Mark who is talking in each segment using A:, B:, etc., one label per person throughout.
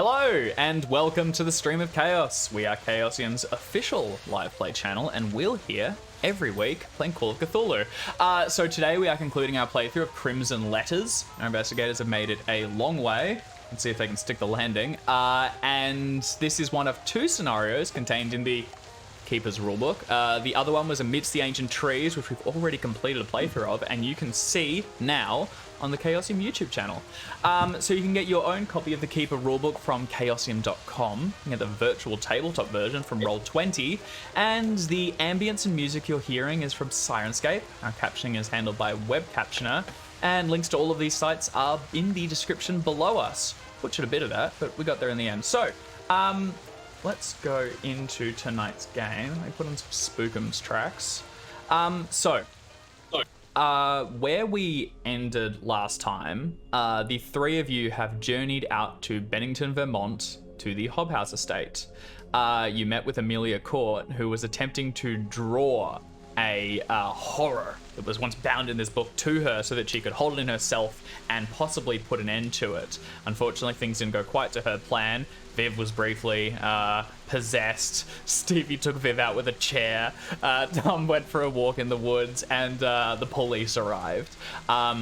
A: Hello, and welcome to the Stream of Chaos. We are Chaosium's official live play channel, and we're here every week playing Call of Cthulhu. So today we are concluding our playthrough of Crimson Letters. Our investigators have made it a long way. Let's see if they can stick the landing. And this is one of two scenarios contained in the Keeper's Rulebook. The other one was Amidst the Ancient Trees, which we've already completed a playthrough of, and you can see now on the Chaosium YouTube channel. So you can get your own copy of the Keeper Rulebook from chaosium.com. You can get the virtual tabletop version from Roll20, and the ambience and music you're hearing is from Sirenscape. Our captioning is handled by Web Captioner, and links to all of these sites are in the description below us. Butchered a bit of that, but we got there in the end. So, let's go into tonight's game. I put on some Spookums tracks. Where we ended last time, the three of you have journeyed out to Bennington, Vermont, to the Hobhouse estate. You met with Amelia Court, who was attempting to draw a horror that was once bound in this book to her so that she could hold it in herself and possibly put an end to it. Unfortunately, things didn't go quite to her plan. Viv was briefly possessed. Stevie took Viv out with a chair. Tom went for a walk in the woods, and the police arrived.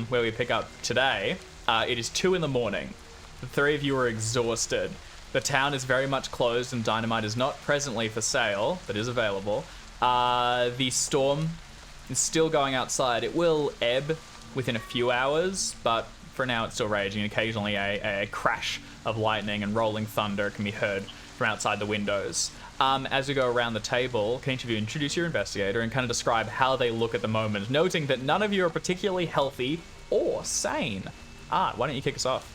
A: Where we pick up today, it is 2 a.m. The three of you are exhausted. The town is very much closed, and dynamite is not presently for sale, but is available. The storm is still going outside. It will ebb within a few hours, but for now it's still raging. Occasionally a crash of lightning and rolling thunder can be heard from outside the windows. As we go around the table, can each of you introduce your investigator and kind of describe how they look at the moment, noting that none of you are particularly healthy or sane. Art, why don't you kick us off?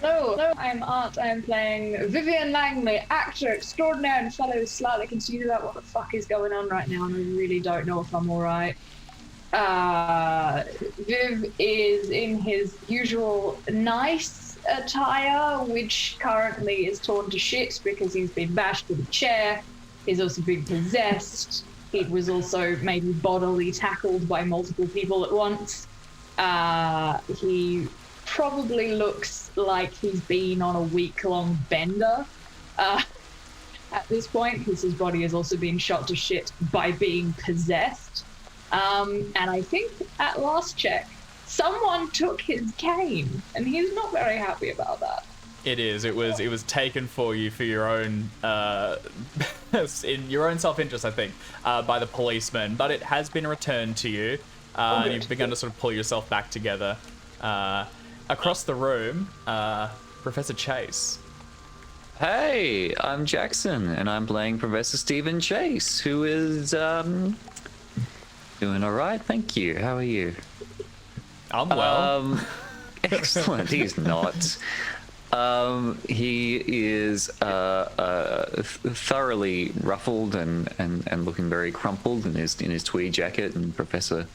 B: Hello, I'm Art. I'm playing Vivian Langley, actor extraordinaire and fellow slightly confused about what the fuck is going on right now, and I really don't know if I'm alright. Viv is in his usual nice attire, which currently is torn to shit because he's been bashed with a chair. He's also been possessed. He was also maybe bodily tackled by multiple people at once. He probably looks like he's been on a week-long bender at this point, because his body has also been shot to shit by being possessed. And I think at last check, someone took his cane, and he's not very happy about that.
A: It is. It was taken for you for your own, in your own self-interest, I think, by the policeman. But it has been returned to you, and you've begun to sort of pull yourself back together. Across the room, Professor Chase.
C: Hey, I'm Jackson, and I'm playing Professor Stephen Chase, who is doing all right. Thank you. How are you?
A: I'm well.
C: Excellent. He's not. He is thoroughly ruffled and looking very crumpled in his tweed jacket and professorial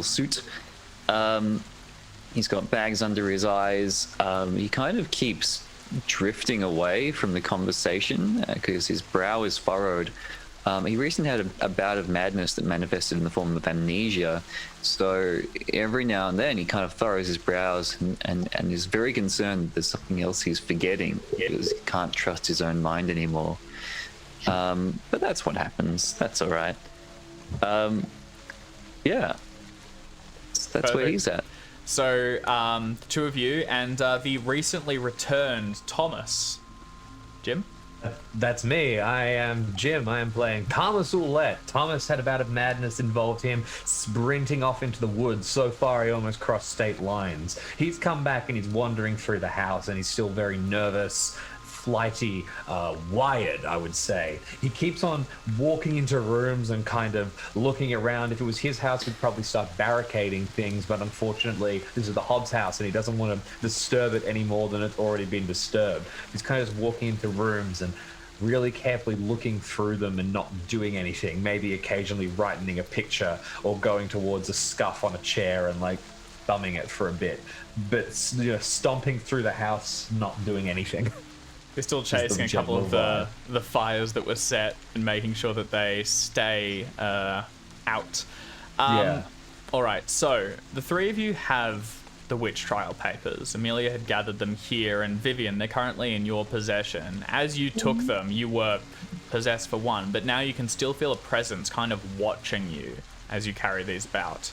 C: suit. He's got bags under his eyes. He kind of keeps drifting away from the conversation because his brow is furrowed. He recently had a bout of madness that manifested in the form of amnesia. So every now and then he kind of furrows his brows and is very concerned that there's something else he's forgetting because he can't trust his own mind anymore. But that's what happens. That's all right. Yeah. That's where he's at.
A: So, the two of you and the recently returned Thomas. Jim?
D: That's me. I am Jim. I am playing Thomas Oulette. Thomas had a bout of madness involved him sprinting off into the woods so far he almost crossed state lines. He's come back and he's wandering through the house and he's still very nervous, flighty, wired, I would say. He keeps on walking into rooms and kind of looking around. If it was his house, he'd probably start barricading things, but unfortunately, this is the Hobbs house and he doesn't want to disturb it any more than it's already been disturbed. He's kind of just walking into rooms and really carefully looking through them and not doing anything, maybe occasionally writing a picture or going towards a scuff on a chair and like thumbing it for a bit, but stomping through the house, not doing anything.
A: We're still chasing a couple of the fires that were set and making sure that they stay out.
D: Yeah.
A: All right, so the three of you have the witch trial papers. Amelia had gathered them here, and Vivian, they're currently in your possession. As you took them, you were possessed for one, but now you can still feel a presence kind of watching you as you carry these about.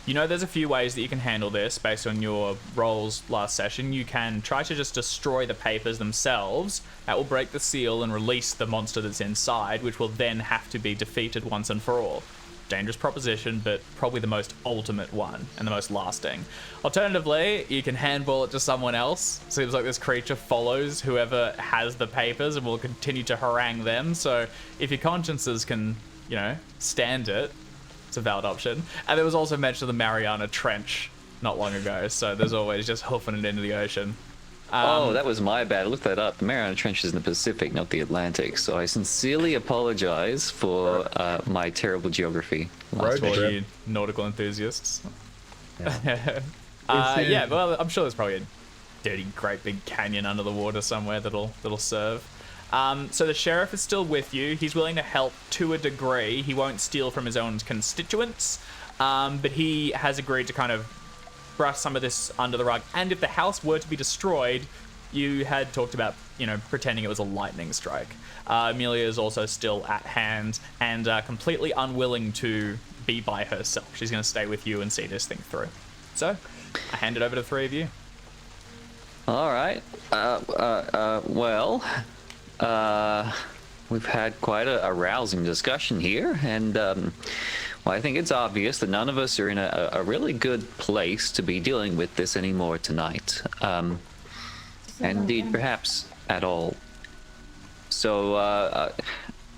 A: You know there's a few ways that you can handle this based on your rolls last session. You can try to just destroy the papers themselves. That will break the seal and release the monster that's inside, which will then have to be defeated once and for all. Dangerous proposition, but probably the most ultimate one and the most lasting. Alternatively, you can handball it to someone else. Seems like this creature follows whoever has the papers and will continue to harangue them. So if your consciences can, you know, stand it, it's a valid option. And there was also mention of the Mariana Trench not long ago, so there's always just hoofing it into the ocean.
C: Oh, that was my bad. I looked that up. The Mariana Trench is in the Pacific, not the Atlantic. So I sincerely apologize for my terrible geography.
A: For you nautical enthusiasts. Yeah. Yeah, well, I'm sure there's probably a dirty, great big canyon under the water somewhere that'll serve. So the sheriff is still with you. He's willing to help to a degree. He won't steal from his own constituents, but he has agreed to kind of brush some of this under the rug. And if the house were to be destroyed, you had talked about, you know, pretending it was a lightning strike. Amelia is also still at hand and completely unwilling to be by herself. She's going to stay with you and see this thing through. So I hand it over to the three of you.
C: All right. Well, we've had quite a rousing discussion here, and well, I think it's obvious that none of us are in a really good place to be dealing with this anymore tonight. And indeed, perhaps at all. So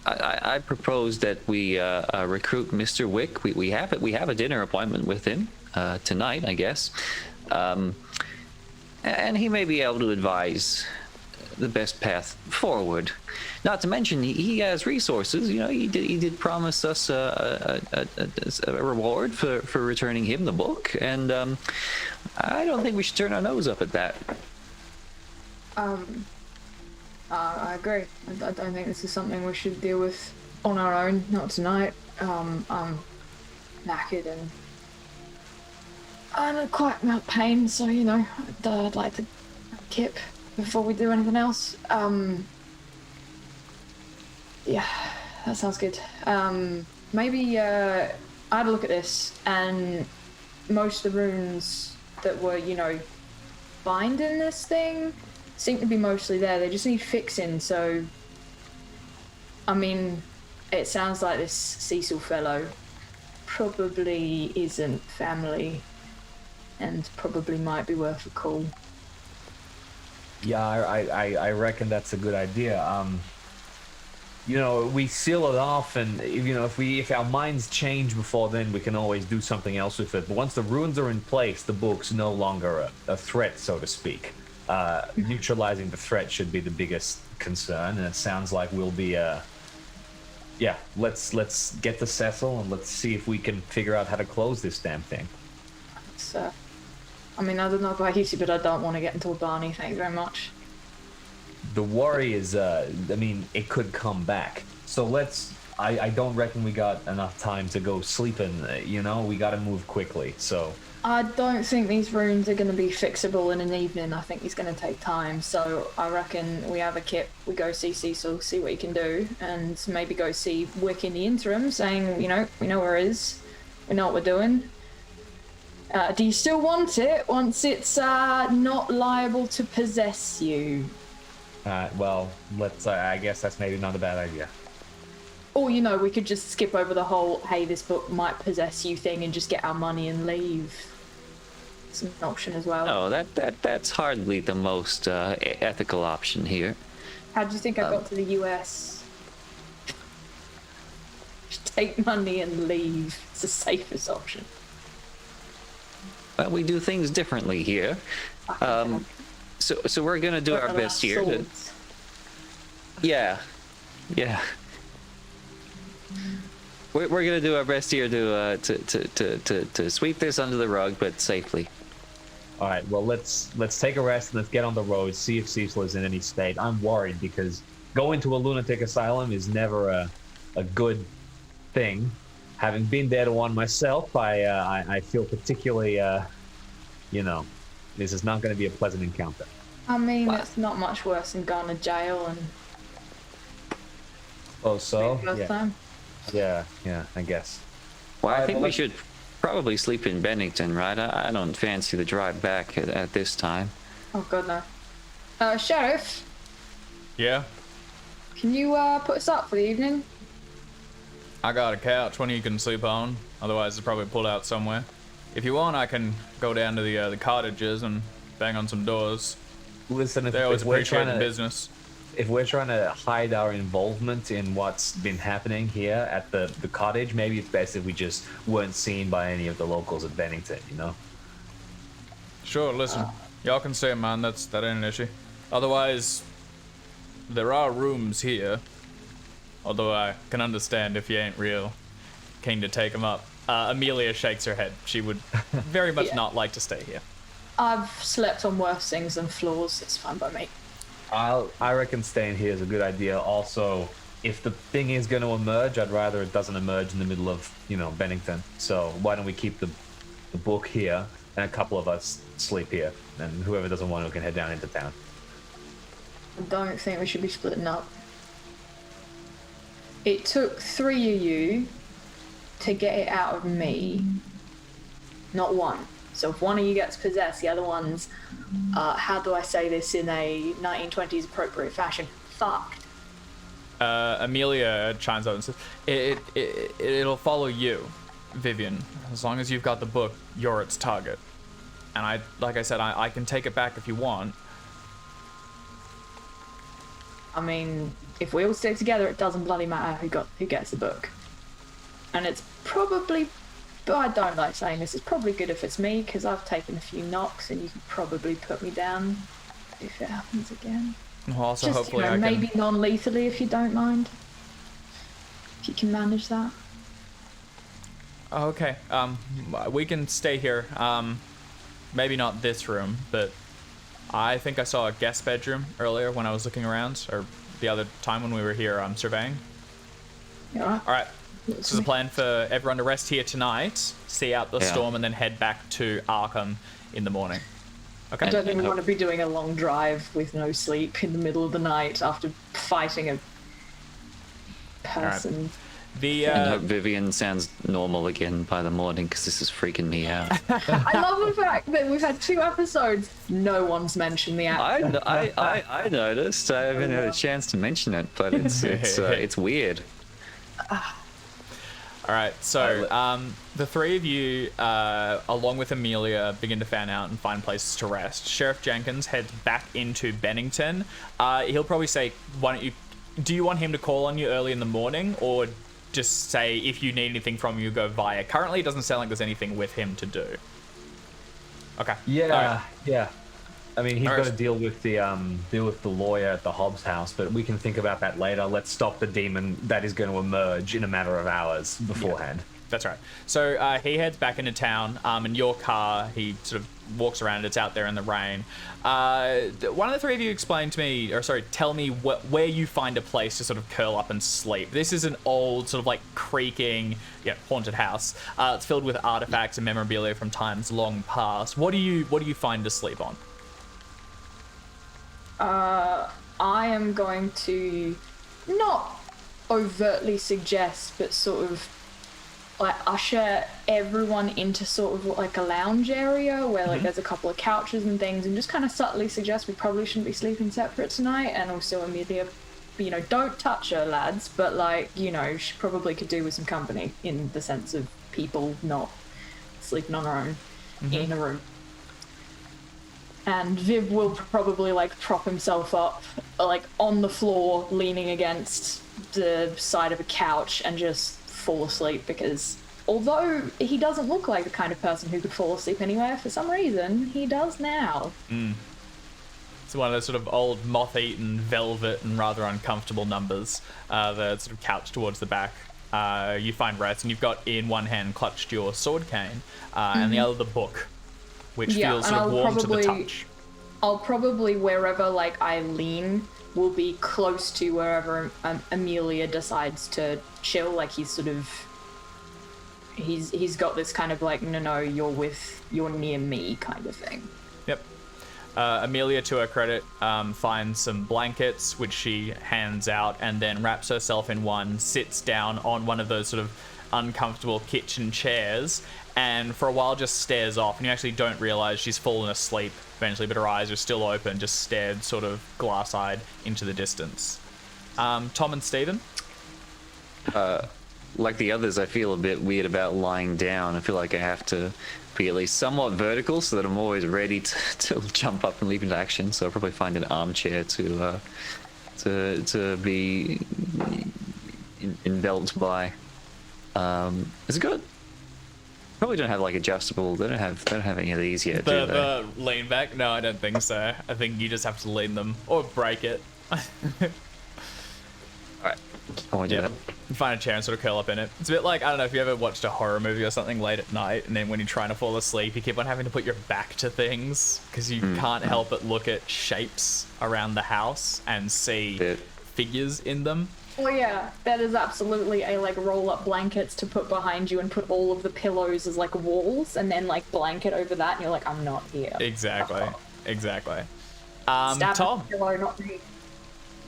C: I propose that we recruit Mr. Wick. We have a dinner appointment with him tonight, I guess, and he may be able to advise the best path forward. Not to mention, he has resources. You know, he did promise us a reward for returning him the book, and I don't think we should turn our nose up at that.
E: I agree. I don't think this is something we should deal with on our own. Not tonight. I'm knackered and I'm quite in pain, so you know, I'd like to kip before we do anything else. Yeah, that sounds good. Maybe I had a look at this, and most of the runes that were, you know, binding this thing seem to be mostly there. They just need fixing, so I mean, it sounds like this Cecil fellow probably isn't family and probably might be worth a call.
D: Yeah, I reckon that's a good idea. You know, we seal it off, and you know, if our minds change before then, we can always do something else with it. But once the runes are in place, the book's no longer a threat, so to speak. Neutralizing the threat should be the biggest concern, and it sounds like we'll be. Yeah, let's get to Cecil and let's see if we can figure out how to close this damn thing.
E: So, I mean, I don't know about you, but I don't want to get into a Barney. Thank you very much.
D: The worry is, I mean, it could come back. So I don't reckon we got enough time to go sleeping, you know? We gotta move quickly, so...
E: I don't think these runes are going to be fixable in an evening. I think it's going to take time. So I reckon we have a kip, we go see Cecil, see what he can do, and maybe go see Wick in the interim, saying, you know, we know where it is, we know what we're doing. Do you still want it once it's not liable to possess you?
D: Well, I guess that's maybe not a bad idea.
E: Or, you know, we could just skip over the whole, hey, this book might possess you thing and just get our money and leave. It's an option as well.
C: No, that's hardly the most ethical option here.
E: How do you think I got to the US? Just take money and leave. It's the safest option.
C: Well, we do things differently here. So we're gonna do our best here. Yeah. We're gonna do our best here to sweep this under the rug, but safely.
D: All right. Well, let's take a rest and let's get on the road. See if Cecil is in any state. I'm worried because going to a lunatic asylum is never a good thing. Having been there to one myself, I feel particularly, you know, This is not going to be a pleasant encounter.
E: I mean, it's not much worse than going to jail and
D: Oh, so?
E: first
D: Yeah.
E: time.
D: Yeah, I guess.
C: Well, I think
D: well,
C: we should probably sleep in Bennington, right? I don't fancy the drive back at this time.
E: Oh god, no. Sheriff,
A: Yeah,
E: can you put us up for the evening?
A: I got a couch one you can sleep on. Otherwise, it's probably pulled out somewhere. If you want, I can go down to the cottages and bang on some doors.
D: Listen,
A: They always
D: if we're
A: appreciate
D: trying
A: the
D: to,
A: business.
D: if we're trying to hide our involvement in what's been happening here at the cottage, maybe it's best if we just weren't seen by any of the locals at Bennington, you know?
A: Sure, listen. Y'all can stay, man. That ain't an issue. Otherwise, there are rooms here. Although I can understand if you ain't real keen to take them up. Amelia shakes her head. She would very much
E: Yeah.
A: not like to stay here.
E: I've slept on worse things than floors. It's fine by me.
D: I reckon staying here is a good idea. Also, if the thing is going to emerge, I'd rather it doesn't emerge in the middle of, Bennington. So why don't we keep the book here, and a couple of us sleep here, and whoever doesn't want to can head down into town.
E: I don't think we should be splitting up. It took 3 of you to get it out of me, not one. So if one of you gets possessed, the other one's, how do I say this in a 1920s appropriate fashion? Fucked.
A: Amelia chimes out and says, it'll follow you, Vivian. As long as you've got the book, you're its target. And like I said, I can take it back if you want.
E: I mean, if we all stay together, it doesn't bloody matter who gets the book. And it's probably, but I don't like saying this, it's probably good if it's me, because I've taken a few knocks and you can probably put me down if it happens again.
A: Well, also,
E: Just,
A: hopefully I can...
E: maybe non-lethally if you don't mind. If you can manage that.
A: Okay, we can stay here. Maybe not this room, but I think I saw a guest bedroom earlier when I was looking around, or the other time when we were here surveying.
E: You alright?
A: All right, this is a plan for everyone to rest here tonight, see out the
C: Yeah.
A: storm, and then head back to Arkham in the morning. Okay?
E: I don't think we
C: And
E: want to be doing a long drive with no sleep in the middle of the night after fighting a person.
A: The
C: And hope Vivian sounds normal again by the morning, because this is freaking me out.
E: I love the fact that we've had 2 episodes, no one's mentioned the accent.
C: I noticed. I haven't had a chance to mention it, but it's weird.
A: All right, so the 3 of you, along with Amelia, begin to fan out and find places to rest. Sheriff Jenkins heads back into Bennington. He'll probably say, "Why don't you? Do you want him to call on you early in the morning, or just say if you need anything from you, go via?" Currently, it doesn't sound like there's anything with him to do. Okay.
D: Yeah,
A: All right.
D: yeah. I mean, he's
A: Alright.
D: got to deal with the lawyer at the Hobbs house, but we can think about that later. Let's stop the demon that is going to emerge in a matter of hours beforehand.
A: That's right. So he heads back into town. In your car, he sort of walks around. It's out there in the rain. One of the 3 of you tell me where you find a place to sort of curl up and sleep. This is an old sort of like creaking, haunted house. It's filled with artifacts and memorabilia from times long past. What do you find to sleep on?
E: I am going to not overtly suggest, but sort of like usher everyone into sort of like a lounge area where like there's a couple of couches and things, and just kind of subtly suggest we probably shouldn't be sleeping separate tonight. And also Amelia, don't touch her, lads, but she probably could do with some company, in the sense of people not sleeping on her own in a room. And Viv will probably prop himself up on the floor, leaning against the side of a couch, and just fall asleep, because although he doesn't look like the kind of person who could fall asleep anywhere, for some reason he does now.
A: It's one of those sort of old moth-eaten velvet and rather uncomfortable numbers that sort of couched towards the back. You find rest, and you've got in one hand clutched your sword cane, and the other the book, which feels sort of warm to the touch.
E: I'll probably, wherever I lean, will be close to wherever Amelia decides to chill. He's got this kind of no, you're near me kind of thing.
A: Yep. Amelia, to her credit, finds some blankets, which she hands out, and then wraps herself in one, sits down on one of those sort of uncomfortable kitchen chairs, and for a while just stares off, and you actually don't realize she's fallen asleep eventually, but her eyes are still open, just stared sort of glass-eyed into the distance. Tom and Stephen?
C: Like the others, I feel a bit weird about lying down. I feel like I have to be at least somewhat vertical so that I'm always ready to jump up and leap into action. So I'll probably find an armchair to be enveloped by. Is it good? Probably don't have like adjustable. They don't have any of these yet. Do they?
A: The lean back? No, I don't think so. I think you just have to lean them or break it.
C: Alright, I want to do that.
A: You find a chair and sort of curl up in it. It's a bit like, I don't know if you ever watched a horror movie or something late at night, and then when you're trying to fall asleep, you keep on having to put your back to things because you can't help but look at shapes around the house and see figures in them.
E: Oh yeah, that is absolutely a like roll up blankets to put behind you and put all of the pillows as like walls and then like blanket over that and you're like, I'm not here.
A: Exactly.
E: Stab
A: Tom?
E: the pillow, not me.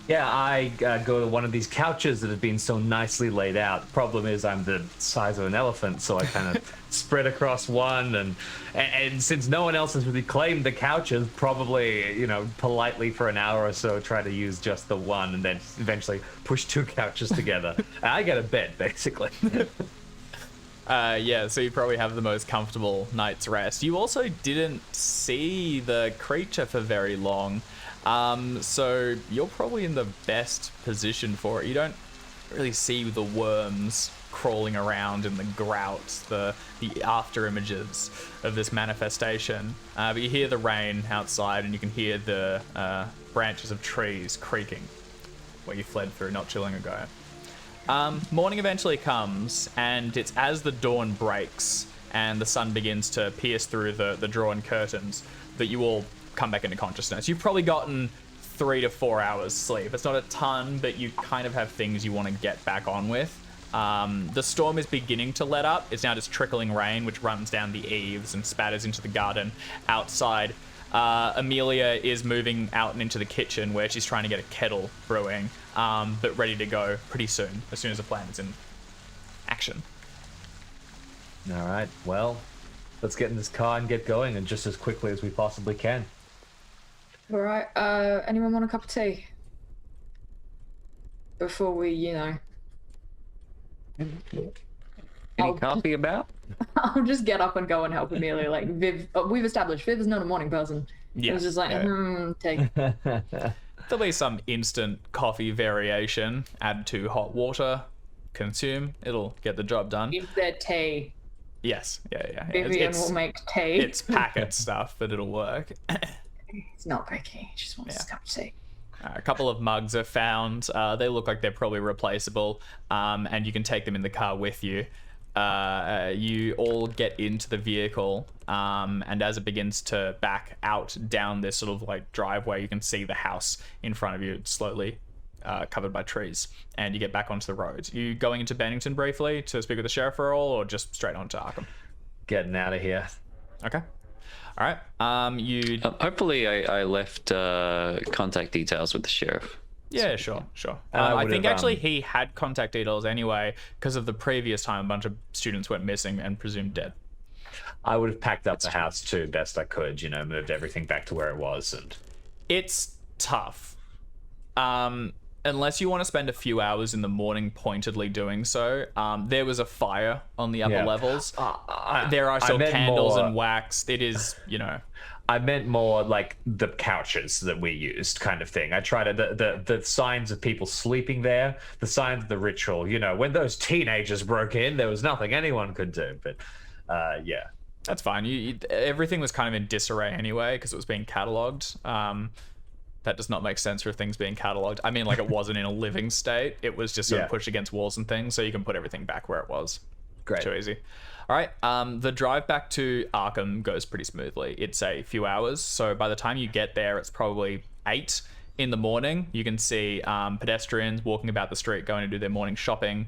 D: Yeah, I go to one of these couches that have been so nicely laid out. Problem is, I'm the size of an elephant, so I kind of spread across one, and since no one else has really claimed the couches, probably, politely for an hour or so, try to use just the one, and then eventually push two couches together. I get a bed, basically.
A: Yeah, so you probably have the most comfortable night's rest. You also didn't see the creature for very long. So you're probably in the best position for it. You don't really see the worms crawling around in the grouts, the after images of this manifestation. But you hear the rain outside and you can hear the branches of trees creaking where you fled through not too long ago. Morning eventually comes, and it's as the dawn breaks and the sun begins to pierce through the drawn curtains that you all come back into consciousness. You've probably gotten 3 to 4 hours sleep. It's not a ton, but you kind of have things you want to get back on with. The storm is beginning to let up. It's now just trickling rain, which runs down the eaves and spatters into the garden outside. Amelia is moving out and into the kitchen where she's trying to get a kettle brewing, but ready to go pretty soon, as soon as the plan is in action.
D: All right, well, let's get in this car and get going, and just as quickly as we possibly can.
E: All right, anyone want a cup of tea? Before we,
C: Any coffee about?
E: I'll just get up and go and help Amelia. Like, Viv, we've established Viv is not a morning person.
A: Yeah.
E: It was just like, take.
A: There'll be some instant coffee variation. Add to hot water, consume. It'll get the job done.
E: Is there tea?
A: Yes, yeah.
E: Vivian will make tea.
A: It's packet stuff, but it'll work.
E: It's not picky. She just wants a cup of tea.
A: A couple of mugs are found. They look like they're probably replaceable, and you can take them in the car with you. You all get into the vehicle, and as it begins to back out down this sort of like driveway, you can see the house in front of you. It's slowly covered by trees, and you get back onto the road. You going into Bennington briefly to speak with the sheriff for all, or just straight on to Arkham?
D: Getting out of here.
A: Okay. All right.
C: Hopefully I left contact details with the sheriff.
A: Yeah, sure. I think actually he had contact details anyway because of the previous time a bunch of students went missing and presumed dead.
D: I would have packed up the house too, best I could, moved everything back to where it was. And
A: it's tough. Unless you want to spend a few hours in the morning pointedly doing so. There was a fire on the upper levels. There are still candles and wax. It is,
D: I meant more like the couches that we used, kind of thing. I tried the signs of people sleeping there, the signs of the ritual. When those teenagers broke in, there was nothing anyone could do. But yeah,
A: that's fine. Everything was kind of in disarray anyway because it was being cataloged. That does not make sense for things being cataloged. I mean, like, it wasn't in a living state. It was just sort of pushed against walls and things, so you can put everything back where it was.
D: Great.
A: Too easy. All right. The drive back to Arkham goes pretty smoothly. It's a few hours, so by the time you get there, it's probably 8 in the morning. You can see pedestrians walking about the street, going to do their morning shopping,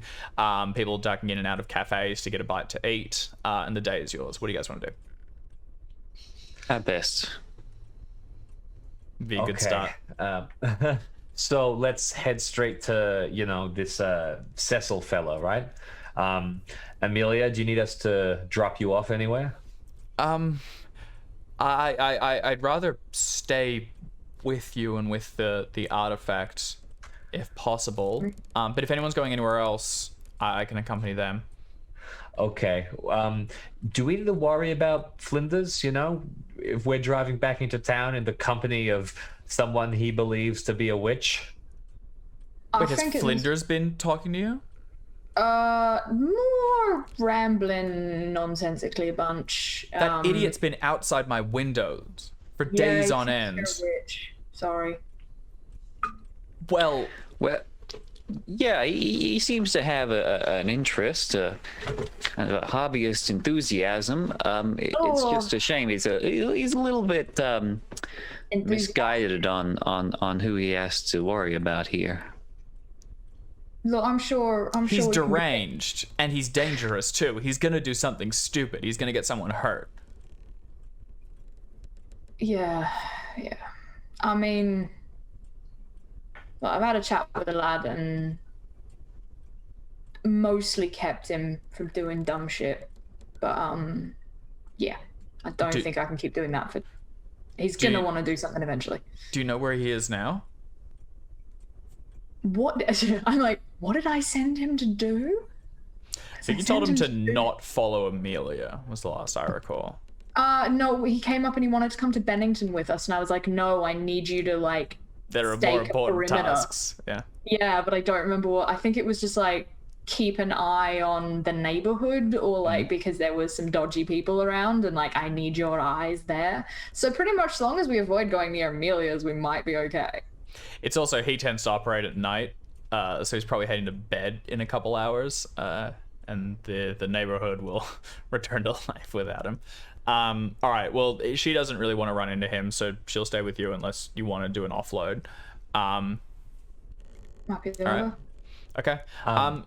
A: people ducking in and out of cafes to get a bite to eat, and the day is yours. What do you guys want to do?
C: At best.
A: Be a good start.
D: So let's head straight to, this Cecil fella, right? Amelia, do you need us to drop you off anywhere?
A: I'd rather stay with you and with the artifact, if possible. But if anyone's going anywhere else, I can accompany them.
D: Okay. Do we need to worry about Flinders, if we're driving back into town in the company of someone he believes to be a witch?
A: Wait, has Flinders been talking to you?
E: More rambling nonsensically a bunch.
A: That idiot's been outside my windows for days on end.
E: Sorry.
A: Well,
C: yeah, he seems to have an interest, kind of a hobbyist enthusiasm. It's just a shame he's a little bit misguided on who he has to worry about here.
E: Look, I'm sure
A: he's deranged, and he's dangerous too. He's gonna do something stupid. He's gonna get someone hurt.
E: Yeah. I mean, well, I've had a chat with the lad and mostly kept him from doing dumb shit. But yeah, I don't think I can keep doing that for. He's gonna want to do something eventually.
A: Do you know where he is now?
E: What? I'm like, what did I send him to do?
A: I think you told him to not follow Amelia, was the last I recall.
E: No, he came up and he wanted to come to Bennington with us, and I was like, no, I need you to, like,
A: there are more important tasks.
E: Yeah, but I don't remember what. I think it was just, like, keep an eye on the neighborhood, or, like, because there was some dodgy people around, and, like, I need your eyes there. So pretty much as long as we avoid going near Amelia's, we might be okay.
A: It's also, he tends to operate at night, so he's probably heading to bed in a couple hours, and the neighborhood will return to life without him. All right, well, she doesn't really want to run into him, so she'll stay with you unless you want to do an offload.
E: Might be the
A: all right. Okay. Go ahead.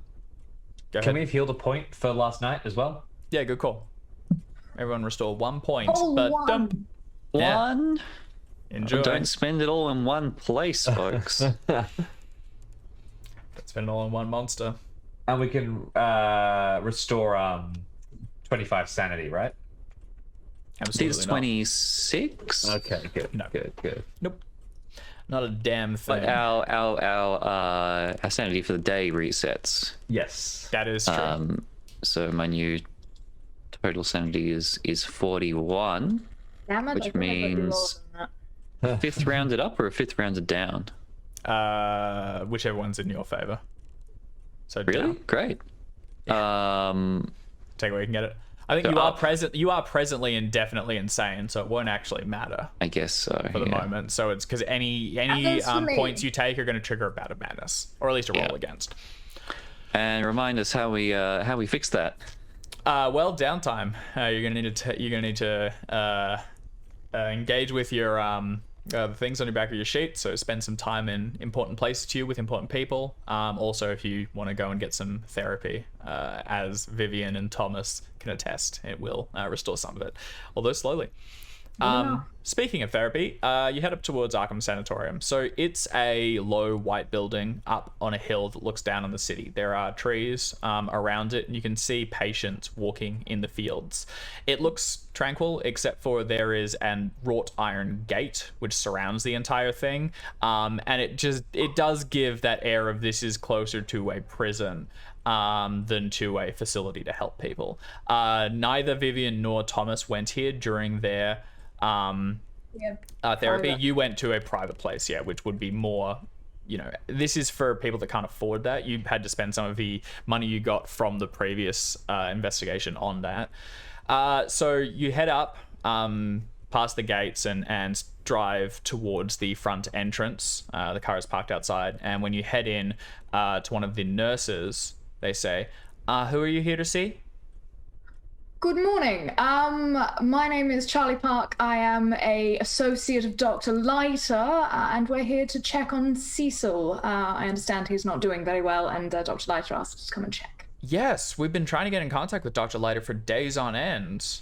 D: Can we have healed a point for last night as well?
A: Yeah, good call. Everyone restore 1 point.
E: Oh,
A: but
E: one.
C: One?
A: Enjoy.
C: Don't spend it all in one place, folks.
A: Don't spend it all in one monster.
D: And we can restore 25 sanity, right?
A: Absolutely
C: It's
A: not.
C: 26.
D: Okay, good.
A: No.
D: Good.
A: Nope. Not a damn thing.
C: But our sanity for the day resets.
D: Yes.
A: That is true.
C: So my new total sanity is 41,
E: Damn it,
C: which
E: I think I got you lower
C: means
E: than
C: fifth rounded up or a fifth rounded down.
A: Whichever one's in your favor. So
C: Really?
A: down.
C: Great.
A: Take where you can get it. I think
C: So
A: you are
C: up.
A: You are presently indefinitely insane, so it won't actually matter
C: I guess so.
A: for the moment. So it's because any
E: Happens to me.
A: points you take are going to trigger a bout of madness, or at least a roll against.
C: And remind us how we fix that.
A: Well, downtime. You're gonna need to engage with your the things on your back of your sheet. So spend some time in important places to you with important people. Also, if you want to go and get some therapy, as Vivian and Thomas can attest, it will restore some of it, although slowly. Speaking of therapy, you head up towards Arkham Sanatorium. So it's a low white building up on a hill that looks down on the city. There are trees around it, and you can see patients walking in the fields. It looks tranquil, except for there is an wrought iron gate which surrounds the entire thing, and it does give that air of this is closer to a prison than to a facility to help people. Neither Vivian nor Thomas went here during their therapy.
E: Private.
A: You went to a private place, which would be more, this is for people that can't afford that. You had to spend some of the money you got from the previous investigation on that. So you head up past the gates and drive towards the front entrance. The car is parked outside, and when you head in to one of the nurses, they say, who are you here to see?
E: Good morning. My name is Charlie Park. I am a associate of Dr. Leiter, and we're here to check on Cecil. I understand he's not doing very well, and Dr. Leiter asked us to come and check.
A: Yes, we've been trying to get in contact with Dr. Leiter for days on end.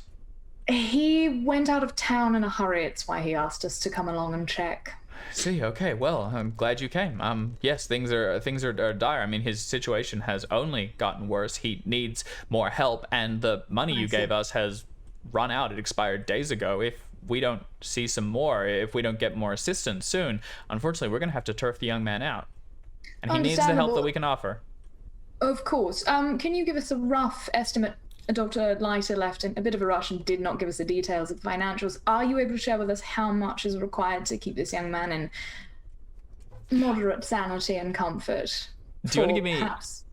E: He went out of town in a hurry. It's why he asked us to come along and check.
A: See, okay, well, I'm glad you came. Yes, things are dire. I mean, his situation has only gotten worse. He needs more help, and the money you gave us has run out. It expired days ago. If we don't see some more, if we don't get more assistance soon, unfortunately, we're gonna have to turf the young man out. And he needs the help that we can offer.
E: Of course. Can you give us a rough estimate? Dr. Leiter left in a bit of a rush and did not give us the details of the financials. Are you able to share with us how much is required to keep this young man in moderate sanity and comfort?
A: Do you want to give me...
E: Perhaps...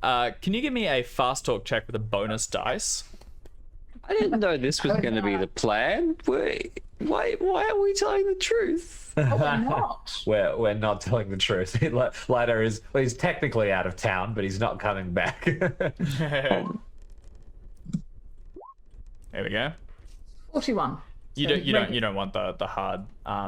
A: can you give me a fast talk check with a bonus dice?
C: I didn't know this was going to be the plan. Why are we telling the truth?
E: Oh, we're not.
D: We're not telling the truth. Leiter he's technically out of town, but he's not coming back.
A: There we go.
E: 41.
A: You don't want the hard. I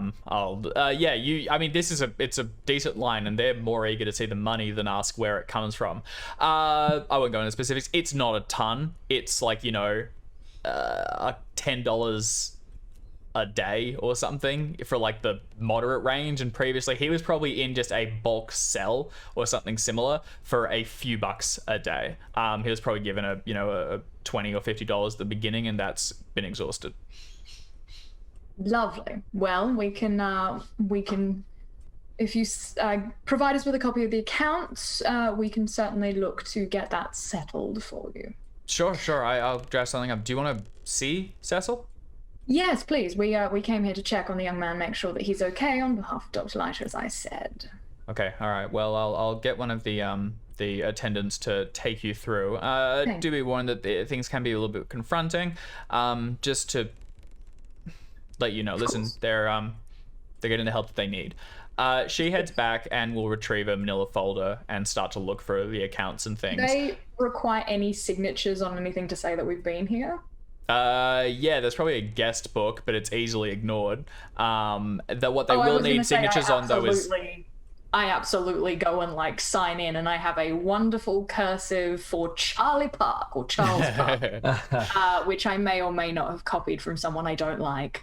A: mean, it's a decent line, and they're more eager to see the money than ask where it comes from. I won't go into specifics. It's not a ton. It's like $10 a day or something for like the moderate range, and previously he was probably in just a bulk sell or something similar for a few bucks a day. He was probably given a $20 or $50 at the beginning, and that's been exhausted.
E: Lovely. Well, we can if you provide us with a copy of the accounts, we can certainly look to get that settled for you.
A: Sure. I'll draft something up. Do you want to see Cecil?
E: Yes, please. We came here to check on the young man, make sure that he's okay on behalf of Dr. Leiter, as I said.
A: Okay, all right. Well, I'll get one of the attendants to take you through. Do be warned that things can be a little bit confronting. Just to let you know, listen, they're getting the help that they need. She heads back and will retrieve a manila folder and start to look for the accounts and things.
E: Do they require any signatures on anything to say that we've been here?
A: Yeah, there's probably a guest book, but it's easily ignored. What they will need signatures on though is...
E: I absolutely go and sign in, and I have a wonderful cursive for Charlie Park or Charles Park, which I may or may not have copied from someone I don't like.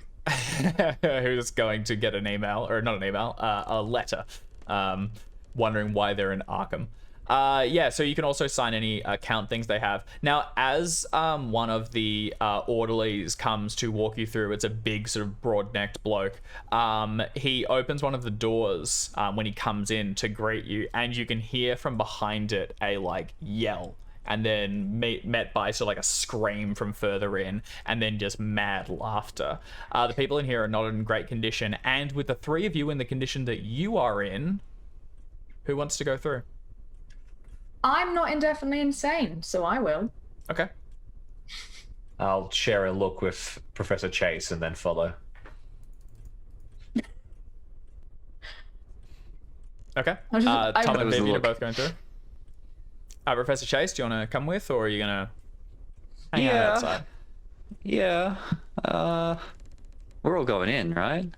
A: Who's going to get an email, or not an email, a letter, wondering why they're in Arkham. So you can also sign any account things they have. Now, as one of the orderlies comes to walk you through, it's a big sort of broad-necked bloke. He opens one of the doors when he comes in to greet you, and you can hear from behind it a yell, and then met by sort of a scream from further in, and then just mad laughter. The people in here are not in great condition, and with the three of you in the condition that you are in, who wants to go through?
E: I'm not indefinitely insane, so I will.
A: Okay.
D: I'll share a look with Professor Chase and then follow.
A: Okay. Tom and Vivian are both going through. Professor Chase, do you want to come with, or are you going to hang out outside?
C: Yeah. We're all going in, right?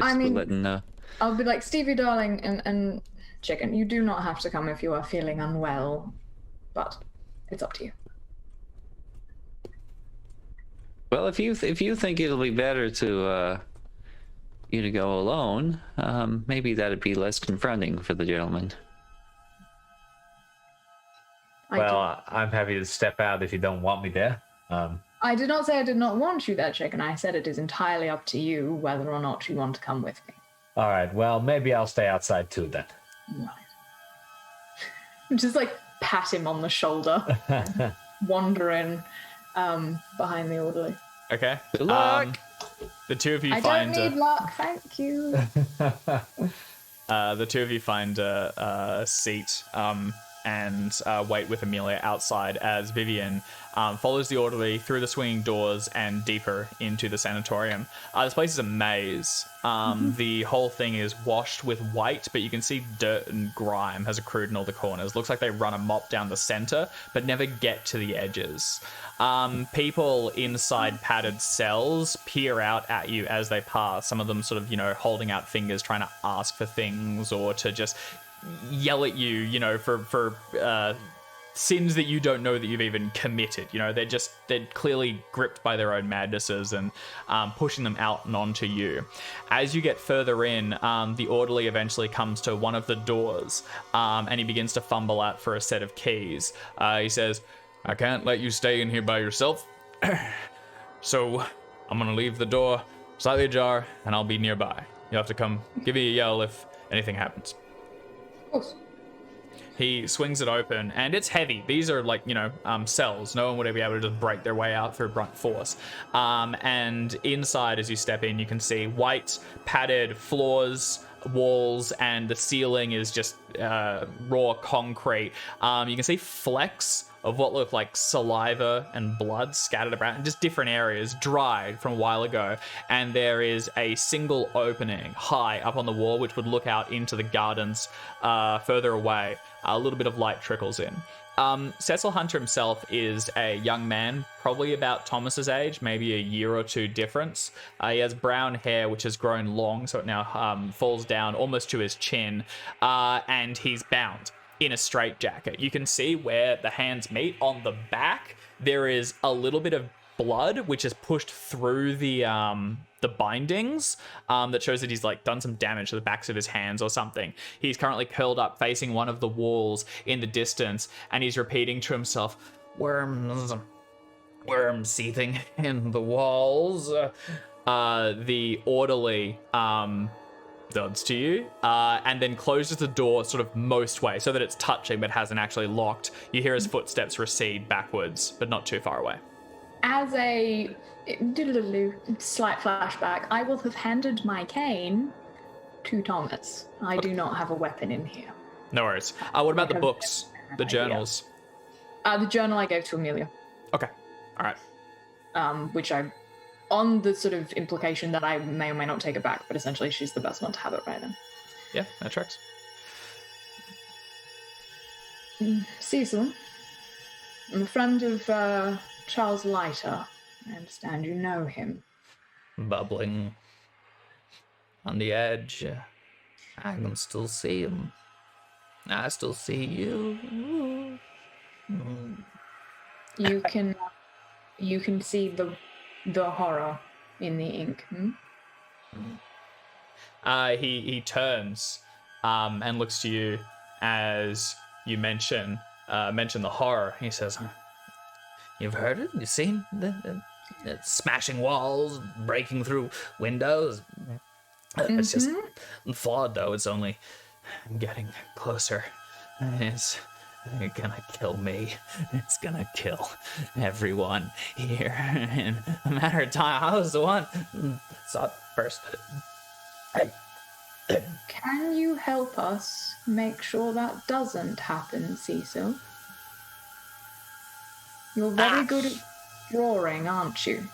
E: I'll be like, Stevie, darling, and Chicken, you do not have to come if you are feeling unwell, but it's up to you.
C: Well, if you think it'll be better to you to go alone, maybe that'd be less confronting for the gentleman.
D: I'm happy to step out if you don't want me there.
E: I did not say I did not want you there, Chicken. I said it is entirely up to you whether or not you want to come with me.
D: All right. Well, maybe I'll stay outside too then.
E: Right. Just pat him on the shoulder, wandering behind the orderly.
A: Okay.
C: Good luck.
A: The two of you
E: I
A: find.
E: don't need luck, thank you.
A: The two of you find a seat and wait with Amelia outside as Vivian follows the orderly through the swinging doors and deeper into the sanatorium. This place is a maze. The whole thing is washed with white, but you can see dirt and grime has accrued in all the corners. Looks like they run a mop down the center, but never get to the edges. People inside padded cells peer out at you as they pass. Some of them sort of, holding out fingers, trying to ask for things or to just yell at you, for sins that you don't know that you've even committed. You know, they're clearly gripped by their own madnesses and pushing them out and onto you. As you get further in, the orderly eventually comes to one of the doors, and he begins to fumble out for a set of keys. He says, "I can't let you stay in here by yourself, so I'm gonna leave the door slightly ajar, and I'll be nearby. You'll have to come give me a yell if anything happens."
E: Of course.
A: He swings it open, and it's heavy. These are like, cells. No one would ever be able to just break their way out through brunt force. And inside, as you step in, you can see white padded floors, walls, and the ceiling is just raw concrete. You can see flecks of what look like saliva and blood scattered around, just different areas, dried from a while ago. And there is a single opening high up on the wall, which would look out into the gardens further away. A little bit of light trickles in. Cecil Hunter himself is a young man, probably about Thomas's age, maybe a year or two difference. He has brown hair, which has grown long, so it now falls down almost to his chin, and he's bound in a straitjacket. You can see where the hands meet. On the back, there is a little bit of blood, which is pushed through the bindings, that shows that he's like done some damage to the backs of his hands or something. He's currently curled up facing one of the walls in the distance, and he's repeating to himself, worms seething in the walls. The orderly nods to you, and then closes the door sort of most way so that it's touching but hasn't actually locked. You hear his footsteps recede backwards, but not too far away.
E: As a slight flashback, I will have handed my cane to Thomas. I do not have a weapon in here.
A: No worries. What about the books, the journals?
E: The journal I gave to Amelia.
A: Okay. All right.
E: Which I, on the sort of implication that I may or may not take it back, but essentially she's the best one to have it right then.
A: Yeah, that tracks.
E: Cecil, I'm a friend of Charles Leiter. I understand you know him.
F: Bubbling on the edge. I can still see him. I still see you.
E: You can see the horror in the ink.
A: He turns and looks to you as you mention the horror. He says,
F: You've heard it? You've seen the smashing walls, breaking through windows? It's just flawed, though. It's only getting closer. It's gonna kill me. It's gonna kill everyone here in a matter of time. I was the one saw it first.
E: Can you help us make sure that doesn't happen, Cecil? You're very good at drawing, aren't you?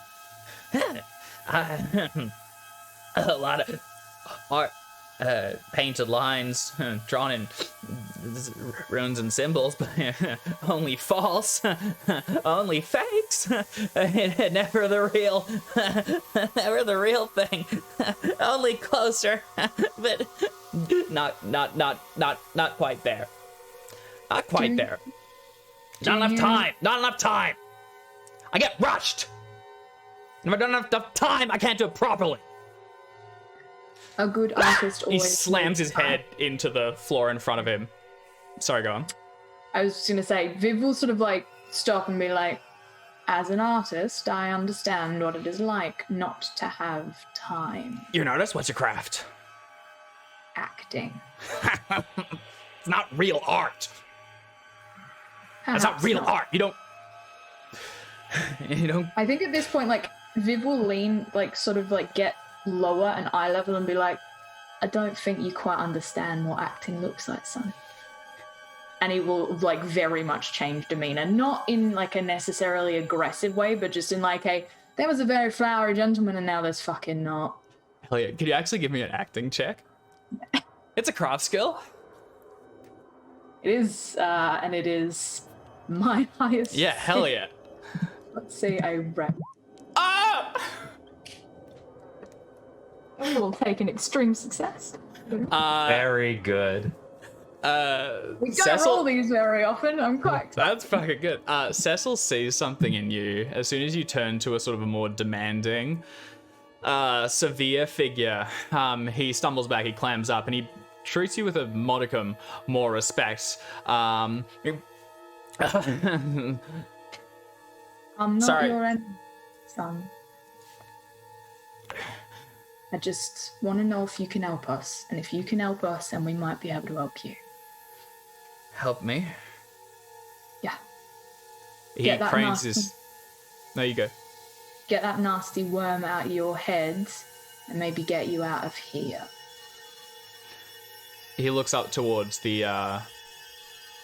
F: A lot of art, painted lines drawn in runes and symbols, but only false, only fakes. Never the real thing. Only closer, but not quite there. Not quite there. Not enough time. I get rushed. If I don't have enough time, I can't do it properly.
E: A good artist
A: he
E: always...
A: slams his head into the floor in front of him. Sorry, go on.
E: I was just going to say, Viv will sort of like stop and be like, as an artist, I understand what it is like not to have time.
A: You're an artist? What's your craft?
E: Acting.
A: It's not real art. That's not real art. You don't...
E: I think at this point, like, Viv will lean, like, sort of, like, get lower and eye level and be like, I don't think you quite understand what acting looks like, son. And he will, like, very much change demeanor. Not in, like, a necessarily aggressive way, but just in, like, there was a very flowery gentleman and now there's fucking not.
A: Hell yeah. Could you actually give me an acting check? It's a craft skill.
E: It is, and it is my highest.
A: Yeah, hell yeah.
E: Let's see, I rep.
A: Ah!
E: We'll take an extreme success.
D: Very good.
E: We don't roll these very often. I'm quite.
A: That's fucking good. Cecil sees something in you as soon as you turn to a sort of a more demanding, severe figure. He stumbles back, he clams up, and he treats you with a modicum more respect.
E: I'm not
A: Sorry.
E: your enemy, son. I just want to know if you can help us, and if you can help us, then we might be able to help you.
A: Help me.
E: Yeah.
A: He
E: Get that
A: cranes
E: nasty-
A: his. There you go.
E: Get that nasty worm out of your head, and maybe get you out of here.
A: He looks up towards the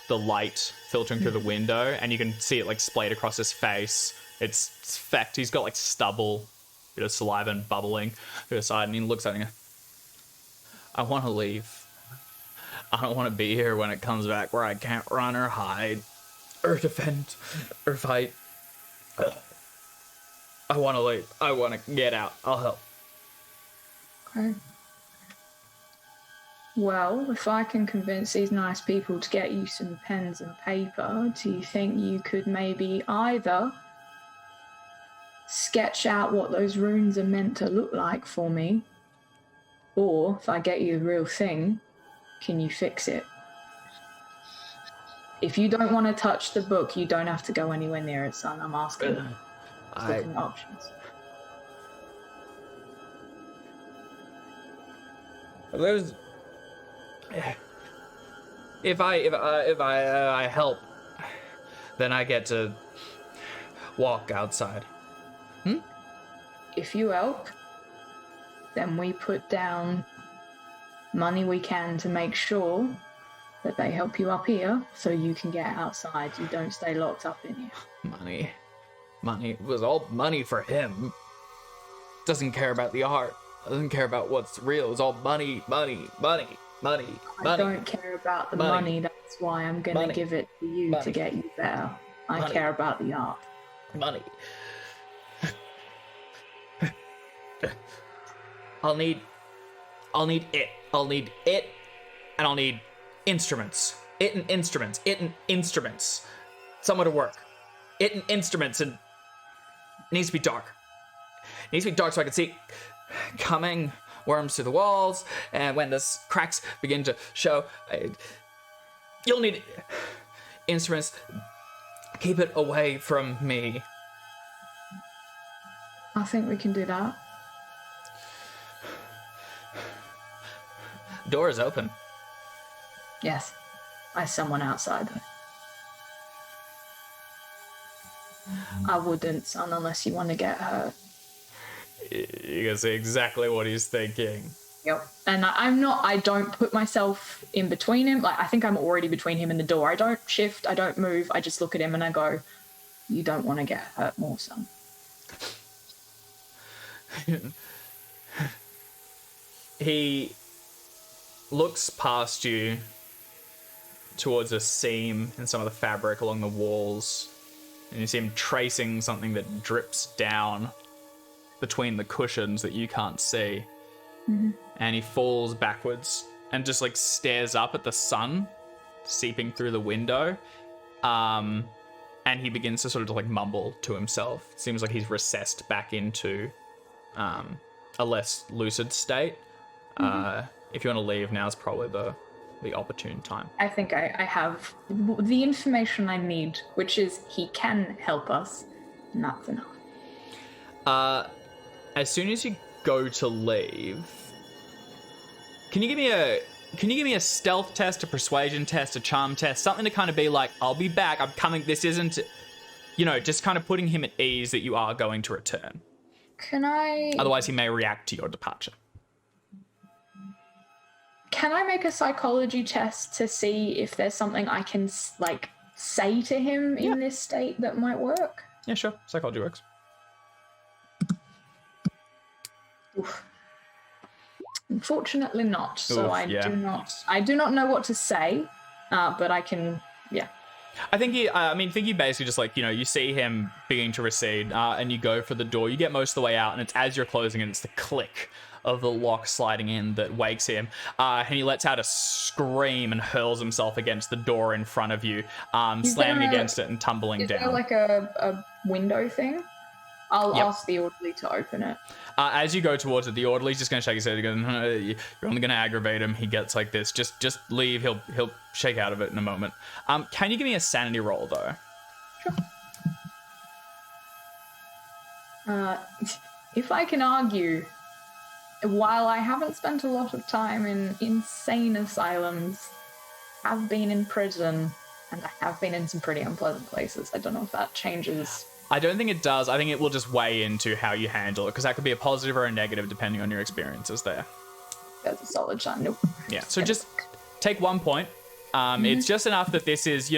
A: light filtering through the window, and you can see it like splayed across his face. It's fecked. He's got like stubble, bit of saliva and bubbling to his side, and he looks at it. I want to leave. I don't want to be here when it comes back where I can't run or hide or defend or fight. I want to leave. I want to get out. I'll help.
E: Okay. Well, if I can convince these nice people to get you some pens and paper, do you think you could maybe either sketch out what those runes are meant to look like for me, or if I get you the real thing, can you fix it? If you don't want to touch the book, you don't have to go anywhere near it, son. I'm asking. Just looking at options.
A: There's. If I help, then I get to walk outside.
E: If you help, then we put down money we can to make sure that they help you up here so you can get outside. You don't stay locked up in here.
A: Money. It was all money for him. Doesn't care about the art. Doesn't care about what's real. It's all money.
E: I don't care about the money. That's why I'm going to give it to you to get you better. I care about the art.
A: Money. I'll need it. I'll need it, and I'll need instruments. It and instruments. Somewhere to work. It and instruments, and it needs to be dark. It needs to be dark so I can see coming worms through the walls, and when the cracks begin to show, you'll need instruments. Keep it away from me.
E: I think we can do that.
A: Door is open.
E: Yes. By someone outside, though. I wouldn't, son, unless you want to get hurt.
A: You can see exactly what he's thinking.
E: Yep. And I don't put myself in between him. Like, I think I'm already between him and the door. I don't shift, I don't move. I just look at him and I go, you don't want to get hurt more, son.
A: He looks past you towards a seam in some of the fabric along the walls, and you see him tracing something that drips down between the cushions that you can't see.
E: Mm-hmm.
A: And he falls backwards and just like stares up at the sun seeping through the window, and he begins to sort of like mumble to himself. It seems like he's recessed back into a less lucid state. If you want to leave, now's probably the opportune time.
E: I think I have the information I need, which is he can help us, and that's enough.
A: As soon as you go to leave, can you give me a stealth test, a persuasion test, a charm test, something to kind of be like, I'll be back, I'm coming, this isn't, just kind of putting him at ease that you are going to return.
E: Can I
A: Otherwise, he may react to your departure.
E: Can I make a psychology test to see if there's something I can like say to him in this state that might work?
A: Yeah, sure. Psychology works.
E: Oof. Unfortunately not. So
A: Oof,
E: I
A: yeah.
E: do not know what to say, but I can, yeah.
A: I think you basically just like, you see him beginning to recede, and you go for the door. You get most of the way out, and it's as you're closing it, it's the click of the lock sliding in that wakes him, and he lets out a scream and hurls himself against the door in front of you, slamming against it and tumbling
E: Is
A: down.
E: there like a window thing? I'll
A: Yep.
E: ask the orderly to open it.
A: As you go towards it, the orderly's just gonna shake his head. He goes, "You're only gonna aggravate him." He gets like this. Just leave. He'll shake out of it in a moment. Can you give me a sanity roll though?
E: If I can argue, while I haven't spent a lot of time in insane asylums, I've been in prison, and I have been in some pretty unpleasant places. I don't know if that changes.
A: I don't think it does. I think it will just weigh into how you handle it, because that could be a positive or a negative depending on your experiences there.
E: That's a solid shot. Nope.
A: Yeah, so just take 1 point. It's just enough that this is,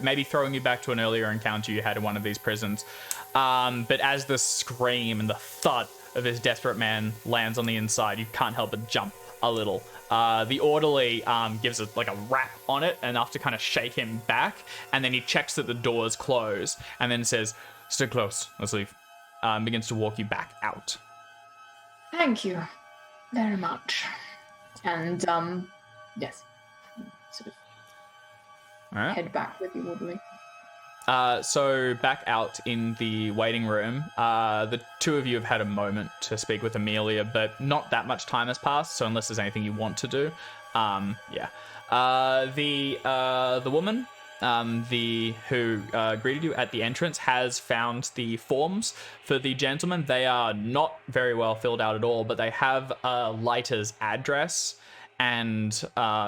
A: maybe throwing you back to an earlier encounter you had in one of these prisons. But as the scream and the thud of this desperate man lands on the inside, you can't help but jump a little. The orderly gives it like a rap on it, enough to kind of shake him back, and then he checks that the door's closed, and then says, "Stay close, let's leave." Begins to walk you back out.
E: Thank you very much. And, yes. Sort of
A: All right.
E: head back with the orderly.
A: So back out in the waiting room, the two of you have had a moment to speak with Amelia, but not that much time has passed. So unless there's anything you want to do, yeah. The woman, who greeted you at the entrance, has found the forms for the gentleman. They are not very well filled out at all, but they have Leiter's address and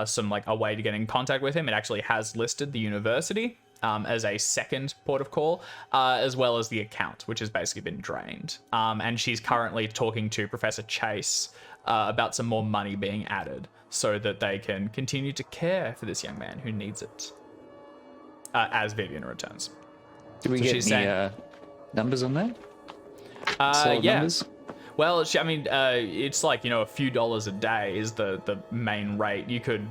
A: some like a way to get in contact with him. It actually has listed the university as a second port of call, as well as the account, which has basically been drained. And she's currently talking to Professor Chase about some more money being added so that they can continue to care for this young man who needs it, as Vivian returns.
C: Do we
A: So
C: get
A: she's
C: any
A: saying-
C: numbers on that? Solid
A: Yeah.
C: numbers?
A: Well, it's like, a few dollars a day is the main rate. You could,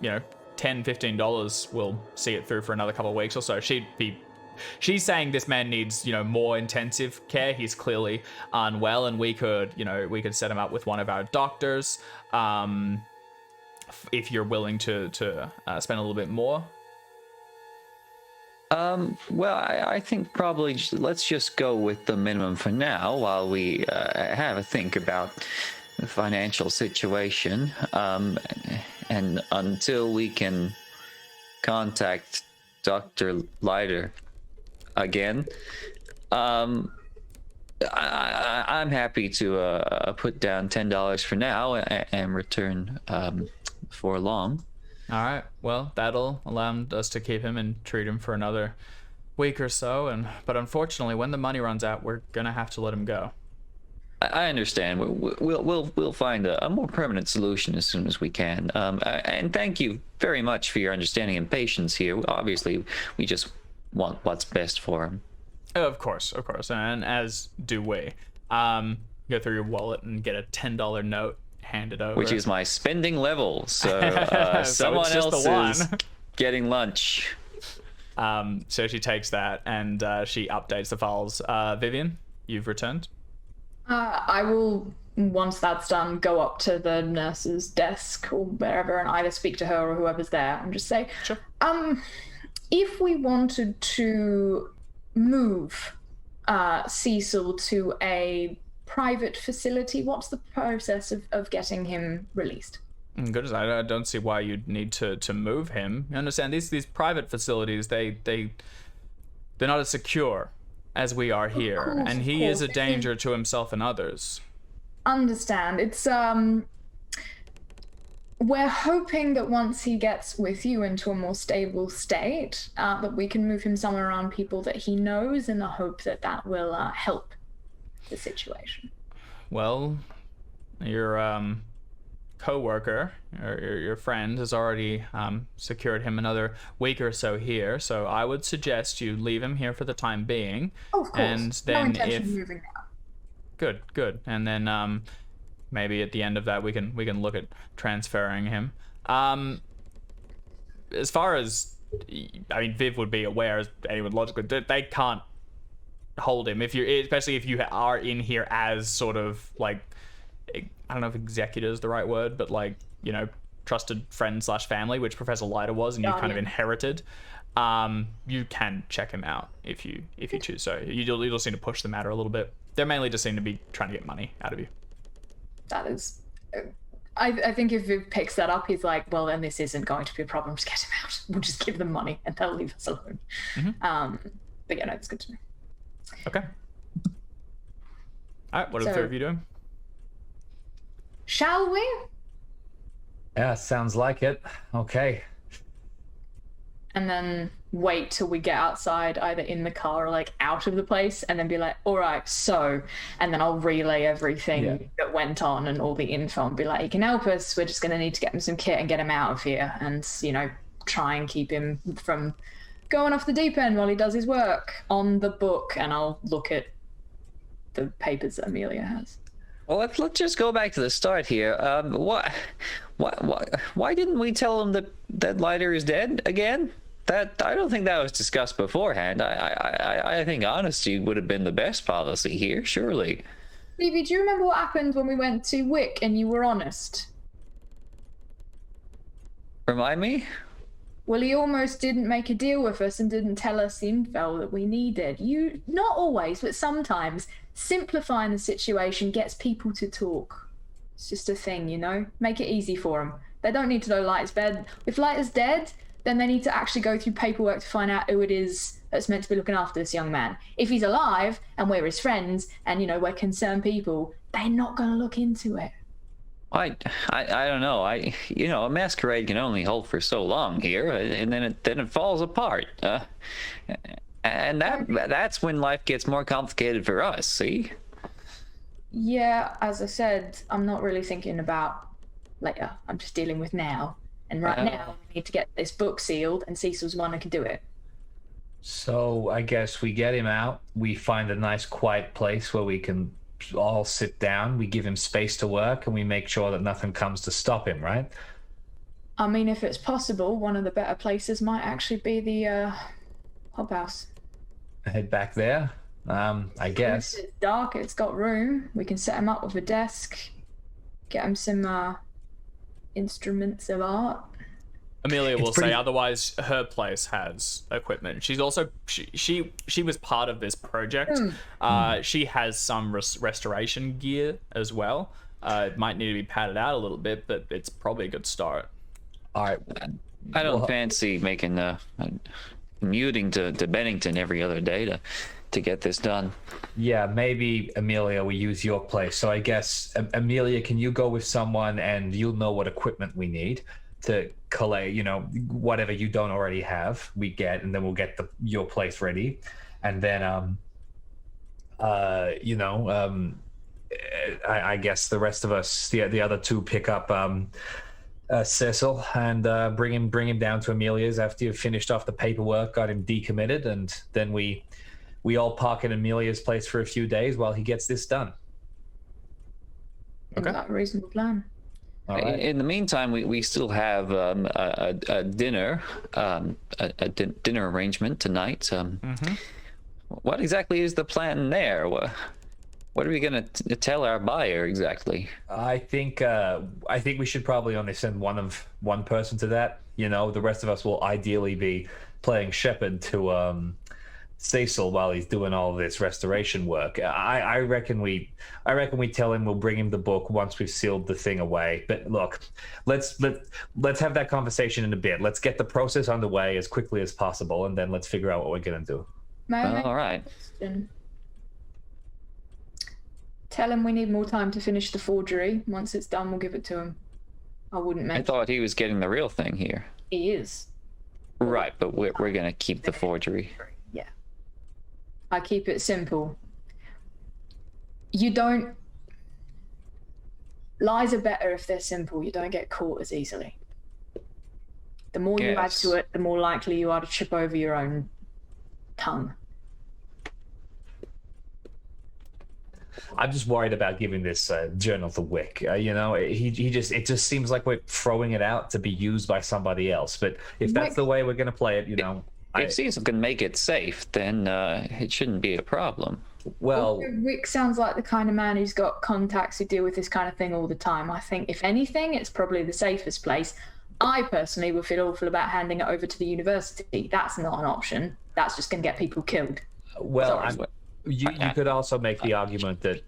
A: $10, $15 will see it through for another couple of weeks or so. She's saying this man needs, more intensive care. He's clearly unwell, and we could set him up with one of our doctors, if you're willing to spend a little bit more.
C: Well, I think probably let's just go with the minimum for now while we have a think about the financial situation. And until we can contact Dr. Leiter again, I'm happy to put down $10 for now and return for long.
A: All right. Well, that'll allow us to keep him and treat him for another week or so. But unfortunately, when the money runs out, we're gonna have to let him go.
C: I understand. We'll find a more permanent solution as soon as we can. And thank you very much for your understanding and patience here. Obviously, we just want what's best for him.
A: Of course, and as do we. Go through your wallet and get a $10 note handed over.
C: Which is my spending level. So
A: So
C: someone
A: it's just
C: else
A: the one.
C: is getting lunch.
A: So she takes that and she updates the files. Vivian, you've returned.
E: I will, once that's done, go up to the nurse's desk or wherever and either speak to her or whoever's there and just say,
A: Sure.
E: If we wanted to move Cecil to a private facility, what's the process of getting him released?
A: Good as I don't see why you'd need to move him. You understand, these private facilities, they're not as secure as we are here, and he is a danger to himself and others.
E: Understand. It's we're hoping that once he gets with you into a more stable state, that we can move him somewhere around people that he knows in the hope that will help the situation.
A: Well, your co-worker or your friend has already secured him another week or so here, so I would suggest you leave him here for the time being.
E: Oh, of course.
A: And
E: No
A: then
E: intention of moving now.
A: Good. And then maybe at the end of that we can look at transferring him. As far as Viv would be aware, as anyone logically, they can't hold him, especially if you are in here as sort of like, I don't know if executor is the right word, but like, you know, trusted friend / family, which Professor Leiter was, and you kind of inherited. You can check him out if you choose. So you'll just need to push the matter a little bit. They're mainly just seem to be trying to get money out of you.
E: That is, I think if he picks that up, he's like, well, then this isn't going to be a problem. Just get him out. We'll just give them money and they'll leave us alone. But yeah, no, it's good to know.
A: Okay. All right, what are the three of you doing?
E: Shall we?
D: Yeah, sounds like it. Okay.
E: And then wait till we get outside, either in the car or like out of the place, and then be like, all right, so, and then I'll relay everything that went on and all the info and be like, he can help us. We're just going to need to get him some kit and get him out of here and, you know, try and keep him from going off the deep end while he does his work on the book. And I'll look at the papers that Amelia has.
C: Well, let's just go back to the start here. Why didn't we tell him that Leiter is dead again? That I don't think that was discussed beforehand. I think honesty would have been the best policy here, surely.
E: Stevie, do you remember what happened when we went to Wick and you were honest?
C: Remind me?
E: Well, he almost didn't make a deal with us and didn't tell us the info that we needed. You, not always, but sometimes, simplifying the situation gets people to talk. It's just a thing, you know? Make it easy for them. They don't need to know Lighter's dead. If Lighter's dead, then they need to actually go through paperwork to find out who it is that's meant to be looking after this young man. If he's alive and we're his friends and, you know, we're concerned people, they're not going to look into it.
C: I don't know. A masquerade can only hold for so long here, and then it falls apart. And that's when life gets more complicated for us. See?
E: Yeah, as I said, I'm not really thinking about later. I'm just dealing with now. And now, we need to get this book sealed, and Cecil's the one who can do it.
D: So I guess we get him out. We find a nice quiet place where we can all sit down. We give him space to work, and we make sure that nothing comes to stop him, right?
E: I mean, if it's possible, one of the better places might actually be the hub house.
D: Head back there, I guess.
E: It's dark, it's got room. We can set him up with a desk, get him some instruments of art.
A: Amelia will say otherwise her place has equipment. She's also she was part of this project. She has some restoration gear as well. It might need to be padded out a little bit, but it's probably a good start.
D: All right.
C: I don't fancy making commuting to Bennington every other day to get this done.
D: Yeah, maybe Amelia, we use your place. So I guess Amelia, can you go with someone and you'll know what equipment we need to collect, you know, whatever you don't already have, we get, and then we'll get your place ready. And then, I guess the rest of us, the other two, pick up Cecil and bring him down to Amelia's after you've finished off the paperwork, got him decommitted, and then we all park at Amelia's place for a few days while he gets this done.
E: Okay. Is that a reasonable plan?
C: All right. In the meantime, we still have a dinner, dinner arrangement tonight. What exactly is the plan there? What are we gonna tell our buyer exactly? I
D: think we should probably only send one person to that. You know, the rest of us will ideally be playing shepherd to Cecil while he's doing all this restoration work. I reckon we tell him we'll bring him the book once we've sealed the thing away. But look, let's have that conversation in a bit. Let's get the process underway as quickly as possible, and then let's figure out what we're gonna do.
C: All right.
E: Tell him we need more time to finish the forgery. Once it's done, we'll give it to him. I wouldn't mention.
C: I thought he was getting the real thing here.
E: He is.
C: Right, but we're gonna keep the forgery.
E: Yeah. I keep it simple. Lies are better if they're simple. You don't get caught as easily. The more you add to it, the more likely you are to trip over your own tongue.
D: I'm just worried about giving this journal to Wick. It just seems like we're throwing it out to be used by somebody else. But if that's the way we're going to play it,
C: if Cecil can make it safe, then it shouldn't be a problem.
D: Well,
E: Rick sounds like the kind of man who's got contacts who deal with this kind of thing all the time. I think, if anything, it's probably the safest place. I personally would feel awful about handing it over to the university. That's not an option. That's just going to get people killed.
D: well,
E: Sorry.
D: you could also make the argument that.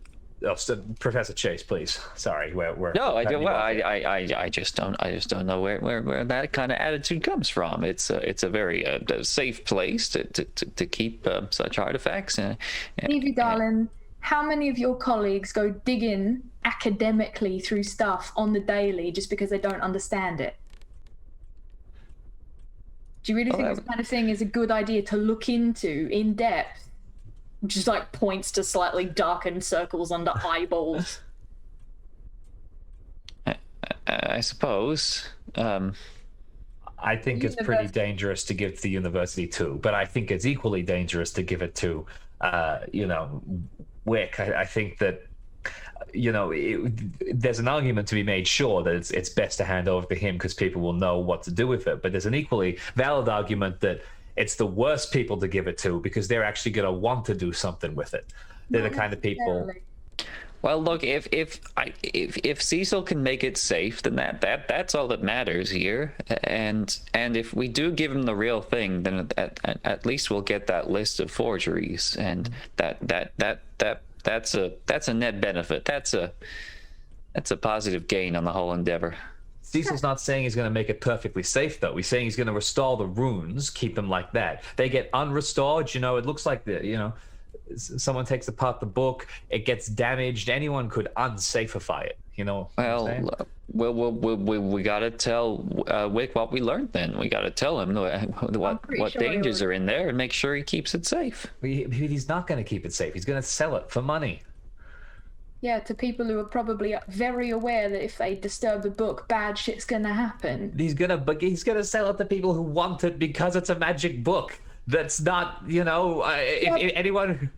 D: Oh, so, Professor Chase, please. Sorry, we're
C: No, I
D: cutting
C: do.
D: you
C: Well,
D: off.
C: I just don't know where that kind of attitude comes from. It's a very safe place to keep such artifacts.
E: Evie, darling, how many of your colleagues go digging academically through stuff on the daily just because they don't understand it? Do you really think this kind of thing is a good idea to look into in depth? Just like points to slightly darkened circles under eyeballs.
C: I suppose.
D: I think it's pretty dangerous to give to the university too, but I think it's equally dangerous to give it to, Wick. I think that, there's an argument to be made, sure, that it's best to hand over to him because people will know what to do with it. But there's an equally valid argument that it's the worst people to give it to because they're actually going to want to do something with it. They're the kind of people.
C: Well, look, if Cecil can make it safe, then that's all that matters here. And if we do give him the real thing, then at least we'll get that list of forgeries, and that's a net benefit. That's a positive gain on the whole endeavor.
D: Cecil's not saying he's going to make it perfectly safe, though. He's saying he's going to restore the runes, keep them like that. They get unrestored, it looks like someone takes apart the book, it gets damaged. Anyone could unsafify it,
C: Well, we got to tell Wick what we learned then. We got to tell him what dangers are in there and make sure he keeps it safe.
D: He's not going to keep it safe. He's going to sell it for money.
E: Yeah, to people who are probably very aware that if they disturb the book, bad shit's gonna happen.
D: He's gonna sell it to people who want it because it's a magic book. That's not, if anyone.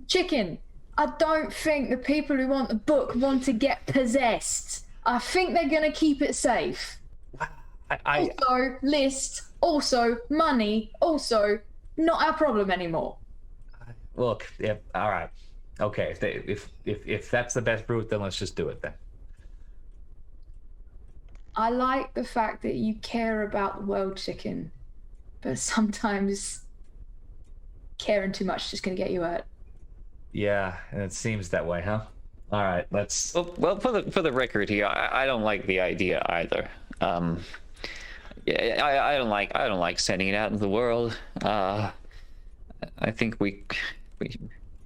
E: Chicken, I don't think the people who want the book want to get possessed. I think they're gonna keep it safe. Also, list. Also, money. Also, not our problem anymore.
D: Look, yeah, all right. Okay, if that's the best route, then let's just do it then.
E: I like the fact that you care about the world, Chicken, but sometimes caring too much is just going to get you hurt.
D: Yeah, and it seems that way, huh? All right, let's.
C: Well, for the record here, I don't like the idea either. Yeah, I don't like sending it out into the world. I think we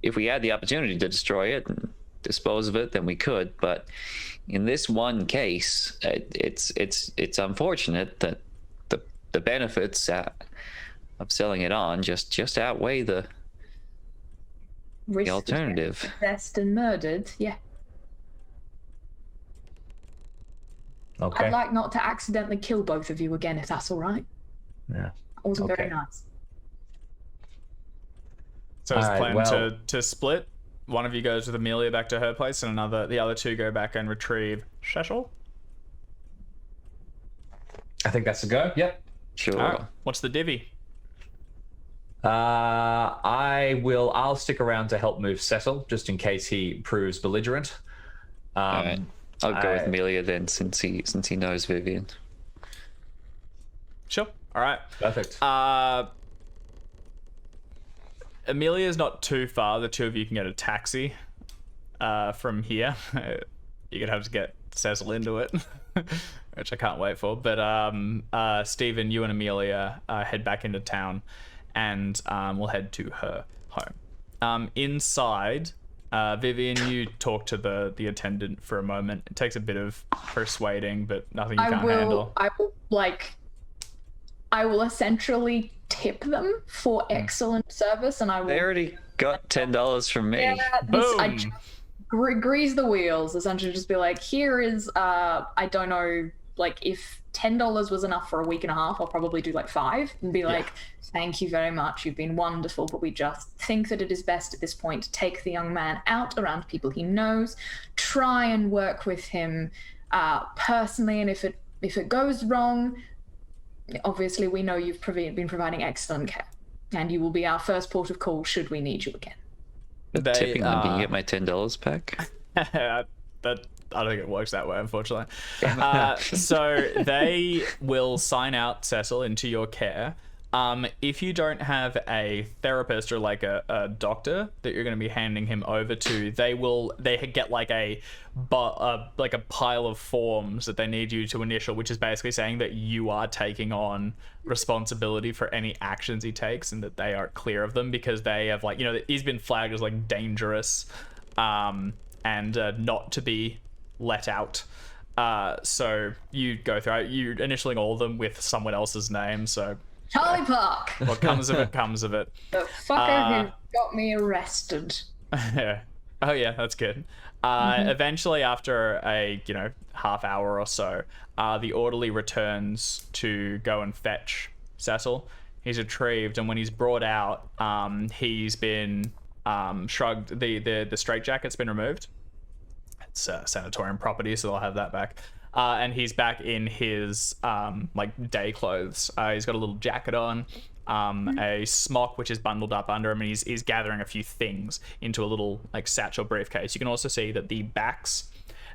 C: if we had the opportunity to destroy it and dispose of it, then we could. But in this one case, it's unfortunate that the benefits of selling it on just outweigh the alternative.
E: Possessed and murdered, yeah.
D: Okay.
E: I'd like not to accidentally kill both of you again, if that's all right.
D: Yeah.
E: It wasn't very nice.
A: So is the
D: Alright,
A: plan to split? One of you goes with Amelia back to her place, and the other two go back and retrieve Cecil?
D: I think that's a go. Yep.
C: Sure.
A: Alright. What's the divvy?
D: I'll stick around to help move Cecil, just in case he proves belligerent.
C: All right. I'll go with Amelia then, since he knows Vivian.
A: Sure. Alright.
D: Perfect.
A: Amelia's not too far. The two of you can get a taxi from here. You're gonna have to get Cecil into it, which I can't wait for. But Stephen, you and Amelia head back into town, and we'll head to her home. Inside, Vivian, you talk to the attendant for a moment. It takes a bit of persuading, but nothing you can't handle.
E: I will essentially tip them for excellent service, and I will.
C: They already got $10 from me.
E: Yeah,
A: Boom.
E: I grease the wheels. Essentially, just be like, here is I don't know, like if $10 was enough for a week and a half, I'll probably do like 5 and be like, thank you very much, you've been wonderful, but we just think that it is best at this point to take the young man out around people he knows, try and work with him personally, and if it goes wrong, obviously we know you've been providing excellent care, and you will be our first port of call should we need you again.
C: Tipping them, can you get my $10 back?
A: that I don't think it works that way, unfortunately. So they will sign out Cecil into your care. If you don't have a therapist or like a doctor that you're going to be handing him over to, they get like a pile of forms that they need you to initial, which is basically saying that you are taking on responsibility for any actions he takes and that they are clear of them, because they have like, he's been flagged as like dangerous and not to be let out. So you go through, you're initialing all of them with someone else's name, so
E: Charlie Park!
A: what comes of it comes of it.
E: The fucker who got me arrested.
A: Yeah. Oh yeah, that's good. Eventually, after a half hour or so, the orderly returns to go and fetch Cecil. He's retrieved, and when he's brought out, he's been shrugged. The straitjacket's been removed. It's sanatorium property, so they'll have that back. And he's back in his day clothes. He's got a little jacket on, a smock which is bundled up under him, and he's gathering a few things into a little like satchel briefcase. You can also see that the backs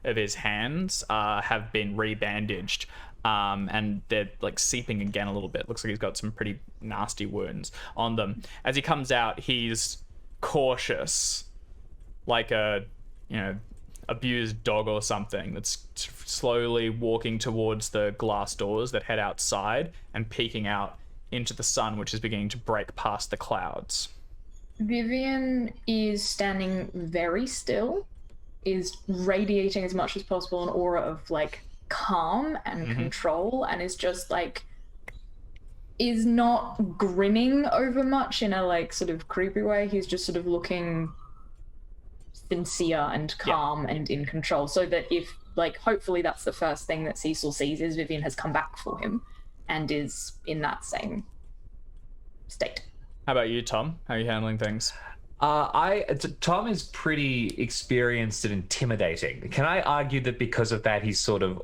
A: of his hands have been rebandaged, and they're like seeping again a little bit. Looks like he's got some pretty nasty wounds on them. As he comes out, he's cautious, like a abused dog or something that's slowly walking towards the glass doors that head outside and peeking out into the sun, which is beginning to break past the clouds.
E: Vivian is standing very still, is radiating as much as possible an aura of like calm and control, and is just like, is not grinning over much in a like sort of creepy way. He's just sort of looking sincere and calm and in control, so that if like hopefully that's the first thing that Cecil sees is Vivian has come back for him and is in that same state.
A: How about you, Tom? How are you handling things?
D: Tom is pretty experienced and intimidating. Can I argue that because of that he's sort of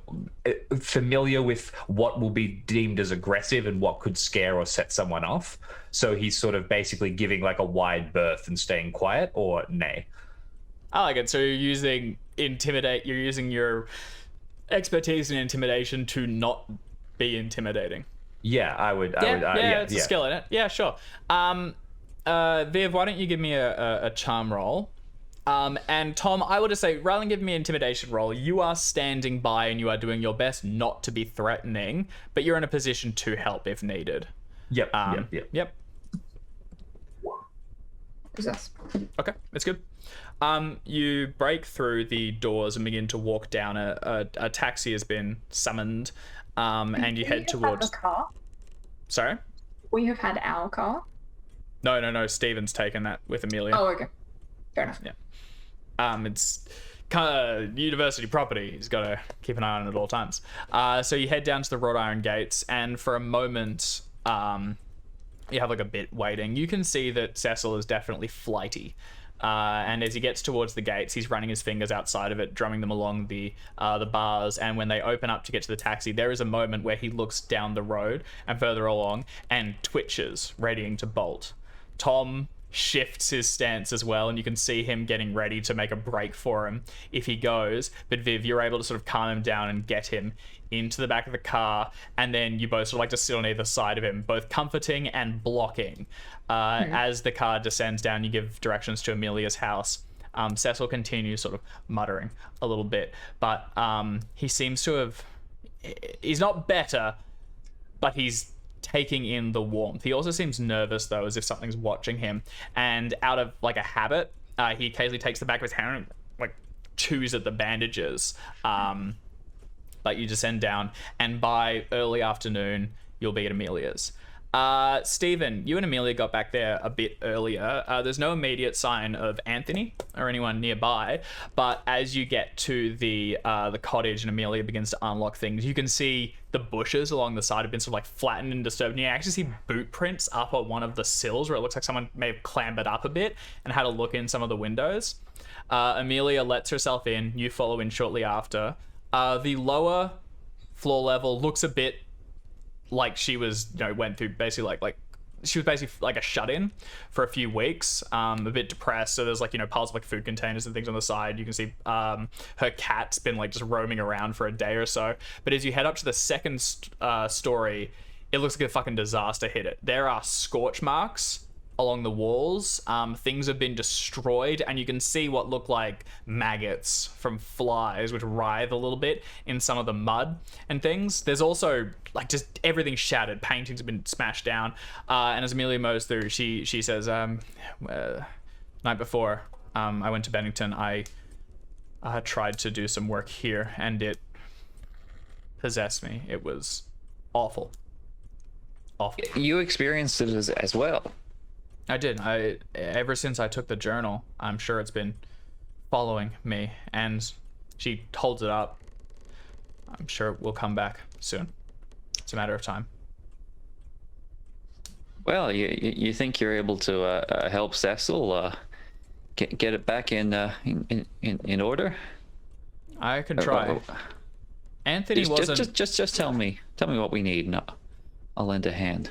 D: familiar with what will be deemed as aggressive and what could scare or set someone off? So he's sort of basically giving like a wide berth and staying quiet, or nay?
A: I like it. So you're using intimidate. You're using your expertise in intimidation to not be intimidating.
D: Yeah, I would.
A: It's a skill in it. Yeah, sure. Viv, why don't you give me a charm roll? And Tom, I would just say, rather than give me an intimidation roll, you are standing by and you are doing your best not to be threatening, but you're in a position to help if needed.
D: Yep.
E: Success.
A: Okay, that's good. You break through the doors and begin to walk down. A taxi has been summoned, and you head towards.
E: The car?
A: Sorry?
E: We have had our car.
A: No. Steven's taken that with Amelia.
E: Oh, okay. Fair enough.
A: Yeah. It's kind of university property. He's got to keep an eye on it at all times. So you head down to the wrought iron gates, and for a moment, you have like a bit waiting. You can see that Cecil is definitely flighty. And as he gets towards the gates, he's running his fingers outside of it, drumming them along the bars. And when they open up to get to the taxi, there is a moment where he looks down the road and further along and twitches, readying to bolt. Tom shifts his stance as well, and you can see him getting ready to make a break for him if he goes. But Viv, you're able to sort of calm him down and get him into the back of the car, and then you both sort of like to sit on either side of him, both comforting and blocking. As the car descends down, you give directions to Amelia's house. Cecil continues sort of muttering a little bit, but he seems to have... He's not better, but he's taking in the warmth. He also seems nervous, though, as if something's watching him, and out of like a habit, he occasionally takes the back of his hand and like chews at the bandages. But you descend down, and by early afternoon, you'll be at Amelia's. Stephen, you and Amelia got back there a bit earlier. There's no immediate sign of Anthony or anyone nearby, but as you get to the cottage and Amelia begins to unlock things, you can see the bushes along the side have been sort of like flattened and disturbed, and you actually see boot prints up on one of the sills where it looks like someone may have clambered up a bit and had a look in some of the windows. Amelia lets herself in. You follow in shortly after. The lower floor level looks a bit like she was, went through basically she was basically like a shut-in for a few weeks, a bit depressed. So there's piles of food containers and things on the side. You can see her cat's been just roaming around for a day or so. But as you head up to the second story, it looks like a fucking disaster hit it. There are scorch marks along the walls. Things have been destroyed, and you can see what look like maggots from flies which writhe a little bit in some of the mud and things. There's also just everything shattered. Paintings have been smashed down, and as Amelia mows through, she says, night before I went to Bennington, I tried to do some work here, and it possessed me. It was awful.
C: You experienced it as well.
A: I did. Ever since I took the journal, I'm sure it's been following me, and she holds it up. I'm sure it will come back soon. It's a matter of time.
C: Well, you think you're able to help Cecil get it back in order?
A: I can try. Anthony wasn't.
C: Just tell me what we need, and I'll lend a hand.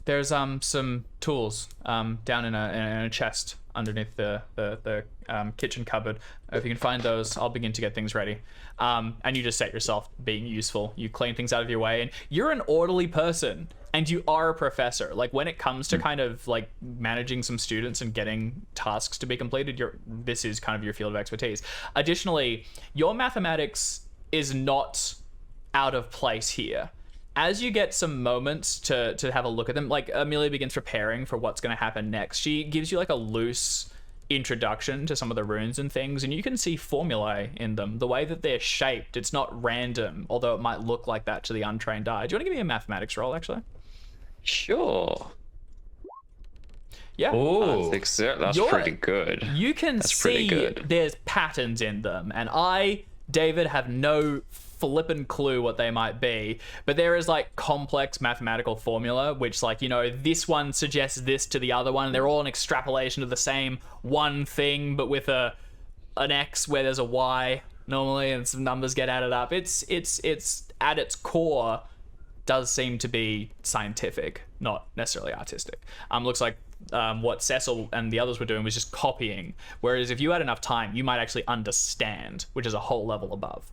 A: There's some tools down in a chest underneath the kitchen cupboard. If you can find those, I'll begin to get things ready. And you just set yourself being useful. You clean things out of your way, and you're an orderly person, and you are a professor. When it comes to kind of managing some students and getting tasks to be completed, this is kind of your field of expertise. Additionally, your mathematics is not out of place here. As you get some moments to have a look at them, Amelia begins preparing for what's going to happen next. She gives you a loose introduction to some of the runes and things, and you can see formulae in them. The way that they're shaped, it's not random, although it might look like that to the untrained eye. Do you want to give me a mathematics roll, actually?
C: Sure.
A: Yeah.
C: Oh, that's pretty good.
A: You can see there's patterns in them, and I, David, have no flippin' clue what they might be, but there is complex mathematical formula which this one suggests this to the other one, and they're all an extrapolation of the same one thing, but with an X where there's a Y normally, and some numbers get added up. It's at its core does seem to be scientific, not necessarily artistic. Looks like what Cecil and the others were doing was just copying, whereas if you had enough time, you might actually understand, which is a whole level above.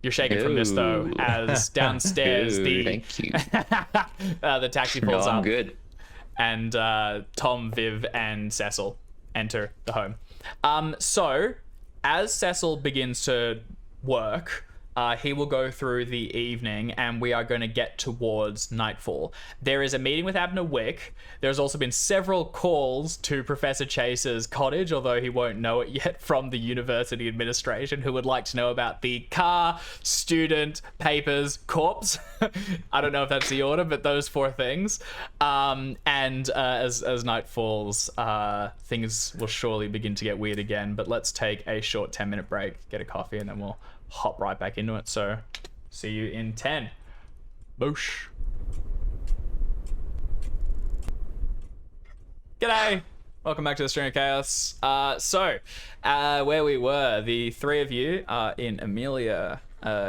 A: You're shaking from this though, as downstairs
C: thank you.
A: The taxi pulls up.
C: I'm good.
A: And Tom, Viv, and Cecil enter the home. So as Cecil begins to work, he will go through the evening, and we are going to get towards nightfall. There is a meeting with Abner Wick. There's also been several calls to Professor Chase's cottage, although he won't know it yet, from the university administration, who would like to know about the car, student, papers, corpse. I don't know if that's the order, but those four things. As night falls, things will surely begin to get weird again. But let's take a short 10-minute break, get a coffee, and then we'll hop right back into it. So see you in 10. Boosh. G'day. Welcome back to the String of Chaos. Where we were, the three of you are in Amelia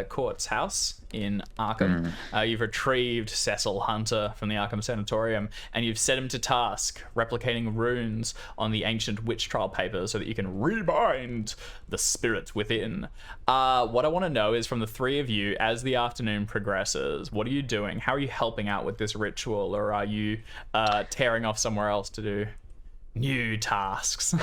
A: Court's house in Arkham. You've retrieved Cecil Hunter from the Arkham Sanatorium, and you've set him to task replicating runes on the ancient witch trial paper so that you can rebind the spirits within. What I want to know is from the three of you, as the afternoon progresses, what are you doing? How are you helping out with this ritual, or are you tearing off somewhere else to do new tasks?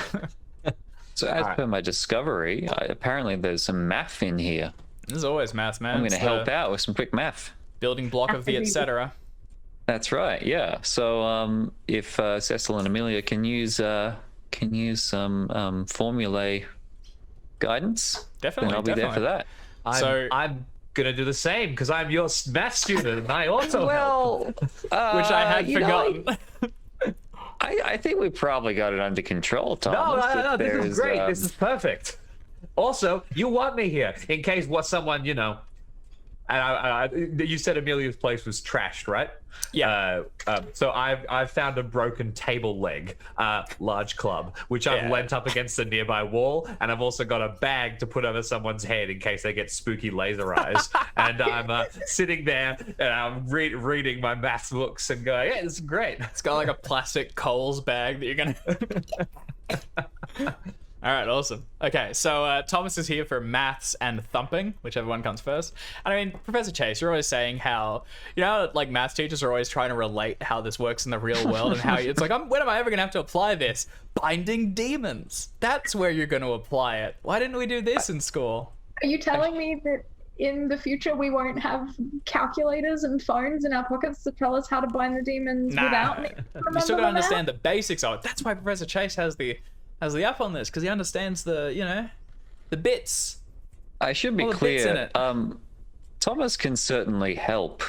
C: So as per my discovery, apparently there's some math in here.
A: There's always math, man.
C: I'm going to help out with some quick math.
A: Building block of the etc.
C: That's right, yeah. So if Cecil and Amelia can use some formulae guidance,
A: Definitely,
C: then I'll be there for that.
D: I'm gonna do the same because I'm your math student, and I also help.
A: Which I had forgotten.
C: I think we probably got it under control, Thomas.
D: No, this is great. This is perfect. Also, you want me here in case someone, And you said Amelia's place was trashed, right?
A: Yeah.
D: So I've found a broken table leg, large club, which I've leant up against a nearby wall, and I've also got a bag to put over someone's head in case they get spooky laser eyes. And I'm sitting there and I'm reading my maths books and going, yeah, this is great.
A: It's got like a plastic Coles bag that you're gonna. All right, awesome. Okay, so Thomas is here for maths and thumping, whichever one comes first. And I mean, Professor Chase, you're always saying how, you know, like maths teachers are always trying to relate how this works in the real world and how it's like, when am I ever going to have to apply this? Binding demons. That's where you're going to apply it. Why didn't we do this in school?
E: Are you telling me that in the future we won't have calculators and phones in our pockets to tell us how to bind the demons without me?
A: You still got to understand the basics of it. That's why Professor Chase has the up on this, because he understands the, you know, the bits.
C: I should be
A: all the bits in
C: clear.
A: it.
C: Thomas can certainly help,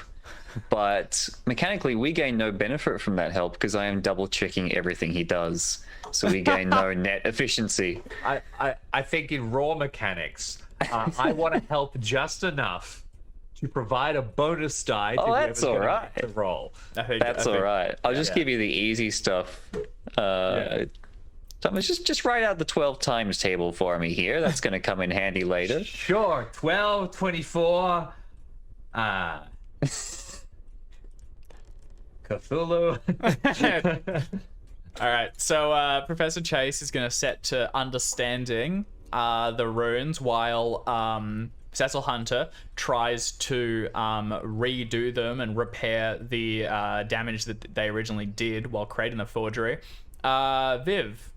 C: but mechanically we gain no benefit from that help because I am double checking everything he does, so we gain no net efficiency.
D: I think in raw mechanics, I want to help just enough to provide a bonus die to
C: that's all right.
D: the roll.
C: That's all right. I'll just give you the easy stuff. Thomas, just write out the 12 times table for me here. That's going to come in handy later.
D: Sure. 12, 24. Cthulhu.
A: All right, so Professor Chase is going to set to understanding the runes while Cecil Hunter tries to redo them and repair the damage that they originally did while creating the forgery. Viv,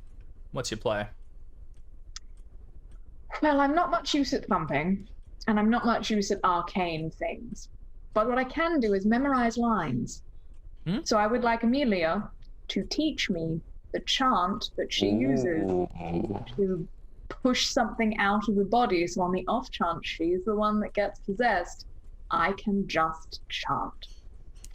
A: what's your play?
E: Well, I'm not much use at thumping, and I'm not much use at arcane things. But what I can do is memorize lines. So I would like Amelia to teach me the chant that she uses to push something out of the body, so on the off chance she's the one that gets possessed, I can just chant.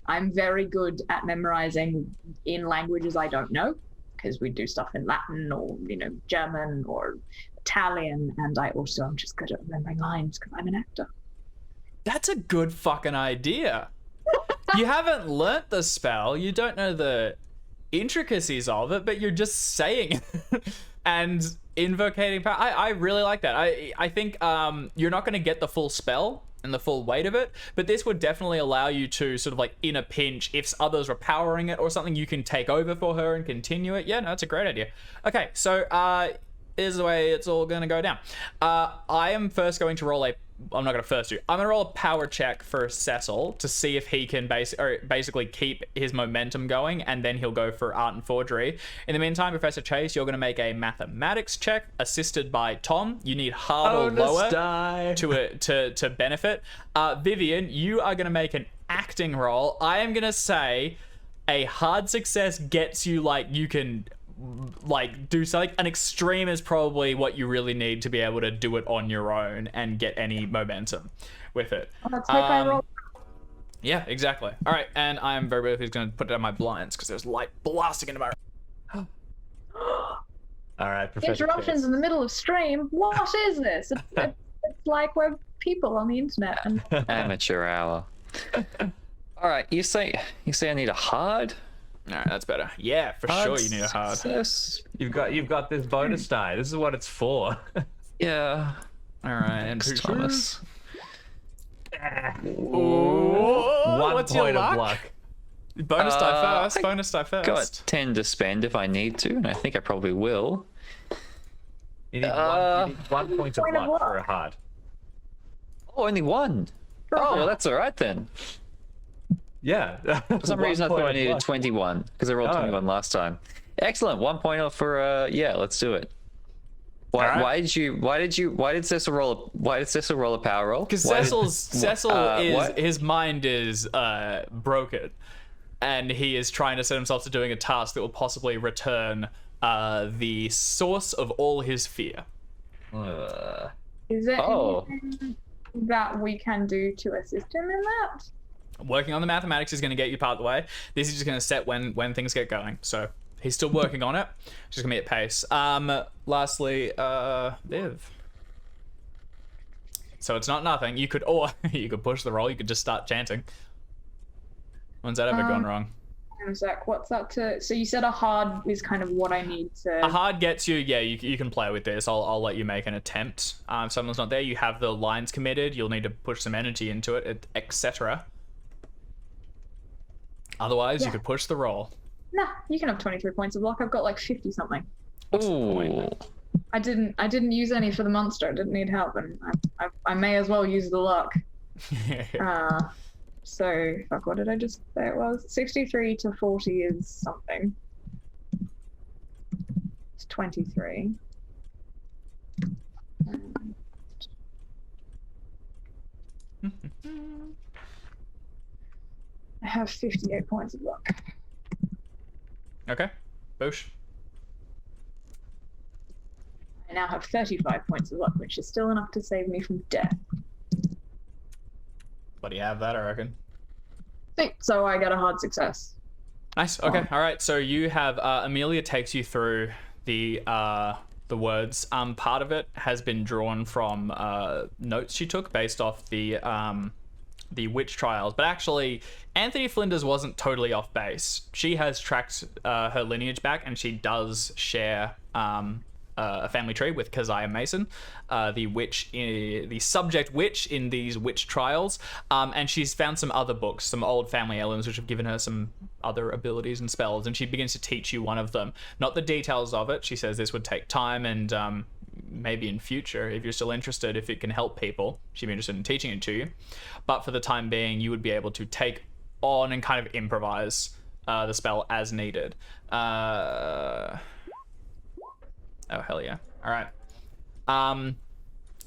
E: I'm very good at memorizing in languages I don't know, because we do stuff in Latin or, you know, German or Italian, and I also am just good at remembering lines because I'm an actor.
A: That's a good fucking idea. You haven't learnt the spell, you don't know the intricacies of it, but you're just saying it and invocating power. I really like that. I think you're not going to get the full spell and the full weight of it, but this would definitely allow you to sort of like in a pinch, if others were powering it or something, you can take over for her and continue it. Yeah, no, that's a great idea. Okay, so here's the way it's all going to go down. I am first going to roll I'm not going to first do. I'm going to roll a power check for Cecil to see if he can basically keep his momentum going, and then he'll go for art and forgery. In the meantime, Professor Chase, you're going to make a mathematics check assisted by Tom. You need hard or lower to benefit. Vivian, you are going to make an acting roll. I am going to say a hard success gets you, like, you can like do something. An extreme is probably what you really need to be able to do it on your own and get any momentum with it.
E: Let's hope I roll.
A: Yeah, exactly. All right, and I'm very briefly going to put down my blinds because there's light blasting into my.
D: All right, Professor
E: Interruptions
D: Chase.
E: in the middle of stream. What is this? It's like we're people on the internet. And
C: Amateur hour. All right, you say I need a hard.
A: All right, that's better. Yeah, for sure you need a hard.
C: Success.
D: You've got this bonus die. This is what it's for.
C: Yeah.
A: All right, and
C: Thanks, Thomas.
A: One
D: What's your luck?
A: Bonus die first.
C: I
A: Bonus die first.
C: Got 10 to spend if I need to, and I think I probably will.
D: You need one point of luck for a hard.
C: Oh, only one. Oh, well, that's all right then.
D: Yeah.
C: For some reason, I thought I needed 21 because I rolled 21 last time. Excellent. 1 point for yeah. Let's do it. Why did Cecil roll a power roll?
A: Because his mind is broken, and he is trying to set himself to doing a task that will possibly return the source of all his fear.
E: is there anything that we can do to assist him in that?
A: Working on the mathematics is going to get you part of the way. This is just going to set when things get going. So he's still working on it. Just going to be at pace. Lastly, Viv. So it's not nothing. You could push the roll. You could just start chanting. When's that ever gone wrong?
E: Zach, what's that to? So you said a hard is kind of what I need to.
A: A hard gets you. Yeah, you can play with this. I'll let you make an attempt. If someone's not there, you have the lines committed. You'll need to push some energy into it, etc. Otherwise, you could push the roll.
E: Nah, you can have 23 points of luck. I've got like 50 something.
C: Ooh.
E: I didn't use any for the monster. I didn't need help, and I may as well use the luck. So fuck. What did I just say it was? 63 to 40 is something. It's 23. I have 58 points of luck.
A: Okay, Boosh.
E: I now have 35 points of luck, which is still enough to save me from death.
A: What do you have that, I reckon?
E: So I got a hard success.
A: Nice. Okay. All right. So you have Amelia takes you through the words. Part of it has been drawn from notes she took based off the witch trials, but actually Anthony Flinders wasn't totally off base. She has tracked her lineage back, and she does share a family tree with Keziah Mason, the subject witch in these witch trials, and she's found some other books, some old family heirlooms, which have given her some other abilities and spells, and she begins to teach you one of them. Not the details of it. She says this would take time, and maybe in future, if you're still interested, if it can help people, she'd be interested in teaching it to you. But for the time being, you would be able to take on and kind of improvise the spell as needed. Oh, hell yeah. All right.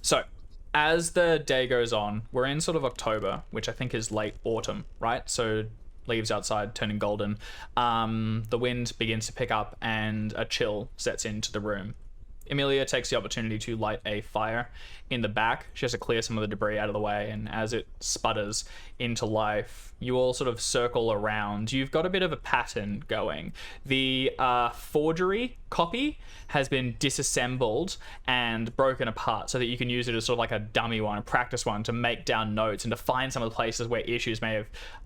A: So, as the day goes on, we're in sort of October, which I think is late autumn, right? So, leaves outside turning golden. The wind begins to pick up, and a chill sets into the room. Amelia takes the opportunity to light a fire in the back. She has to clear some of the debris out of the way, and as it sputters into life, you all sort of circle around. You've got a bit of a pattern going. The forgery copy has been disassembled and broken apart so that you can use it as sort of like a dummy one, a practice one, to make down notes and to find some of the places where issues may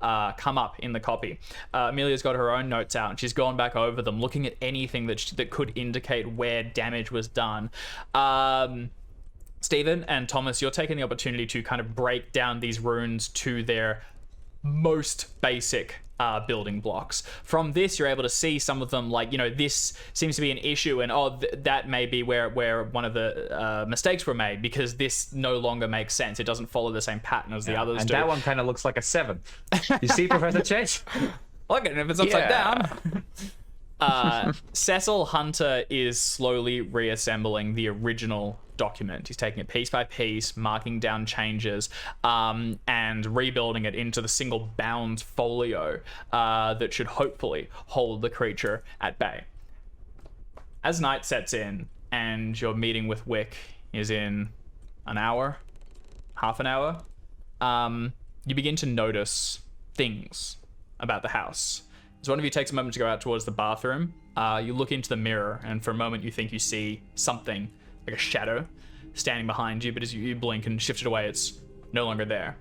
A: have come up in the copy. Amelia's got her own notes out, and she's gone back over them, looking at anything that could indicate where damage was done. Stephen and Thomas, you're taking the opportunity to kind of break down these runes to their most basic building blocks. From this, you're able to see some of them, like, this seems to be an issue, and that may be where one of the mistakes were made, because this no longer makes sense. It doesn't follow the same pattern as the others
D: and
A: do.
D: That one kind of looks like a 7. You see, Professor Chase?
A: Look at it if it's upside down. Cecil Hunter is slowly reassembling the original document. He's taking it piece by piece, marking down changes, and rebuilding it into the single bound folio that should hopefully hold the creature at bay. As night sets in and your meeting with Wick is in an hour, half an hour, you begin to notice things about the house. So one of you takes a moment to go out towards the bathroom. You look into the mirror, and for a moment you think you see something, like a shadow, standing behind you, but as you blink and shift it away, it's no longer there.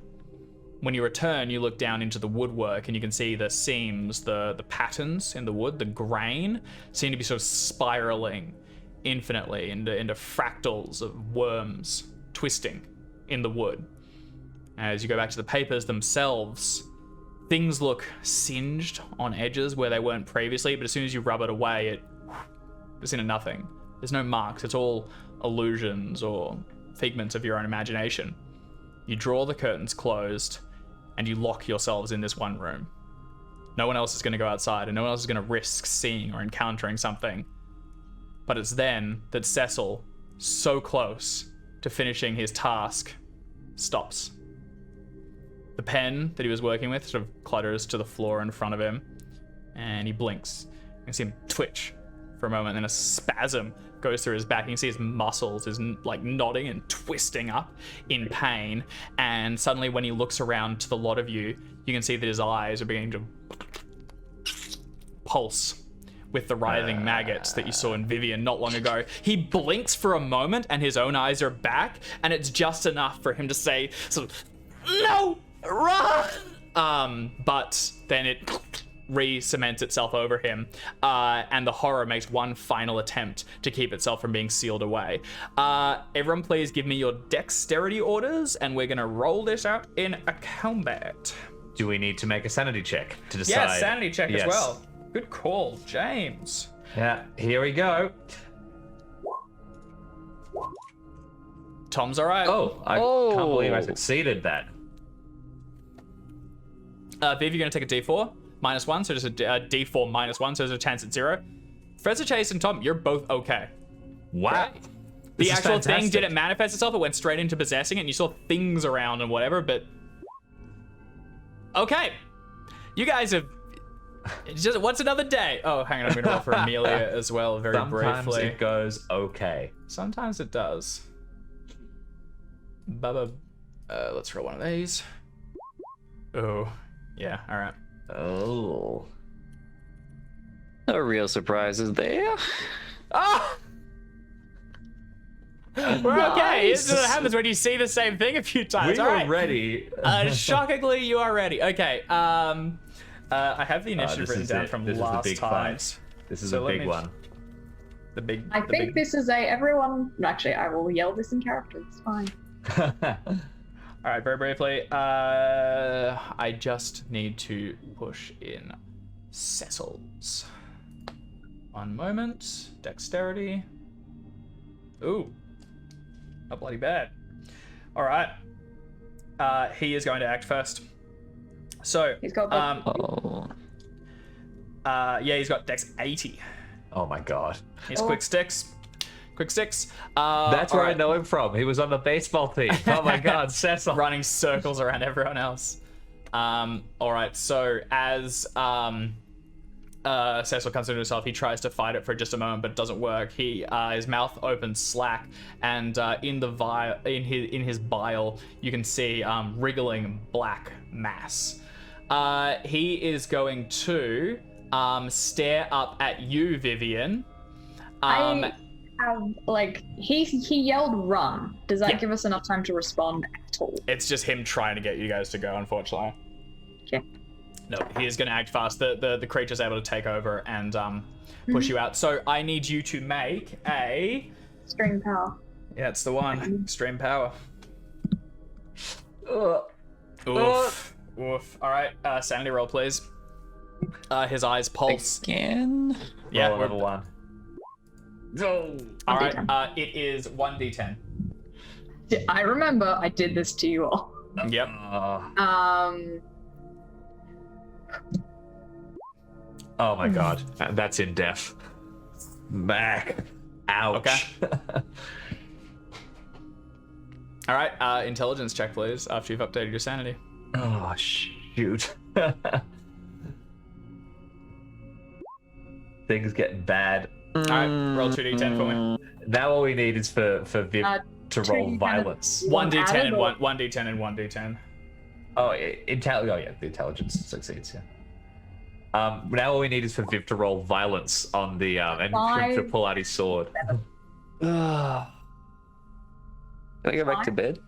A: When you return, you look down into the woodwork, and you can see the seams, the patterns in the wood, the grain, seem to be sort of spiraling infinitely into fractals of worms twisting in the wood. As you go back to the papers themselves, things look singed on edges where they weren't previously, but as soon as you rub it away, it's into nothing. There's no marks. It's all illusions or figments of your own imagination. You draw the curtains closed, and you lock yourselves in this one room. No one else is going to go outside, and no one else is going to risk seeing or encountering something. But it's then that Cecil, so close to finishing his task, stops. The pen that he was working with sort of clutters to the floor in front of him, and he blinks. You can see him twitch for a moment, and a spasm goes through his back. You can see his muscles is like nodding and twisting up in pain, and suddenly when he looks around to the lot of you, you can see that his eyes are beginning to pulse with the writhing maggots that you saw in Vivian not long ago. He blinks for a moment and his own eyes are back, and it's just enough for him to say, sort of, "No, run!" But then it re-cements itself over him, and the horror makes one final attempt to keep itself from being sealed away. Everyone please give me your dexterity orders, and we're gonna roll this out in a combat.
D: Do we need to make a sanity check to decide?
A: Yeah, sanity check as
D: Yes.
A: well. Good call, James.
D: Yeah, here we go.
A: Tom's all right.
D: Oh, I can't believe I succeeded that.
A: Viv, you're gonna take a D4 -1, so just a D4 -1, so there's a chance at 0. Professor Chase and Tom, you're both okay.
D: Wow.
A: The
D: This is
A: actual thing
D: fantastic.
A: didn't manifest itself. It went straight into possessing it, and you saw things around and whatever, but... Okay. You guys have... It's just, what's another day? Oh, hang on, I'm gonna roll for Amelia as well, very
D: Sometimes
A: briefly.
D: it goes okay.
A: Sometimes it does. Bubba, let's roll one of these. Oh, yeah, all right.
D: Oh.
C: No real surprises there.
A: Ah! We're okay. This is what happens when you see the same thing a few times.
D: We
A: All
D: were
A: right.
D: ready.
A: Shockingly, you are ready. Okay. I have the initiative
D: this
A: written
D: is
A: down
D: it.
A: from
D: This is the
A: last
D: big
A: times.
D: fight. This is
A: So
D: a
A: let
D: big
A: me-
D: one.
A: The big.
B: I
A: the
B: think
A: big...
B: this is everyone. Actually, I will yell this in character. It's fine.
A: All right, very briefly. I just need to push in Cecil's. One moment. Dexterity. Ooh. Not bloody bad. All right. He is going to act first. So,
B: He's got
C: Oh.
A: yeah, he's got Dex 80.
D: Oh my god.
A: He's
B: Oh.
A: quick sticks. Quick sticks.
D: That's
A: all
D: where I
A: right.
D: know him from. He was on the baseball team. Oh my god, Cecil.
A: Running circles around everyone else. All right, so as Cecil comes into himself, he tries to fight it for just a moment, but it doesn't work. His mouth opens slack, and in his bile, you can see wriggling black mass. He is going to stare up at you, Vivian.
B: I have he yelled run. Does that
A: Yeah.
B: give us enough time to respond at all?
A: It's just him trying to get you guys to go, unfortunately.
B: Okay.
A: No, he is going to act fast. The creature's able to take over and push you out. So I need you to make a...
B: String power.
A: Yeah, it's the one. Extreme power.
D: Ugh.
A: Oof. Oof. All right, sanity roll, please. His eyes pulse.
C: Again.
A: Yeah,
D: Roll
A: we're...
D: level 1.
A: All right,
B: 1d10.
A: it is 1d10.
B: I remember I did this to you all.
A: Yep.
D: Oh my god. That's in depth. Back. Ouch.
A: Okay. All right, intelligence check, please, after you've updated your sanity.
D: Oh, shoot. Things getting bad.
A: All right, roll 2d10 for me.
D: Now all we need is for Viv to roll
B: 2d10.
D: violence.
A: 1d10 and
B: added or-
A: 1d10 and 1d10.
D: Oh, the intelligence succeeds, yeah. Now all we need is for Viv to roll violence on the and him to pull out his sword.
C: Can I go back to bed?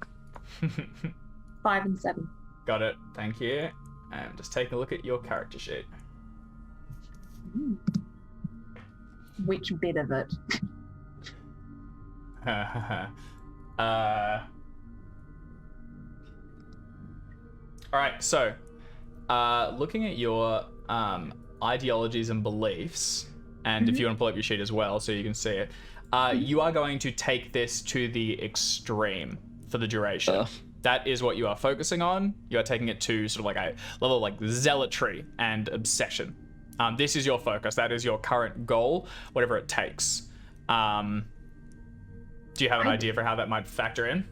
B: 5 and 7.
A: Got it. Thank you. And just take a look at your character sheet.
B: Which bit of it?
A: All right. So, looking at your ideologies and beliefs, and if you want to pull up your sheet as well, so you can see it, you are going to take this to the extreme for the duration. That is what you are focusing on. You are taking it to sort of like a level of like zealotry and obsession. This is your focus. That is your current goal, whatever it takes. Do you have an idea for how that might factor in?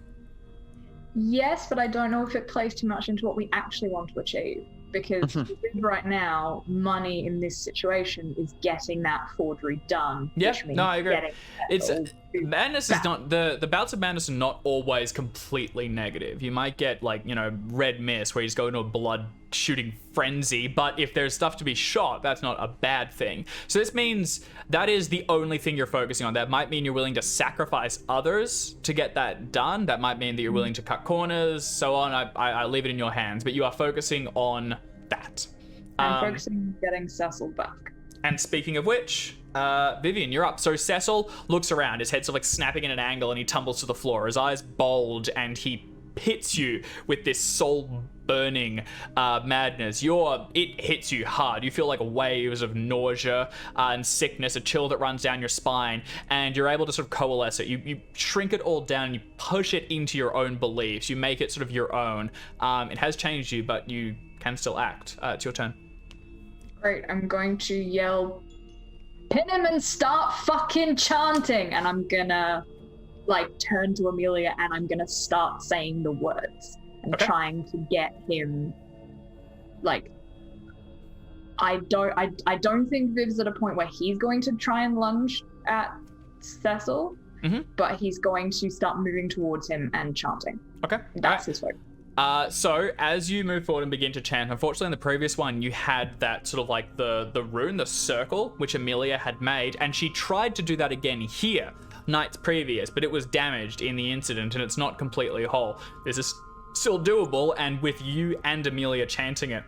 B: Yes, but I don't know if it plays too much into what we actually want to achieve. Because right now, money in this situation is getting that forgery done.
A: Yeah,
B: which means
A: no, I agree.
B: getting
A: It's
B: that
A: madness is not the bouts of madness are not always completely negative. You might get like red mist where you just go into a blood shooting frenzy, but if there's stuff to be shot, that's not a bad thing. So this means that is the only thing you're focusing on. That might mean you're willing to sacrifice others to get that done. That might mean that you're willing to cut corners, so on. I leave it in your hands, but you are focusing on that.
B: I'm focusing on getting Cecil back.
A: And speaking of which, Vivian, you're up. So Cecil looks around, his head's sort of like snapping in an angle, and he tumbles to the floor. His eyes bulge, and he hits you with this soul-burning madness. It hits you hard. You feel like waves of nausea and sickness, a chill that runs down your spine, and you're able to sort of coalesce it. You shrink it all down, and you push it into your own beliefs. You make it sort of your own. It has changed you, but you can still act. It's your turn.
E: Great, I'm going to yell, pin him and start fucking chanting, and I'm gonna turn to Amelia and I'm gonna start saying the words and trying to get him I don't think Viv's at a point where he's going to try and lunge at Cecil, but he's going to start moving towards him and chanting.
A: Okay.
E: That's his focus.
A: So as you move forward and begin to chant, unfortunately in the previous one you had that sort of the rune, the circle, which Amelia had made, and she tried to do that again here nights previous, but it was damaged in the incident and it's not completely whole. This is still doable, and with you and Amelia chanting it,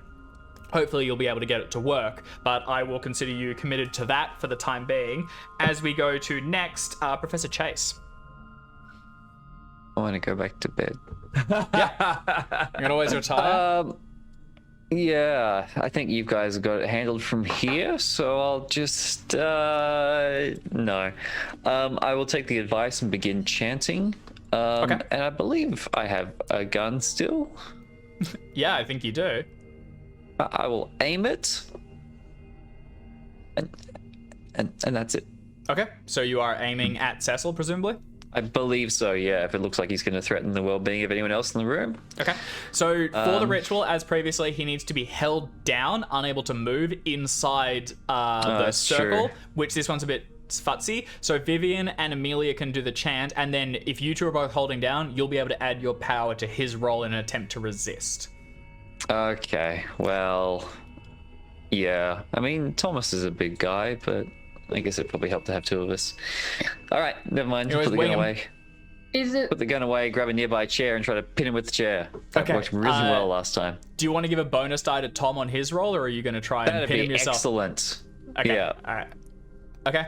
A: hopefully you'll be able to get it to work, but I will consider you committed to that for the time being. As we go to next, Professor Chase.
C: I want to go back to bed.
A: You can always retire.
C: Yeah, I think you guys got it handled from here, so I'll just no. I will take the advice and begin chanting. And I believe I have a gun still.
A: Yeah, I think you do.
C: I will aim it, and that's it.
A: Okay, so you are aiming at Cecil, presumably?
C: I believe so, yeah, if it looks like he's going to threaten the well-being of anyone else in the room.
A: Okay, so for the ritual, as previously, he needs to be held down, unable to move inside the circle, which this one's a bit futzy. So Vivian and Amelia can do the chant, and then if you two are both holding down, you'll be able to add your power to his roll in an attempt to resist.
C: Okay, well, yeah. I mean, Thomas is a big guy, but I guess it probably helped to have two of us. All right, never mind. Put the gun away. Put the gun away, grab a nearby chair, and try to pin him with the chair. That worked really well last time.
A: Do you want to give a bonus die to Tom on his roll, or are you going to try and pin him yourself?
C: Excellent.
A: Okay.
C: Yeah.
A: All right. Okay.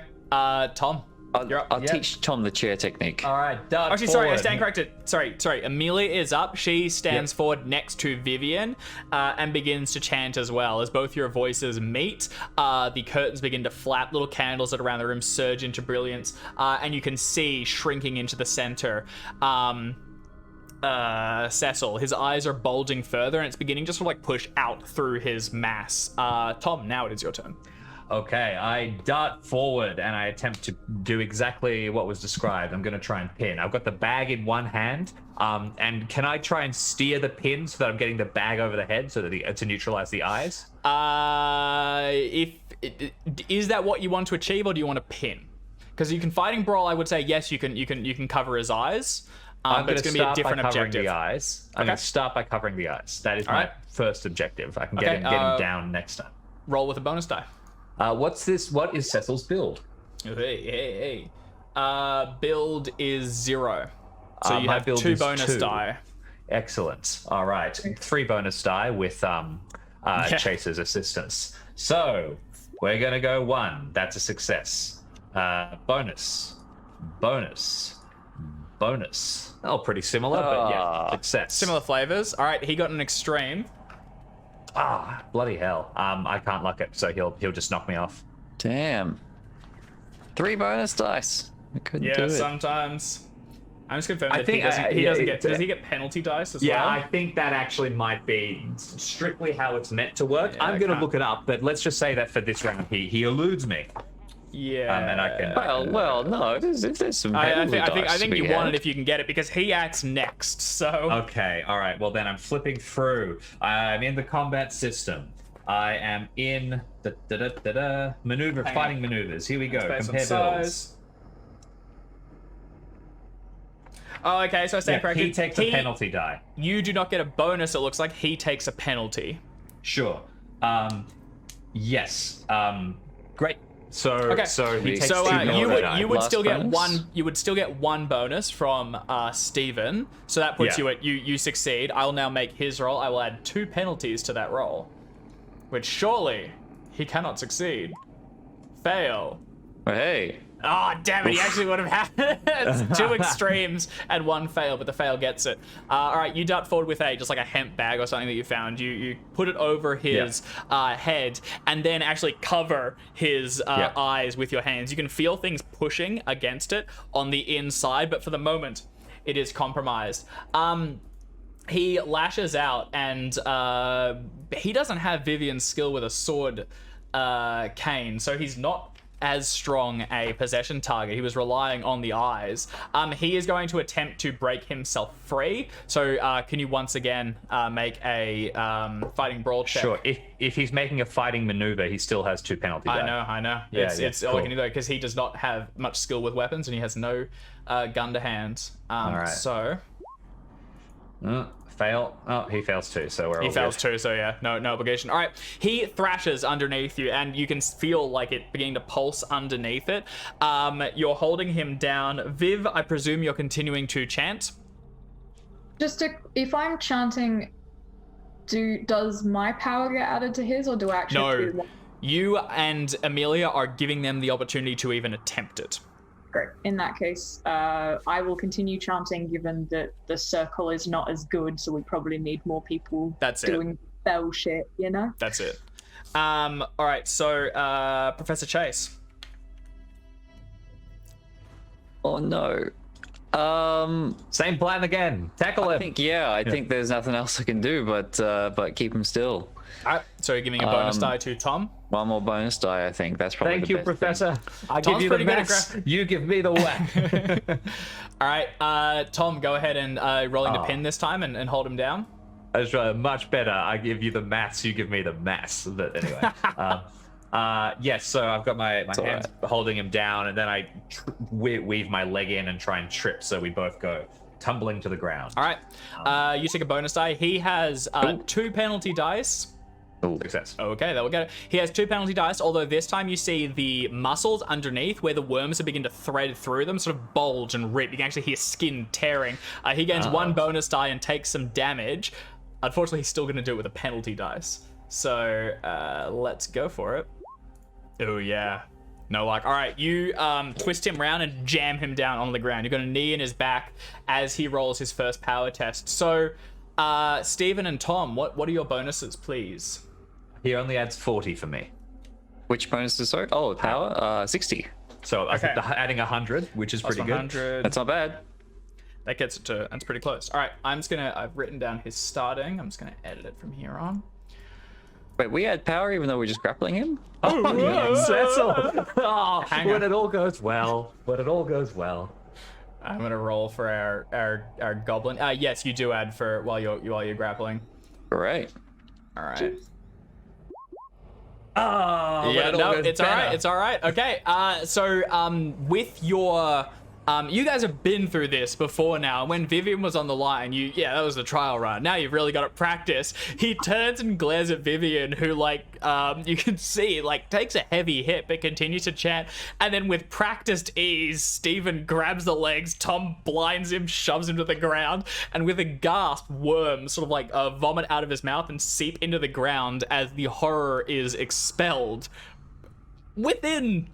A: Tom.
C: I'll teach Tom the chair technique.
D: All right, dart
A: Actually, sorry, I stand corrected. Sorry. Amelia is up. She stands forward next to Vivian and begins to chant as well. As both your voices meet, the curtains begin to flap. Little candles that are around the room surge into brilliance, and you can see shrinking into the center. Cecil, his eyes are bulging further, and it's beginning to sort of push out through his mass. Tom, now it is your turn.
D: Okay, I dart forward and I attempt to do exactly what was described. I'm going to try and pin. I've got the bag in one hand, and can I try and steer the pin so that I'm getting the bag over the head so that to neutralize the eyes?
A: Is that what you want to achieve, or do you want to pin? Because you can fighting brawl. I would say yes. You can cover his eyes.
D: But
A: it's going to be a different objective.
D: The eyes. I'm going to start by covering the eyes. That is my first objective. I can get him down next time.
A: Roll with a bonus die.
D: What's this? What is Cecil's build?
A: Hey. Build is 0. So you have 2 bonus die.
D: Excellent. All right. 3 bonus die with Chase's assistance. So we're going to go 1. That's a success. Bonus. Oh, pretty similar, but yeah, success.
A: Similar flavors. All right, he got an extreme.
D: Bloody hell. I can't luck it, so he'll just knock me off.
C: Damn. 3 bonus dice. I couldn't do it.
A: Yeah, sometimes. I'm just confirming that he doesn't get. Does he get penalty dice as well?
D: Yeah, I think that actually might be strictly how it's meant to work. Yeah, I'm going to look it up, but let's just say that for this round, he eludes me.
A: Yeah.
D: And I can.
C: Well, no. There's some. I
A: think you want it if you can get it, because he acts next. So.
D: Okay. All right. Well, then I'm flipping through. I'm in the combat system. I am in fighting maneuvers. Here we go. Compare builds.
A: Oh, okay. So I stand corrected.
D: He takes a penalty die.
A: You do not get a bonus. It looks like he takes a penalty.
D: Sure. Yes. Great. So
A: Okay.
D: so he takes
A: So
D: two
A: you
D: bonus
A: would
C: Last
A: still get
C: bonus?
A: one. You would still get one bonus from Steven. So that puts
D: Yeah.
A: you at you succeed. I will now make his roll. I will add 2 penalties to that roll, which surely he cannot succeed. Fail.
C: Hey.
A: Oh, damn it, he actually would have had it's 2 extremes and 1 fail, but the fail gets it. All right, you dart forward with just like a hemp bag or something that you found. You put it over his head and then actually cover his eyes with your hands. You can feel things pushing against it on the inside, but for the moment, it is compromised. He lashes out and he doesn't have Vivian's skill with a sword cane, so he's not as strong a possession target. He was relying on the eyes. He is going to attempt to break himself free. So can you once again make a fighting brawl check?
D: Sure. If he's making a fighting maneuver, he still has 2 penalty die.
A: I know.
D: Yeah,
A: It's all
D: cool.
A: you can do because he does not have much skill with weapons and he has no gun to hand.
D: right.
A: So
D: Fail. Oh, he fails too, so we're all
A: he fails
D: good.
A: too, so yeah, no obligation. All right, he thrashes underneath you, and you can feel like it beginning to pulse underneath it. You're holding him down. Viv, I presume you're continuing to chant.
E: If I'm chanting, does my power get added to his, or do I actually have to
A: No,
E: do
A: you and Amelia are giving them the opportunity to even attempt it.
E: Great. In that case, I will continue chanting, given that the circle is not as good, so we probably need more people
A: That's it.
E: doing spell shit, you know?
A: That's it. All right, so Professor Chase.
C: Oh no.
D: Same plan again. Tackle him.
C: I think there's nothing else I can do but keep him still.
A: All right, so you're giving a bonus die to Tom.
C: One more bonus die, I think. That's probably
D: Thank
C: the
D: you,
C: best
D: Professor. I
A: Tom's
D: give you the
A: pretty good at
D: mess. You give me the whack.
A: All right, Tom, go ahead and rolling the pin this time and hold him down.
D: That's right. Much better. I give you the maths. You give me the mess. But anyway. Yes, so I've got my hands holding him down, and then I weave my leg in and try and trip, so we both go tumbling to the ground.
A: All right, you take a bonus die. He has 2 penalty dice.
D: Success.
A: Okay, that will get it. He has 2 penalty dice, although this time you see the muscles underneath where the worms are beginning to thread through them, sort of bulge and rip. You can actually hear skin tearing. He gains 1 bonus die and takes some damage. Unfortunately, he's still going to do it with a penalty dice. So let's go for it. Oh, yeah. No luck. All right, you twist him around and jam him down on the ground. You've got a knee in his back as he rolls his first power test. So, Stephen and Tom, what are your bonuses, please?
D: He only adds 40 for me.
C: Which bonus is sorry? Oh, power? 60.
D: So I think adding 100, which is pretty good.
A: 100.
C: That's not bad.
A: That gets it to, that's pretty close. All right, I've written down his starting. I'm just gonna edit it from here on.
C: Wait, we add power even though we're just grappling him?
D: Oh, Cecil! Oh,
A: Hang
D: when
A: on.
D: it all goes well. When it all goes well.
A: I'm gonna roll for our goblin. Yes, you do add for while you're grappling.
C: Great.
A: All right.
D: Oh,
A: Yeah, no, it's all right. It's all right. Okay. So with your you guys have been through this before now. When Vivian was on the line, that was the trial run. Now you've really got to practice. He turns and glares at Vivian, who you can see takes a heavy hit but continues to chant. And then with practiced ease, Stephen grabs the legs, Tom blinds him, shoves him to the ground, and with a gasp, worms sort of vomit out of his mouth and seep into the ground as the horror is expelled. Within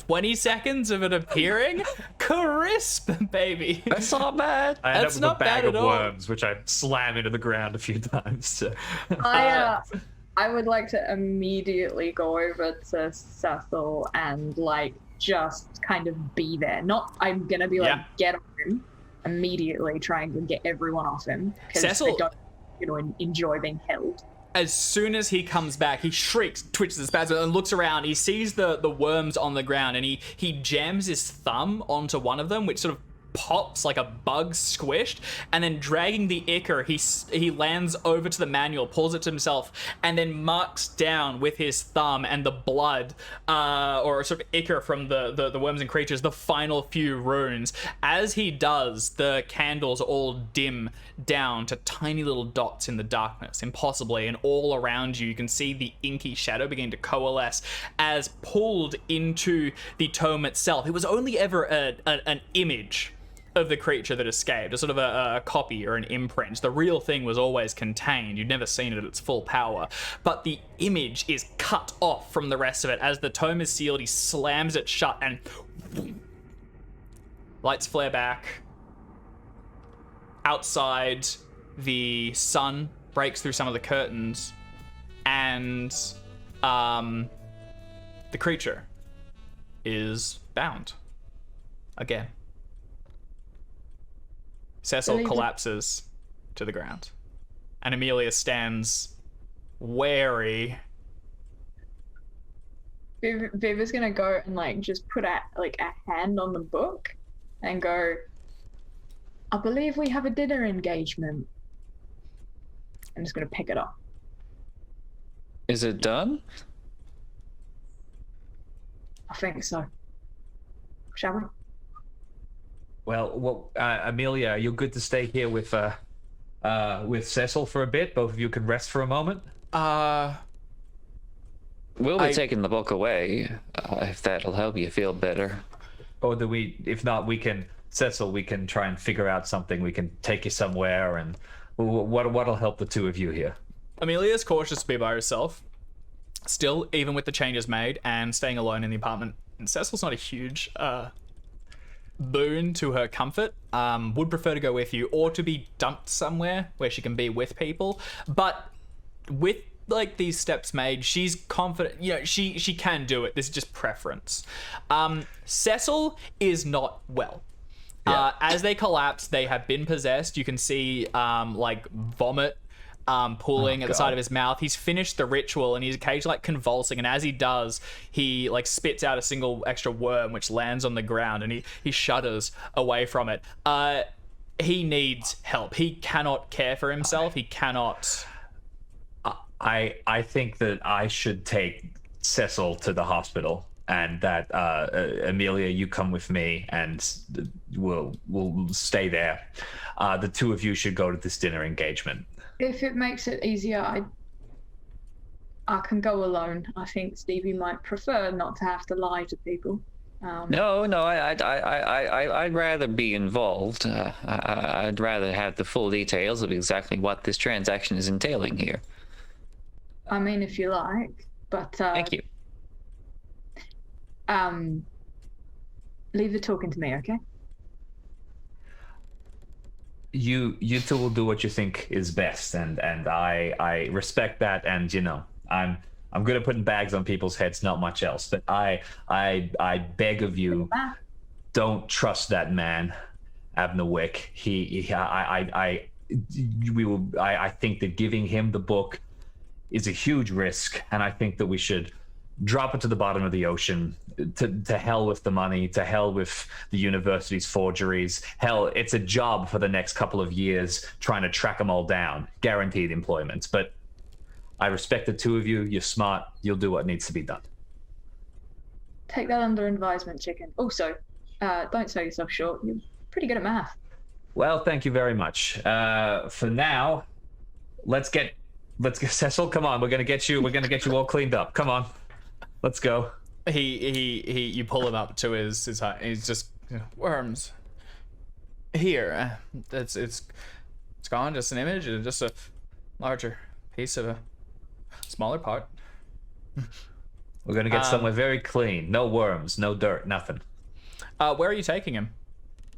A: 20 seconds of it appearing, crisp, baby.
C: That's not bad.
D: I end
A: That's
D: up with
A: not
D: a bag
A: bad
D: of
A: at all.
D: worms, which I slam into the ground a few times. So.
E: I would like to immediately go over to Cecil and just kind of be there. Not I'm gonna be get on him immediately, trying to get everyone off him because I
A: Cecil-
E: don't enjoy being held.
A: As soon as he comes back, he shrieks, twitches his spasm, and looks around. He sees the worms on the ground, and he jams his thumb onto one of them, which sort of pops like a bug squished, and then dragging the ichor, he lands over to the manual, pulls it to himself, and then marks down with his thumb and the blood, or sort of ichor from the worms and creatures, the final few runes. As he does, the candles all dim down to tiny little dots in the darkness, impossibly, and all around you can see the inky shadow begin to coalesce as pulled into the tome itself. It was only ever an image of the creature that escaped, a sort of a copy or an imprint. The real thing was always contained. You'd never seen it at its full power. But the image is cut off from the rest of it. As the tome is sealed, he slams it shut and lights flare back. Outside, the sun breaks through some of the curtains, and the creature is bound again. Cecil collapses to the ground, and Amelia stands wary.
E: Viva's gonna go and like just put a hand on the book and go, I believe we have a dinner engagement. I'm just gonna pick it up.
C: Is it done?
E: I think so. Shall we?
D: Well, Amelia, you're good to stay here with Cecil for a bit. Both of you can rest for a moment.
C: We'll be taking the book away, if that'll help you feel better.
D: Or do we? If not, we can, Cecil. We can try and figure out something. We can take you somewhere, and what'll help the two of you here?
A: Amelia's cautious to be by herself, still, even with the changes made, and staying alone in the apartment. And Cecil's not a huge boon to her comfort. Would prefer to go with you, or to be dumped somewhere where she can be with people. But with like these steps made, she's confident. You know, she can do it. This is just preference. Cecil is not well.
D: Yeah.
A: As they collapse, they have been possessed. You can see like vomit pooling at the side of his mouth. He's finished the ritual, and he's occasionally like convulsing, and as he does, he like spits out a single extra worm which lands on the ground, and he shudders away from it. He needs help. He cannot care for himself. He cannot.
D: I think that I should take Cecil to the hospital, and that Amelia, you come with me, and we'll stay there. The two of you should go to this dinner engagement.
E: If it makes it easier, I can go alone. I think Stevie might prefer not to have to lie to people.
C: No, I'd rather be involved. I'd rather have the full details of exactly what this transaction is entailing here.
E: I mean, if you like, but
C: Thank you.
E: Leave the talking to me, okay?
D: You two will do what you think is best, and I respect that, and you know, I'm good at putting bags on people's heads, not much else. But I beg of you, don't trust that man, Abner Wick. I think that giving him the book is a huge risk, and I think that we should drop it to the bottom of the ocean. To hell with the money, to hell with the university's forgeries. Hell, it's a job for the next couple of years trying to track them all down. Guaranteed employment. But I respect the two of you. You're smart. You'll do what needs to be done.
E: Take that under advisement, chicken. Also, don't sell yourself short. You're pretty good at math.
D: Well, thank you very much. For now, let's get Cecil. Come on, we're gonna get you all cleaned up. Come on, let's go.
A: You pull him up to his height. He's just, you know, worms. Here, it's gone. Just an image, and just a larger piece of a smaller part.
D: We're gonna get somewhere very clean. No worms, no dirt, nothing.
A: Where are you taking him?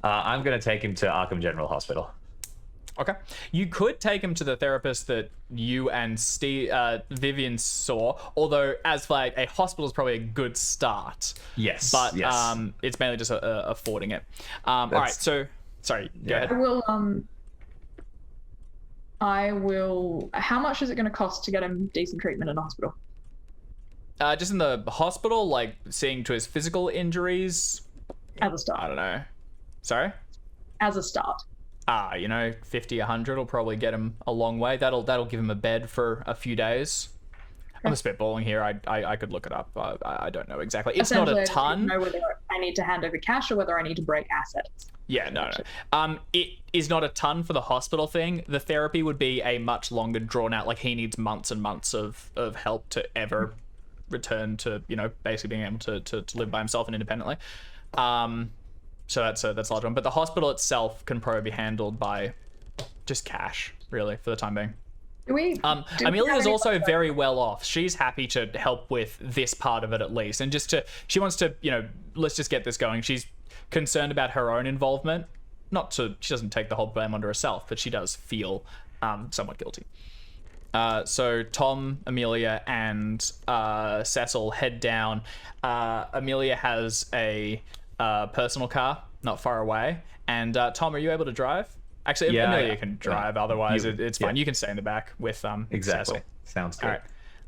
D: I'm gonna take him to Arkham General Hospital.
A: Okay. You could take him to the therapist that you and Vivian saw, although as for like, a hospital is probably a good start.
D: Yes.
A: But
D: yes.
A: it's mainly just affording it. All right, so sorry, go ahead.
E: I will. How much is it going to cost to get him decent treatment in the hospital?
A: Just in the hospital, like seeing to his physical injuries.
E: At the start.
A: I don't know. Sorry?
B: as a start.
A: 50, 100 will probably get him a long way. That'll give him a bed for a few days. I'm spitballing here. I could look it up. I don't know exactly. It's not a ton.
B: I don't know whether I need to hand over cash or whether I need to break assets.
A: Yeah, no. It is not a ton for the hospital thing. The therapy would be a much longer drawn out. Like, he needs months and months of help to ever return to, basically being able to live by himself and independently. So that's a large one. But the hospital itself can probably be handled by just cash, really, for the time being. Amelia's also very well off. She's happy to help with this part of it at least, and she wants to, let's just get this going. She's concerned about her own involvement. She doesn't take the whole blame onto herself, but she does feel somewhat guilty. So Tom, Amelia, and Cecil head down. Amelia has a personal car not far away, and Tom, are you able to drive? Actually, yeah, Amelia can drive. Otherwise, it's fine. You can stay in the back with
D: exactly.
A: Cecil.
D: Sounds good.
A: All right.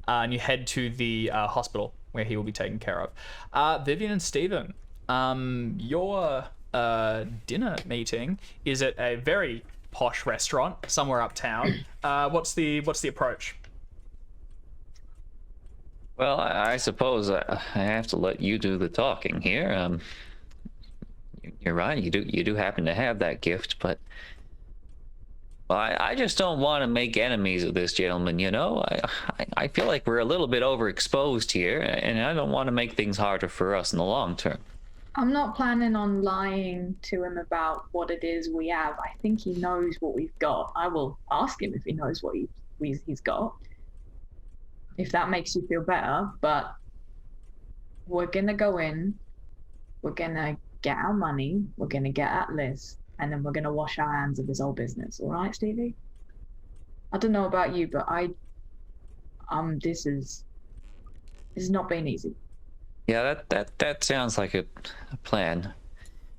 A: And you head to the hospital where he will be taken care of. Vivian and Stephen, your dinner meeting is at a very posh restaurant somewhere uptown. What's the approach?
C: Well, I suppose I have to let you do the talking here. You're right. You do happen to have that gift, but I just don't want to make enemies of this gentleman. I feel like we're a little bit overexposed here, and I don't want to make things harder for us in the long term.
E: I'm not planning on lying to him about what it is we have. I think he knows what we've got. I will ask him if he knows what he's got, if that makes you feel better. But we're gonna go in, we're gonna get our money, we're gonna get Atlas, and then we're gonna wash our hands of this whole business. All right, Stevie? I don't know about you, but this is not been easy.
C: Yeah, that sounds like a plan.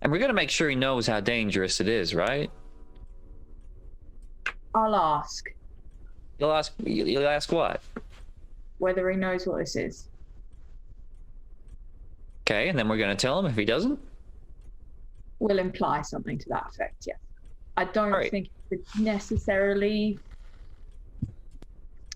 C: And we're gonna make sure he knows how dangerous it is, right?
E: I'll ask.
C: You'll ask what?
E: Whether he knows what this is.
C: Okay, and then we're gonna tell him if he doesn't?
E: Will imply something to that effect, yes. I don't think it's necessarily...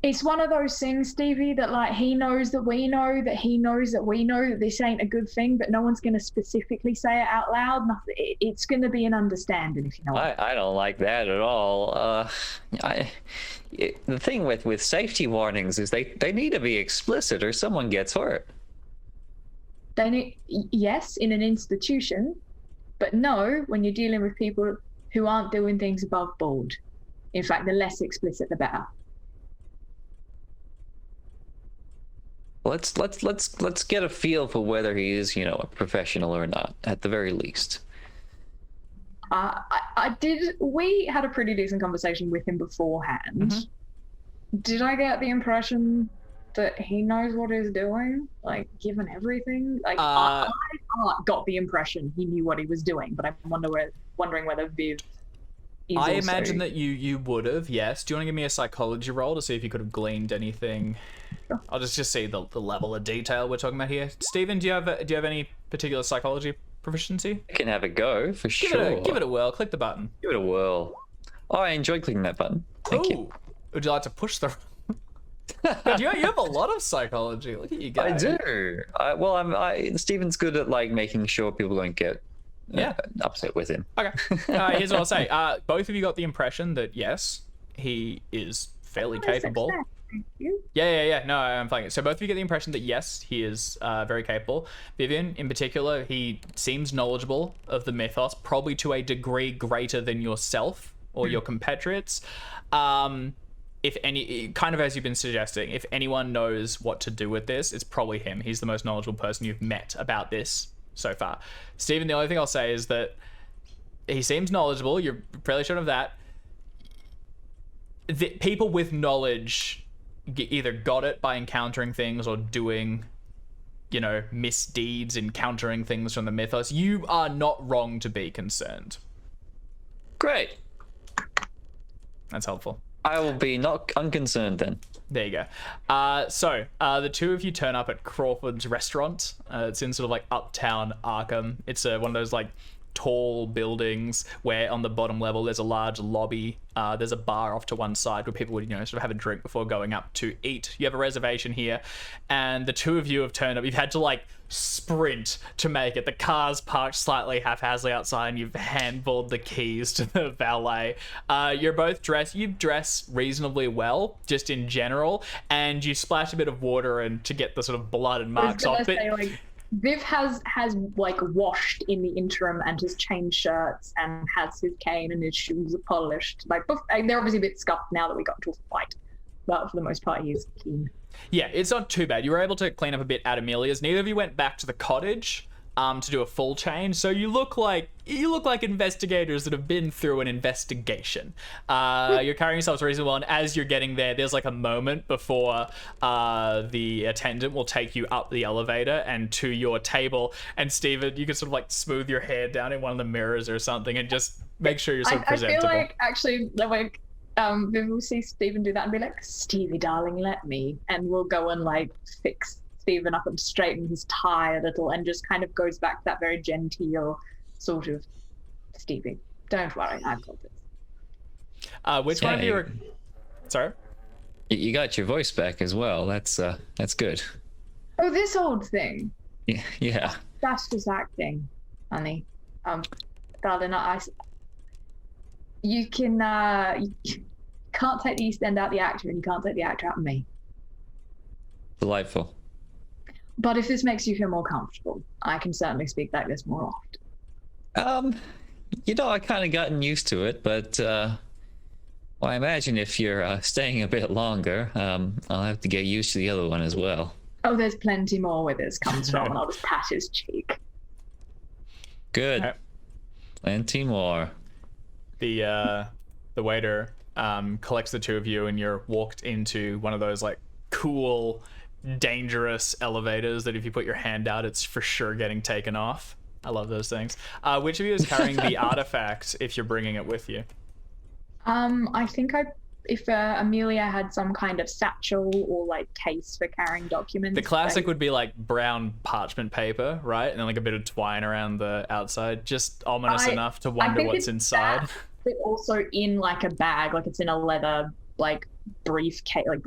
E: It's one of those things, Stevie, that like he knows that we know that he knows that we know that this ain't a good thing, but no one's going to specifically say it out loud. It's going to be an understanding, if you know what
C: I don't like that at all. The thing with safety warnings is they need to be explicit or someone gets hurt.
E: They need, yes, in an institution, but no, when you're dealing with people who aren't doing things above board. In fact, the less explicit, the better.
C: Let's get a feel for whether he is, a professional or not, at the very least.
E: We had a pretty decent conversation with him beforehand. Mm-hmm. Did I get the impression that he knows what he's doing? Like, given everything? Like, I got the impression he knew what he was doing, but I'm wondering whether Viv is
A: I imagine that you would have, yes. Do you want to give me a psychology roll to see if you could have gleaned anything? Sure. I'll just see the level of detail we're talking about here. Stephen, do you have any particular psychology proficiency?
C: I can have a go, for sure.
A: Give it a whirl. Click the button.
C: Give it a whirl. Oh, I enjoyed clicking that button. Thank you.
A: Would you like to push the... God, you have a lot of psychology. Look at you guys.
C: I do. Stephen's good at making sure people don't get upset with him.
A: Okay. Here's what I'll say. Both of you got the impression that yes, he is fairly capable.
E: Thank you.
A: Yeah. No, I'm fine. So both of you get the impression that yes, he is very capable. Vivian, in particular, he seems knowledgeable of the mythos, probably to a degree greater than yourself or your compatriots. If any, kind of as you've been suggesting, if anyone knows what to do with this, it's probably him. He's the most knowledgeable person you've met about this so far. Stephen, the only thing I'll say is that he seems knowledgeable. You're fairly sure of that. The people with knowledge either got it by encountering things or doing, misdeeds, encountering things from the mythos. You are not wrong to be concerned.
C: Great.
A: That's helpful.
C: I will be not unconcerned then.
A: There you go. So the two of you turn up at Crawford's restaurant. It's in sort of uptown Arkham. It's one of those tall buildings where on the bottom level there's a large lobby. There's a bar off to one side where people would, sort of have a drink before going up to eat. You have a reservation here, and the two of you have turned up. You've had to like sprint to make it. The car's parked slightly haphazardly outside, and you've handballed the keys to the valet. You're both dressed. You dress reasonably well, just in general, and you splash a bit of water and to get the sort of blood and marks off. But
B: Viv has like washed in the interim and has changed shirts and has his cane and his shoes are polished. Like they're obviously a bit scuffed now that we got into a fight, but for the most part he's keen.
A: Yeah, it's not too bad. You were able to clean up a bit at Amelia's. Neither of you went back to the cottage to do a full change, so you look like investigators that have been through an investigation. You're carrying yourselves reasonably well, and as you're getting there, there's like a moment before the attendant will take you up the elevator and to your table. And Steven, you can sort of like smooth your hair down in one of the mirrors or something and just make sure you're sort of presentable.
B: I feel like actually like Viv will see Steven do that and be like, Stevie darling, let me, and we'll go and like fix Steven up and straighten his tie a little, and just kind of goes back to that very genteel sort of, Stevie, don't worry, I've got this.
A: Which one of you are... Sorry?
C: You got your voice back as well. That's good.
B: Oh, this old thing.
C: Yeah.
B: That's just acting, honey. Darling, you can you can't take the East End out the actor, and you can't take the actor out of me.
C: Delightful.
B: But if this makes you feel more comfortable, I can certainly speak like this more often.
C: I kind of gotten used to it, but I imagine if you're staying a bit longer, I'll have to get used to the other one as well.
B: Oh, there's plenty more where this comes from, and I'll just pat his cheek.
C: Good.
A: Right.
C: Plenty more.
A: The waiter collects the two of you, and you're walked into one of those like cool, dangerous elevators that if you put your hand out, it's for sure getting taken off. I love those things. Which of you is carrying the artifact if you're bringing it with you?
B: I think if Amelia had some kind of satchel or like case for carrying documents.
A: The classic would be like brown parchment paper, right? And then like a bit of twine around the outside. Just ominous enough to wonder what's inside.
B: That, but also in like a bag, like it's in a leather like briefcase, like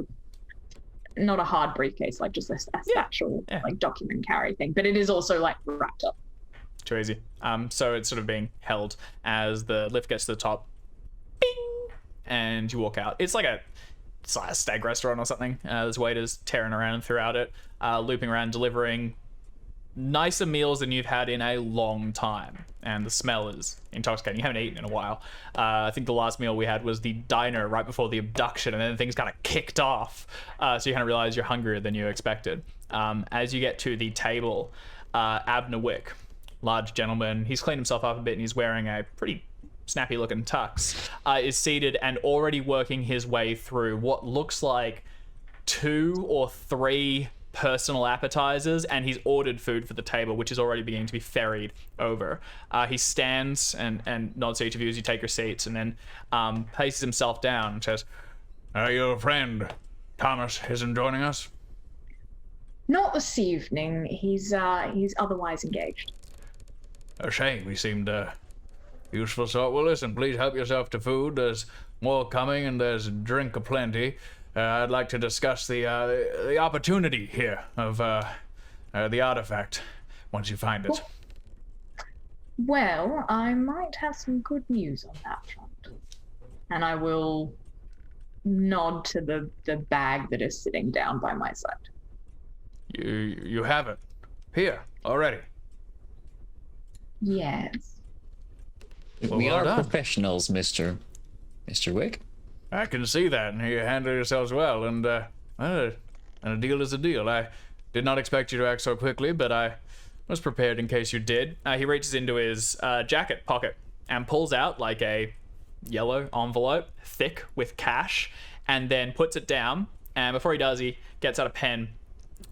B: not a hard briefcase, like just a satchel, like document carry thing. But it is also like wrapped up.
A: Too easy. So it's sort of being held as the lift gets to the top. Bing! And you walk out. It's like a steak restaurant or something. There's waiters tearing around throughout it, looping around, delivering nicer meals than you've had in a long time. And the smell is intoxicating. You haven't eaten in a while. I think the last meal we had was the diner right before the abduction, and then things kind of kicked off. So you kind of realize you're hungrier than you expected. As you get to the table, Abner Wick, large gentleman, he's cleaned himself up a bit and he's wearing a pretty snappy looking tux, is seated and already working his way through what looks like 2 or 3 personal appetizers, and he's ordered food for the table, which is already beginning to be ferried over. He stands and nods to each of you as you take your seats, and then places himself down and says, your friend Thomas isn't joining us?
B: Not this evening. He's otherwise engaged.
G: A shame. He seemed useful sort. Well, listen, please help yourself to food. There's more coming, and there's drink aplenty. I'd like to discuss the opportunity here of the artifact once you find it.
B: Well, I might have some good news on that front. And I will nod to the bag that is sitting down by my side.
G: You have it here already.
B: Yes.
C: We are professionals, Mr. Wick.
G: I can see that, and you handle yourselves well, and a deal is a deal. I did not expect you to act so quickly, but I was prepared in case you did. He reaches into his jacket pocket and pulls out like a yellow envelope, thick with cash, and then puts it down. And before he does, he gets out a pen,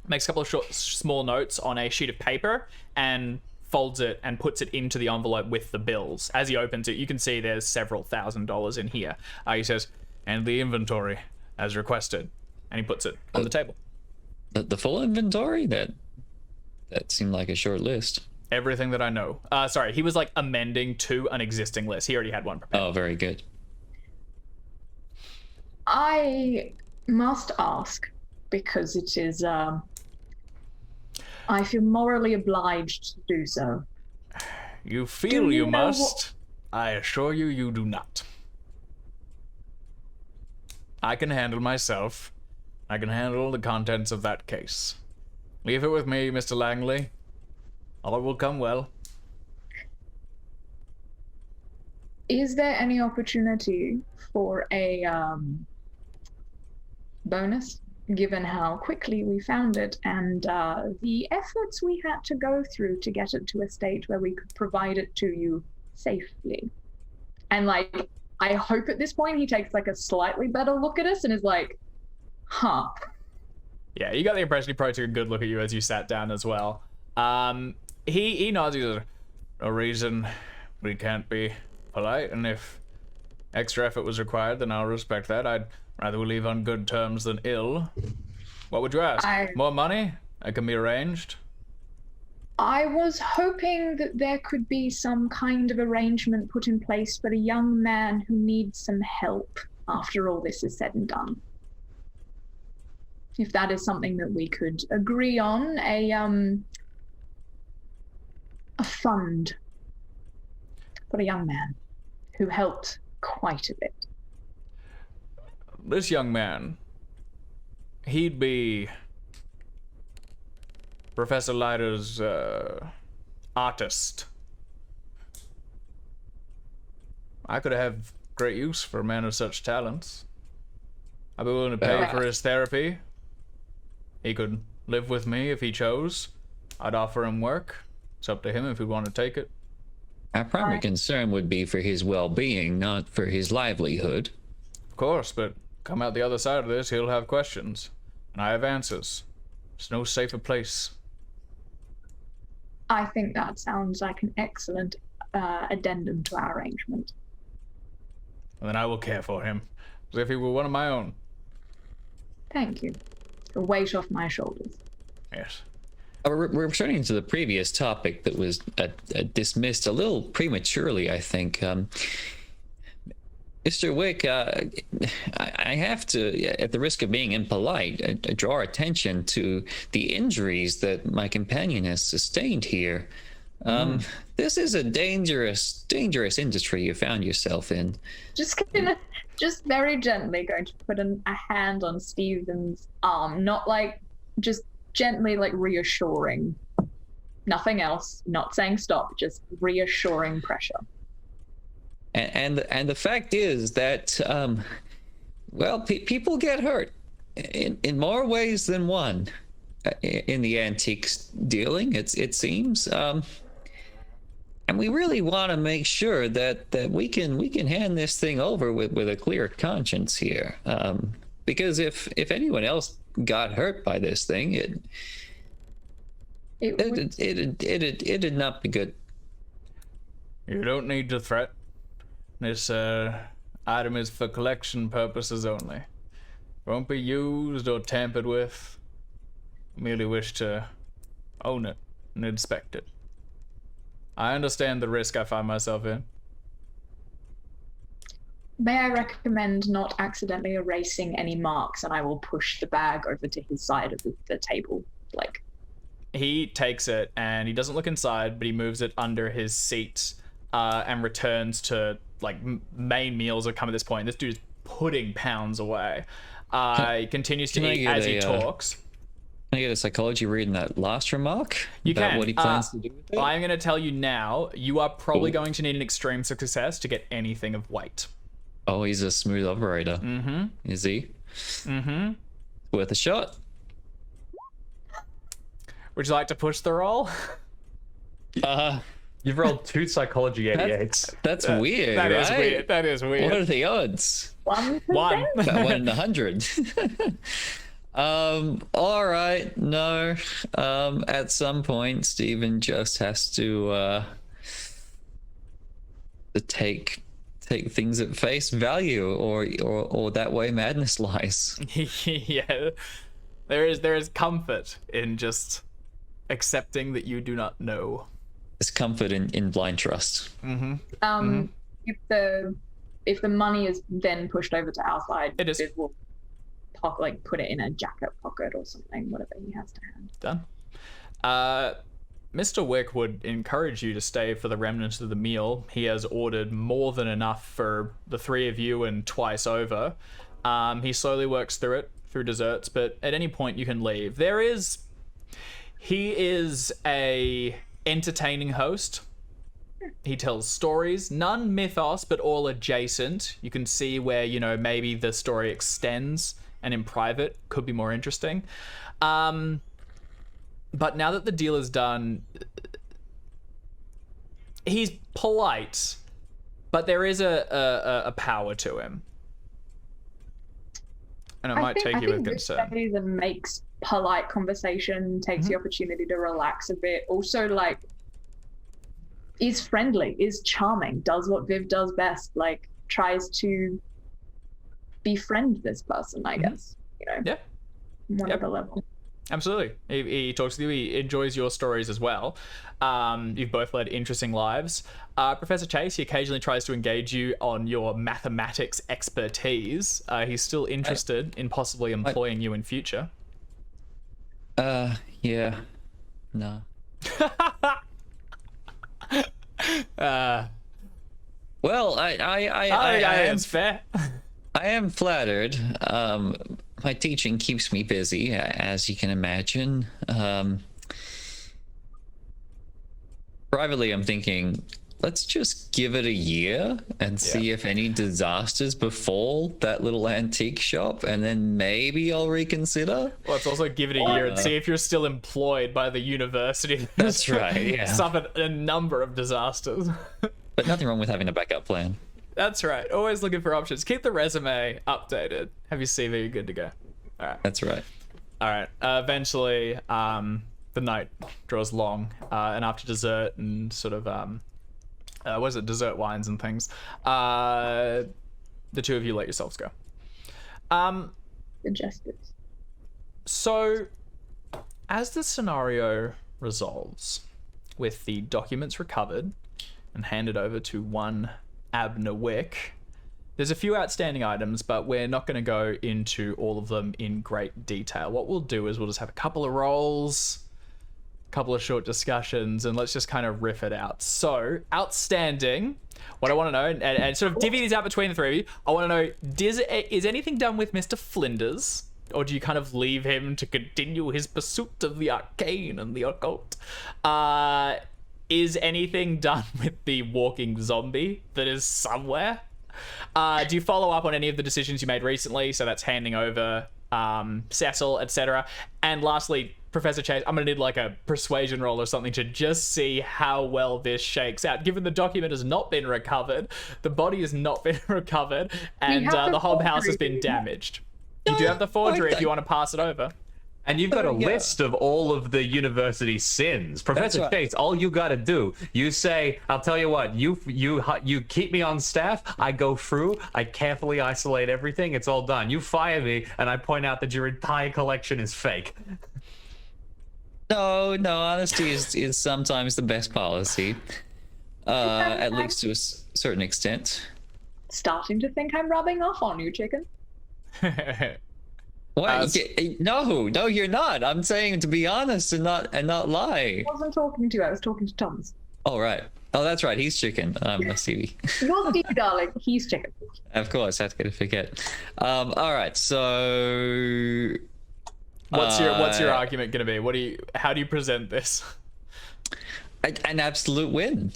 G: makes a couple of small notes on a sheet of paper, and folds it and puts it into the envelope with the bills. As he opens it, you can see there's several $1,000s in here. He says, and the inventory as requested, and he puts it on the table.
C: The full inventory? That seemed like a short list.
G: everything that I know. Sorry, he was like amending to an existing list. He already had one prepared.
C: Oh, very good.
B: I must ask, because it is, I feel morally obliged to do so.
G: You feel
B: Do
G: you
B: you know
G: must. I assure you, you do not. I can handle myself. I can handle the contents of that case. Leave it with me, Mr. Langley. All will come well.
B: Is there any opportunity for a bonus, given how quickly we found it and the efforts we had to go through to get it to a state where we could provide it to you safely? And like, I hope at this point he takes like a slightly better look at us and is like, huh.
G: Yeah, you got the impression he probably took a good look at you as you sat down as well. He nods. He says, "No reason we can't be polite, and if extra effort was required, then I'll respect that. I'd rather we leave on good terms than ill. What would you ask? More money? That can be arranged."
B: I was hoping that there could be some kind of arrangement put in place for a young man who needs some help after all this is said and done. If that is something that we could agree on, a fund for a young man who helped quite a bit.
G: This young man, he'd be Professor Leiter's artist. I could have great use for a man of such talents. I'd be willing to pay for his therapy. He could live with me if he chose. I'd offer him work. It's up to him if he'd want to take it.
C: Our primary concern would be for his well-being, not for his livelihood.
G: Of course, but come out the other side of this, he'll have questions. And I have answers. There's no safer place.
B: I think that sounds like an excellent addendum to our arrangement.
G: And then I will care for him, as if he were one of my own.
B: Thank you. A weight off my shoulders.
G: Yes.
C: We're returning to the previous topic that was dismissed a little prematurely, I think. Mr. Wick, I have to, at the risk of being impolite, draw attention to the injuries that my companion has sustained here. This is a dangerous industry you found yourself in.
B: Just very gently going to put a hand on Stephen's arm, not like just gently like reassuring. Nothing else, not saying stop, just reassuring pressure.
C: And the fact is that, people get hurt in more ways than one in the antiques dealing, it seems. And we really want to make sure that we can hand this thing over with a clear conscience here. Because if anyone else got hurt by this thing, it'd not be good.
G: You don't need to threat. This item is for collection purposes only. Won't be used or tampered with. Merely wish to own it and inspect it. I understand the risk I find myself in.
B: May I recommend not accidentally erasing any marks, and I will push the bag over to his side of the table. Like,
A: He takes it and he doesn't look inside, but he moves it under his seat and returns to, like, main meals have come at this point. This dude's putting pounds away. He continues to eat as he talks.
C: Can I get a psychology read in that last remark?
A: You
C: about
A: can.
C: What he plans to do with it?
A: I'm going to tell you now, you are probably
C: Ooh.
A: going to need an extreme success to get anything of weight.
C: Oh, he's a smooth operator.
A: Mm-hmm.
C: Is he?
A: Mm-hmm.
C: Worth a shot.
A: Would you like to push the roll?
D: You've rolled 2 psychology 88s.
C: That's weird,
A: That
C: right?
A: is weird. That is weird.
C: What are the odds?
B: 1%?
A: One.
C: About 1 in 100. All right. No. At some point, Stephen just has to take things at face value, or that way madness lies.
A: Yeah. There is comfort in just accepting that you do not know.
C: There's comfort in blind trust.
E: If the money is then pushed over to our side,
A: It is.
E: Viv will put it in a jacket pocket or something, whatever he has to hand.
A: Done. Mr. Wick would encourage you to stay for the remnants of the meal. He has ordered more than enough for the three of you and twice over. He slowly works through desserts, but at any point you can leave. He is a entertaining host. He tells stories, none mythos, but all adjacent. You can see where, you know, maybe the story extends and in private could be more interesting. But now that the deal is done, he's polite, but there is a power to him. And it might take you with concern.
E: That makes polite conversation, takes the opportunity to relax a bit. Also, like, is friendly, is charming, does what Viv does best, like, tries to befriend this person, I guess. You know?
A: Yeah.
E: Whatever level.
A: Absolutely. He talks with you. He enjoys your stories as well. You've both led interesting lives. Professor Chase, he occasionally tries to engage you on your mathematics expertise. He's still interested in possibly employing you in future.
C: Yeah. No. Well, I
A: it's fair.
C: I am flattered. My teaching keeps me busy, as you can imagine. Privately, I'm thinking, let's just give it a year and see if any disasters befall that little antique shop, and then maybe I'll reconsider.
A: Well, let's also give it a year and see if you're still employed by the university.
C: That's right, yeah.
A: Suffered a number of disasters.
C: But nothing wrong with having a backup plan.
A: That's right. Always looking for options. Keep the resume updated. Have your CV, you're good to go. All right.
C: That's right.
A: All right. Eventually, the night draws long, and after dessert and sort of dessert wines and things, the two of you let yourselves go.
E: The jesters.
A: So, as the scenario resolves, with the documents recovered and handed over to one Abner Wick, there's a few outstanding items, but we're not going to go into all of them in great detail. What we'll do is we'll just have a couple of rolls, a couple of short discussions, and let's just kind of riff it out. So, outstanding. What I want to know, and sort of divvy these out between the three of you, I want to know, is anything done with Mr. Flinders? Or do you kind of leave him to continue his pursuit of the arcane and the occult? Is anything done with the walking zombie that is somewhere? Do you follow up on any of the decisions you made recently? So that's handing over Cecil, etc. And lastly, Professor Chase, I'm going to need like a persuasion roll or something to just see how well this shakes out. Given the document has not been recovered, the body has not been recovered, and the whole house has been damaged. You do have the forgery if you want to pass it over.
D: And you've got a list of all of the university sins. Professor
C: right.
D: Chase, all you got to do, you say, I'll tell you what, you keep me on staff, I go through, I carefully isolate everything, it's all done. You fire me, and I point out that your entire collection is fake.
C: No, honesty is sometimes the best policy. At least to a certain extent.
E: Starting to think I'm rubbing off on you, chicken.
C: What? No, you're not. I'm saying to be honest and not lie.
E: I wasn't talking to you, I was talking to Thomas.
C: Oh, right. Oh, that's right. He's chicken. I'm a Stevie.
E: Not Stevie, darling. He's chicken.
C: Of course, that's gonna forget. All right. So,
A: what's your argument gonna be? How do you present this?
C: An absolute win.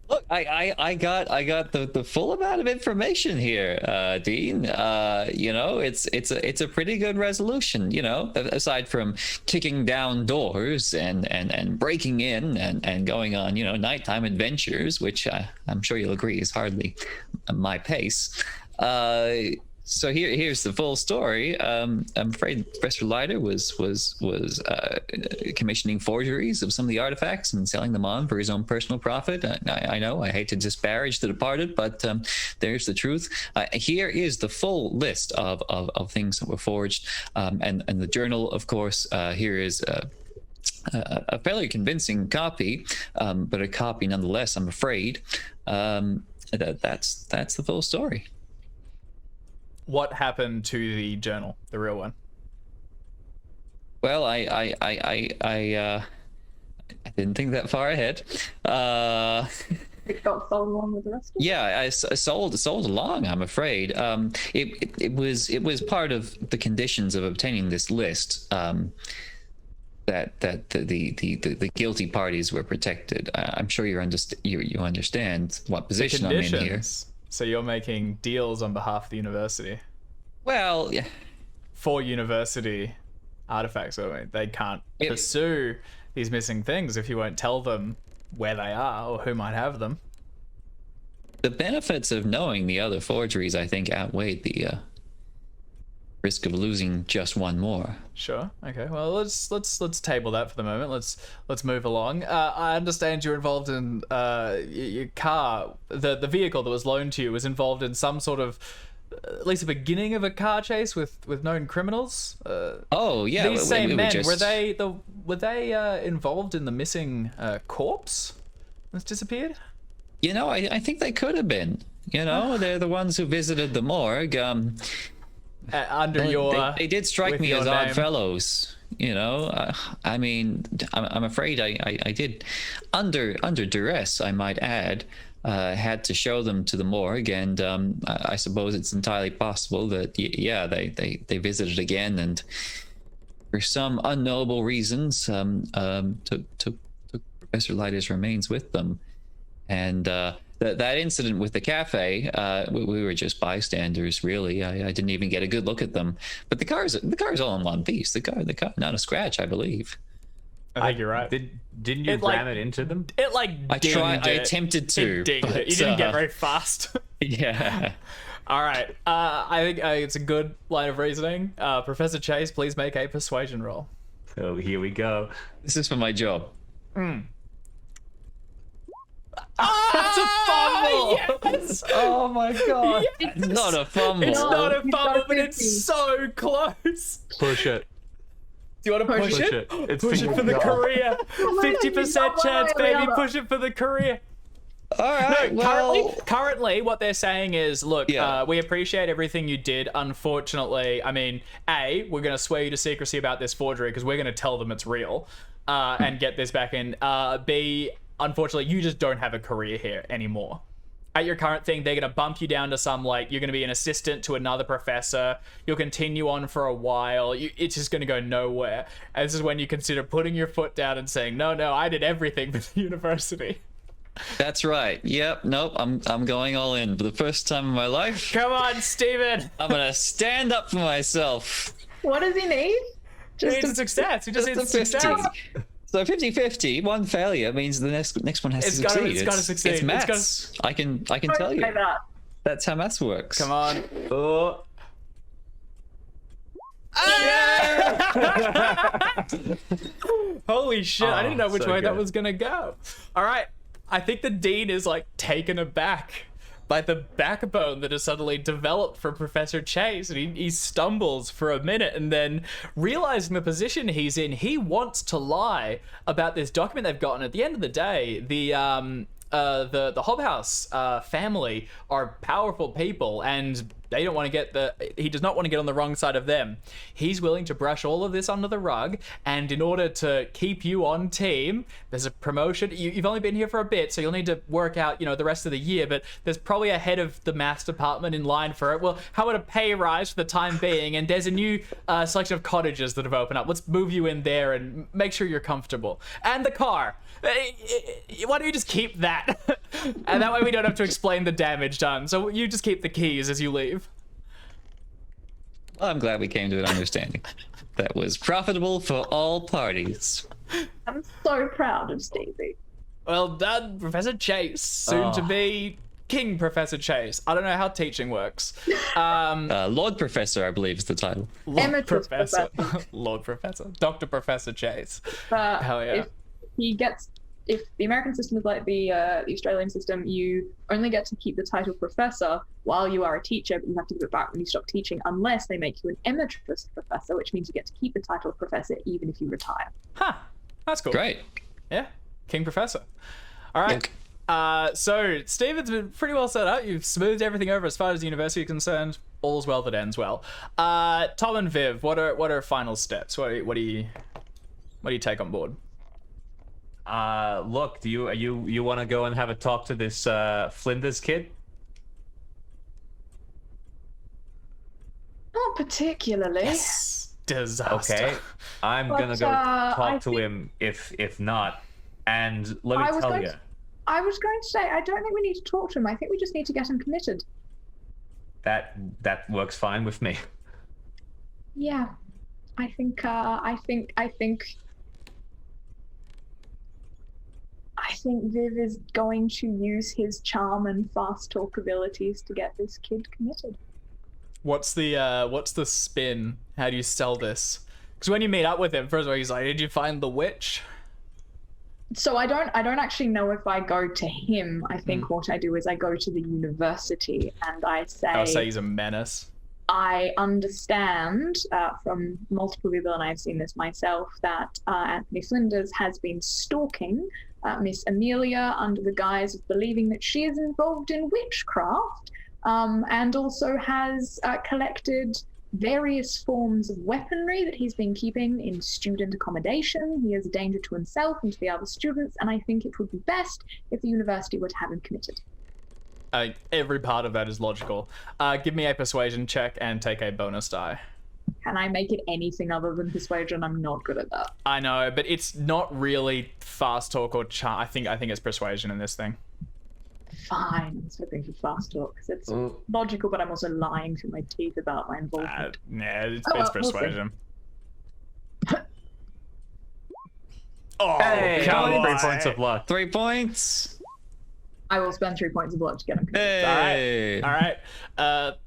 C: Look, I got the full amount of information here, Dean. It's a pretty good resolution, aside from kicking down doors and breaking in and going on, nighttime adventures, which I'm sure you'll agree is hardly my pace. So here's the full story. I'm afraid Professor Leiter was commissioning forgeries of some of the artifacts and selling them on for his own personal profit. I know I hate to disparage the departed, but there's the truth. Here is the full list of things that were forged, and the journal, of course. Here is a fairly convincing copy, but a copy nonetheless, I'm afraid. That's the full story.
A: What happened to the journal, the real one?
C: Well, I didn't think that far ahead.
B: It got sold along with the rest of it.
C: Yeah, I sold along. I'm afraid. It was part of the conditions of obtaining this list. That the guilty parties were protected. I'm sure you understand what position I'm in here.
A: So you're making deals on behalf of the university.
C: Well, yeah.
A: For university artifacts, they can't pursue these missing things if you won't tell them where they are or who might have them.
C: The benefits of knowing the other forgeries, I think, outweighed the risk of losing just one more.
A: Sure. Okay. Well, let's table that for the moment. Let's move along. I understand you're involved in your car. The vehicle that was loaned to you was involved in some sort of, at least the beginning of a car chase with known criminals.
C: Oh yeah.
A: These same men
C: just...
A: were they involved in the missing corpse that's disappeared?
C: You know, I think they could have been. You know, they're the ones who visited the morgue. They did strike me as odd fellows. You know, I mean, I'm afraid I did, under duress, I might add, had to show them to the morgue, and I suppose it's entirely possible that they visited again, and for some unknowable reasons took Professor Leiter's remains with them, and that incident with the cafe, we were just bystanders, really. I didn't even get a good look at them. But the car's all in one piece. The car, not a scratch, I believe.
A: I think you're right.
D: Didn't you ram it into them?
A: It
C: I attempted to.
A: It dinged it. You didn't get very fast.
C: Yeah.
A: All right. I think it's a good line of reasoning. Professor Chase, please make a persuasion roll.
D: So here we go.
C: This is for my job.
A: That's a fumble! Yes!
D: Oh my god.
A: Yes!
C: It's not a fumble.
A: It's not a fumble, but it's so close.
G: Push it.
A: Do you want to push it?
D: It's
A: Push it for the career. 50% chance, baby. Push it for the career.
C: All right.
A: No, currently, what they're saying is, look,
C: Yeah.
A: We appreciate everything you did. Unfortunately, I mean, A, we're going to swear you to secrecy about this forgery because we're going to tell them it's real and get this back in. B, unfortunately, you just don't have a career here anymore. At your current thing, they're going to bump you down to some, like, you're going to be an assistant to another professor. You'll continue on for a while. It's just going to go nowhere. And this is when you consider putting your foot down and saying, no, I did everything for the university.
C: That's right. Yep. Nope. I'm going all in for the first time in my life.
A: Come on, Steven.
C: I'm gonna stand up for myself.
B: What does he need?
A: He needs a success. He just needs success.
C: So 50-50, one failure means the next one has to succeed.
A: It's got to succeed.
C: It's maths. I can tell you. That's how maths works.
A: Come on.
D: Oh.
A: Holy shit, I didn't know which
D: so
A: way that
D: good.
A: was gonna go. All right, I think the dean is like taken aback by the backbone that has suddenly developed from Professor Chase, and he stumbles for a minute, and then realizing the position he's in, he wants to lie about this document they've gotten. At the end of the day, the Hobhouse family are powerful people, and they don't want to he does not want to get on the wrong side of them. He's willing to brush all of this under the rug, and in order to keep you on team, there's a promotion. You've only been here for a bit, so you'll need to work out, the rest of the year, but there's probably a head of the maths department in line for it. Well, how about a pay rise for the time being? And there's a new selection of cottages that have opened up. Let's move you in there and make sure you're comfortable. And the car. Why don't you just keep that? And that way we don't have to explain the damage done. So you just keep the keys as you leave.
C: Well, I'm glad we came to an understanding that was profitable for all parties.
B: I'm so proud of Stevie.
A: Well done, Professor Chase. Soon to be King Professor Chase. I don't know how teaching works.
C: Lord Professor, I believe, is the title.
A: Lord
B: Emeritus
A: Professor. Lord Professor. Dr. Professor Chase.
B: But
A: Hell yeah.
B: if the American system is like the Australian system, you only get to keep the title professor while you are a teacher, but you have to give it back when you stop teaching, unless they make you an emeritus professor, which means you get to keep the title of professor even if you retire.
A: Huh. That's cool.
C: Great.
A: Yeah, King Professor. All right. So Steven's been pretty well set up. You've smoothed everything over as far as the university is concerned. All's well that ends well. Tom and Viv, what are final steps? What do you take on board?
D: Look, do you want to go and have a talk to this Flinders kid?
E: Not particularly.
A: Disaster.
D: Okay, I'm
E: But,
D: gonna go
E: I
D: talk to
E: think-
D: him if not. And let me
E: I was
D: tell
E: going
D: you,
E: to- I was going to say, I don't think we need to talk to him. I think we just need to get him committed.
D: that works fine with me.
E: Yeah, I think Viv is going to use his charm and fast talk abilities to get this kid committed.
A: What's the spin? How do you sell this? Because when you meet up with him, first of all, he's like, "Did you find the witch?"
E: So I don't actually know if I go to him. I think what I do is I go to the university and I
A: I would say he's a menace.
E: I understand from multiple people, and I've seen this myself, that Anthony Flinders has been stalking Miss Amelia under the guise of believing that she is involved in witchcraft, and also has collected various forms of weaponry that he's been keeping in student accommodation. He is a danger to himself and to the other students, and I think it would be best if the university were to have him committed.
A: Every part of that is logical. Give me a persuasion check and take a bonus die.
E: Can I make it anything other than persuasion? I'm not good at that.
A: I know, but it's not really fast talk or charm. I think it's persuasion in this thing.
E: Fine, I was hoping for fast talk because it's logical, but I'm also lying through my teeth about my involvement.
A: Yeah, it's
E: well, we'll see.
A: persuasion. Oh,
D: Hey,
A: come on.
D: 3 points of luck.
C: 3 points.
E: I will spend 3 points of luck to get him committed.
C: Hey.
A: All right.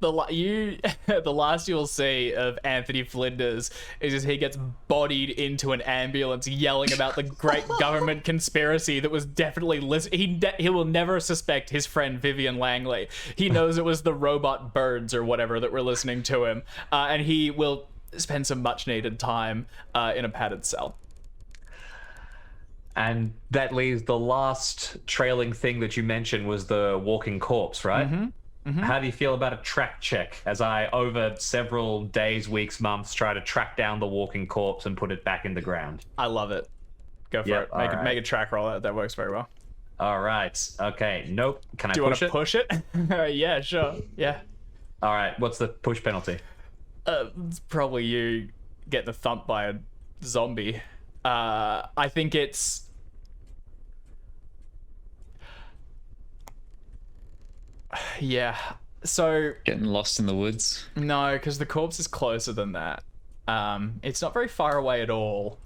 A: The last you'll see of Anthony Flinders is as he gets bodied into an ambulance, yelling about the great government conspiracy that was definitely he will never suspect his friend Vivian Langley. He knows it was the robot birds or whatever that were listening to him, and he will spend some much needed time in a padded cell.
D: And that leaves the last trailing thing that you mentioned was the walking corpse, right? How do you feel about a track check as I, over several days, weeks, months, try to track down the walking corpse and put it back in the ground?
A: I love it. Go for
D: Yep,
A: it.
D: all right.
A: Make a track roll. That works very well.
D: All right. Okay. Nope. Can I
A: Do you want
D: push
A: to
D: it?
A: push it? Yeah, sure. Yeah.
D: All right. What's the push penalty?
A: It's probably you get the thump by a zombie. I think it's... Yeah. So,
C: Getting lost in the woods.
A: no, because the corpse is closer than that. It's not very far away at all.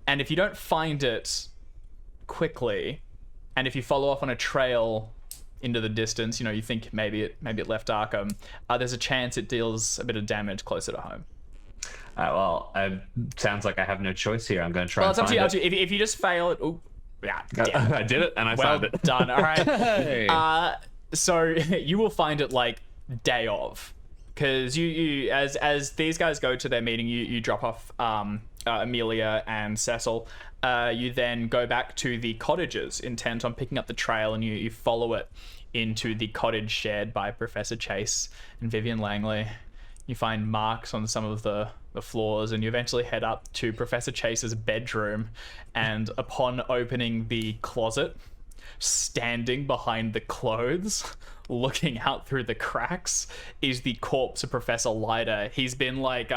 A: And if you don't find it quickly, and if you follow off on a trail into the distance, you think maybe it left Arkham, there's a chance it deals a bit of damage closer to home.
D: Well, sounds like I have no choice here. I'm going to try
A: Well,
D: and
A: it's up to
D: find
A: you.
D: it.
A: If you just fail it, oh, yeah, damn.
D: I did it, and I
A: Well
D: found it.
A: done. All right.
C: Hey.
A: So you will find it like day of, because you as these guys go to their meeting, you drop off Amelia and Cecil. You then go back to the cottages, intent on picking up the trail, and you follow it into the cottage shared by Professor Chase and Vivian Langley. You find marks on some of the floors, and you eventually head up to Professor Chase's bedroom. And upon opening the closet, standing behind the clothes, looking out through the cracks, is the corpse of Professor Leiter. He's been like,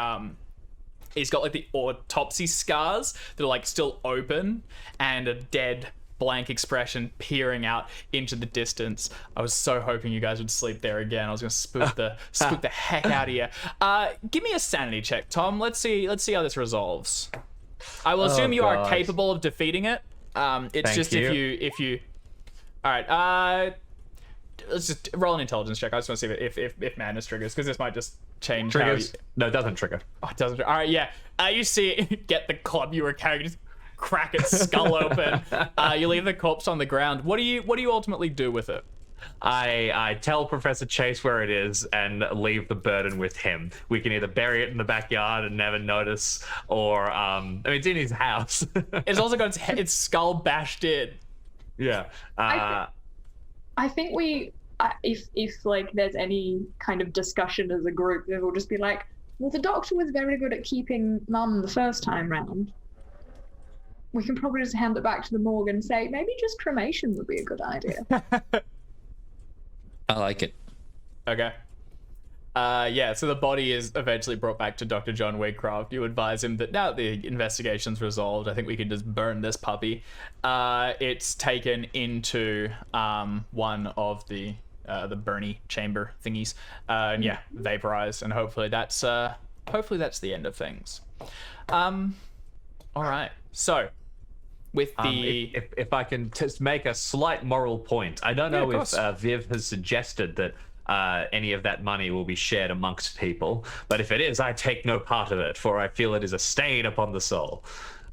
A: he's got like the autopsy scars that are like still open, and a dead blank expression peering out into the distance. I was so hoping you guys would sleep there again. I was gonna spook the heck out of you. Give me a sanity check, Tom. Let's see how this resolves. I will assume you are
D: God.
A: capable of defeating it. It's
D: Thank
A: just
D: you.
A: if you. All right. Let's just roll an intelligence check. I just want to see if madness triggers, because this might just change
D: Triggers. No, it doesn't trigger.
A: how. Oh, it doesn't. All right. Yeah. You see it get the club you were carrying, just crack its skull open. You leave the corpse on the ground. What do you ultimately do with it?
D: I tell Professor Chase where it is and leave the burden with him. We can either bury it in the backyard and never notice, or I mean, it's in his house.
A: It's also got its skull bashed in.
D: Yeah.
E: I think if like there's any kind of discussion as a group, it will just be like, well, the doctor was very good at keeping Mum the first time round. We can probably just hand it back to the morgue and say, maybe just cremation would be a good idea.
C: I like it.
A: Okay. Yeah, so the body is eventually brought back to Dr. John Waycroft. You advise him that now that the investigation's resolved, I think we can just burn this puppy. It's taken into one of the Bernie chamber thingies, and yeah, vaporized, and hopefully that's the end of things. All right, so with the
D: if I can just make a slight moral point, I don't know if Viv has suggested that any of that money will be shared amongst people, but if it is, I take no part of it, for I feel it is a stain upon the soul.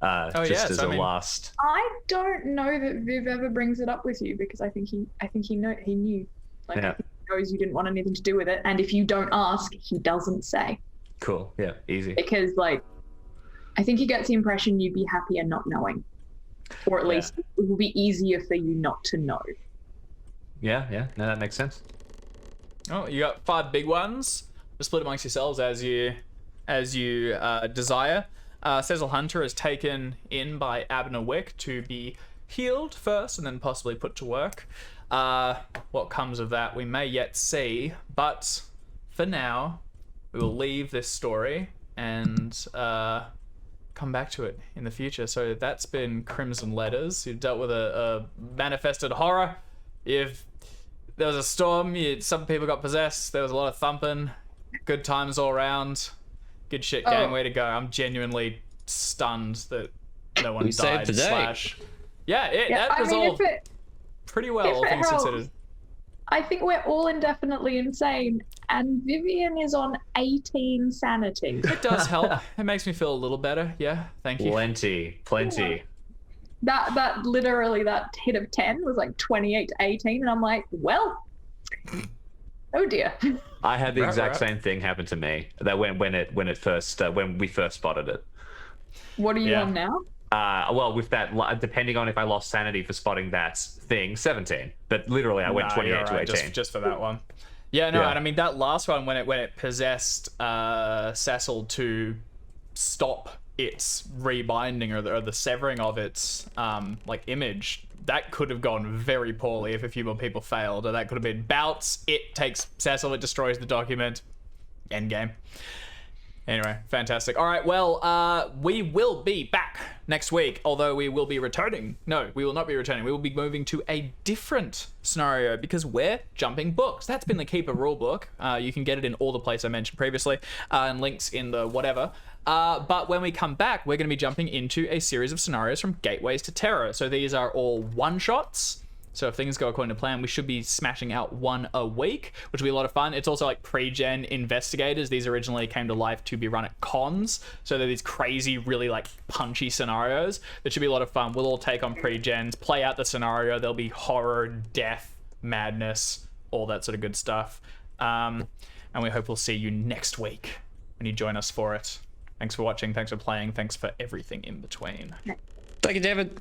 D: Last.
E: I don't know that Viv ever brings it up with you, because I think he knew. Like,
D: Yeah.
E: he knows you didn't want anything to do with it, and if you don't ask, he doesn't say.
D: Cool. Yeah. Easy.
E: Because like, I think he gets the impression you'd be happier not knowing, or at least it will be easier for you not to know.
D: Yeah. Yeah. No, that makes sense.
A: Oh, you got 5 big ones. Just split amongst yourselves as you desire. Cecil Hunter is taken in by Abner Wick to be healed first and then possibly put to work. What comes of that we may yet see, but for now we will leave this story and come back to it in the future. So that's been Crimson Letters. You dealt with a manifested horror. If there was a storm, some people got possessed, there was a lot of thumping, good times all around. Good shit, gang. Way to go. I'm genuinely stunned that no one
C: We saved
A: died.
C: the day.
A: That resolved pretty well, all things
E: helps,
A: considered.
E: I think we're all indefinitely insane, and Vivian is on 18 sanity.
A: It does help. It makes me feel a little better. Yeah, thank you.
D: Plenty.
E: That literally, that hit of 10 was like 28 to 18, and I'm like, well, oh dear.
D: I had the exact
A: right.
D: same thing happen to me. That when we first spotted it.
E: What are you on now?
D: Well, with that, depending on if I lost sanity for spotting that thing, 17. But literally, I went 28 to 18.
A: Just for that one. Yeah, no, and I mean that last one when it possessed Cecil to stop its rebinding or the severing of its like image, that could have gone very poorly if a few more people failed, or that could have been bouts. It takes Cecil, it destroys the document. Endgame. Anyway, fantastic. All right, well, we will be back next week, although we will be returning. No, we will not be returning. We will be moving to a different scenario because we're jumping books. That's been the Keeper rulebook. You can get it in all the places I mentioned previously, and links in the whatever. But when we come back, we're going to be jumping into a series of scenarios from Gateways to Terror. So these are all one-shots. So if things go according to plan, we should be smashing out one a week, which will be a lot of fun. It's also like pre-gen investigators. These originally came to life to be run at cons. So they're these crazy, really like punchy scenarios that should be a lot of fun. We'll all take on pre-gens, play out the scenario. There'll be horror, death, madness, all that sort of good stuff. And we hope we'll see you next week when you join us for it. Thanks for watching. Thanks for playing. Thanks for everything in between.
C: Thank you, David.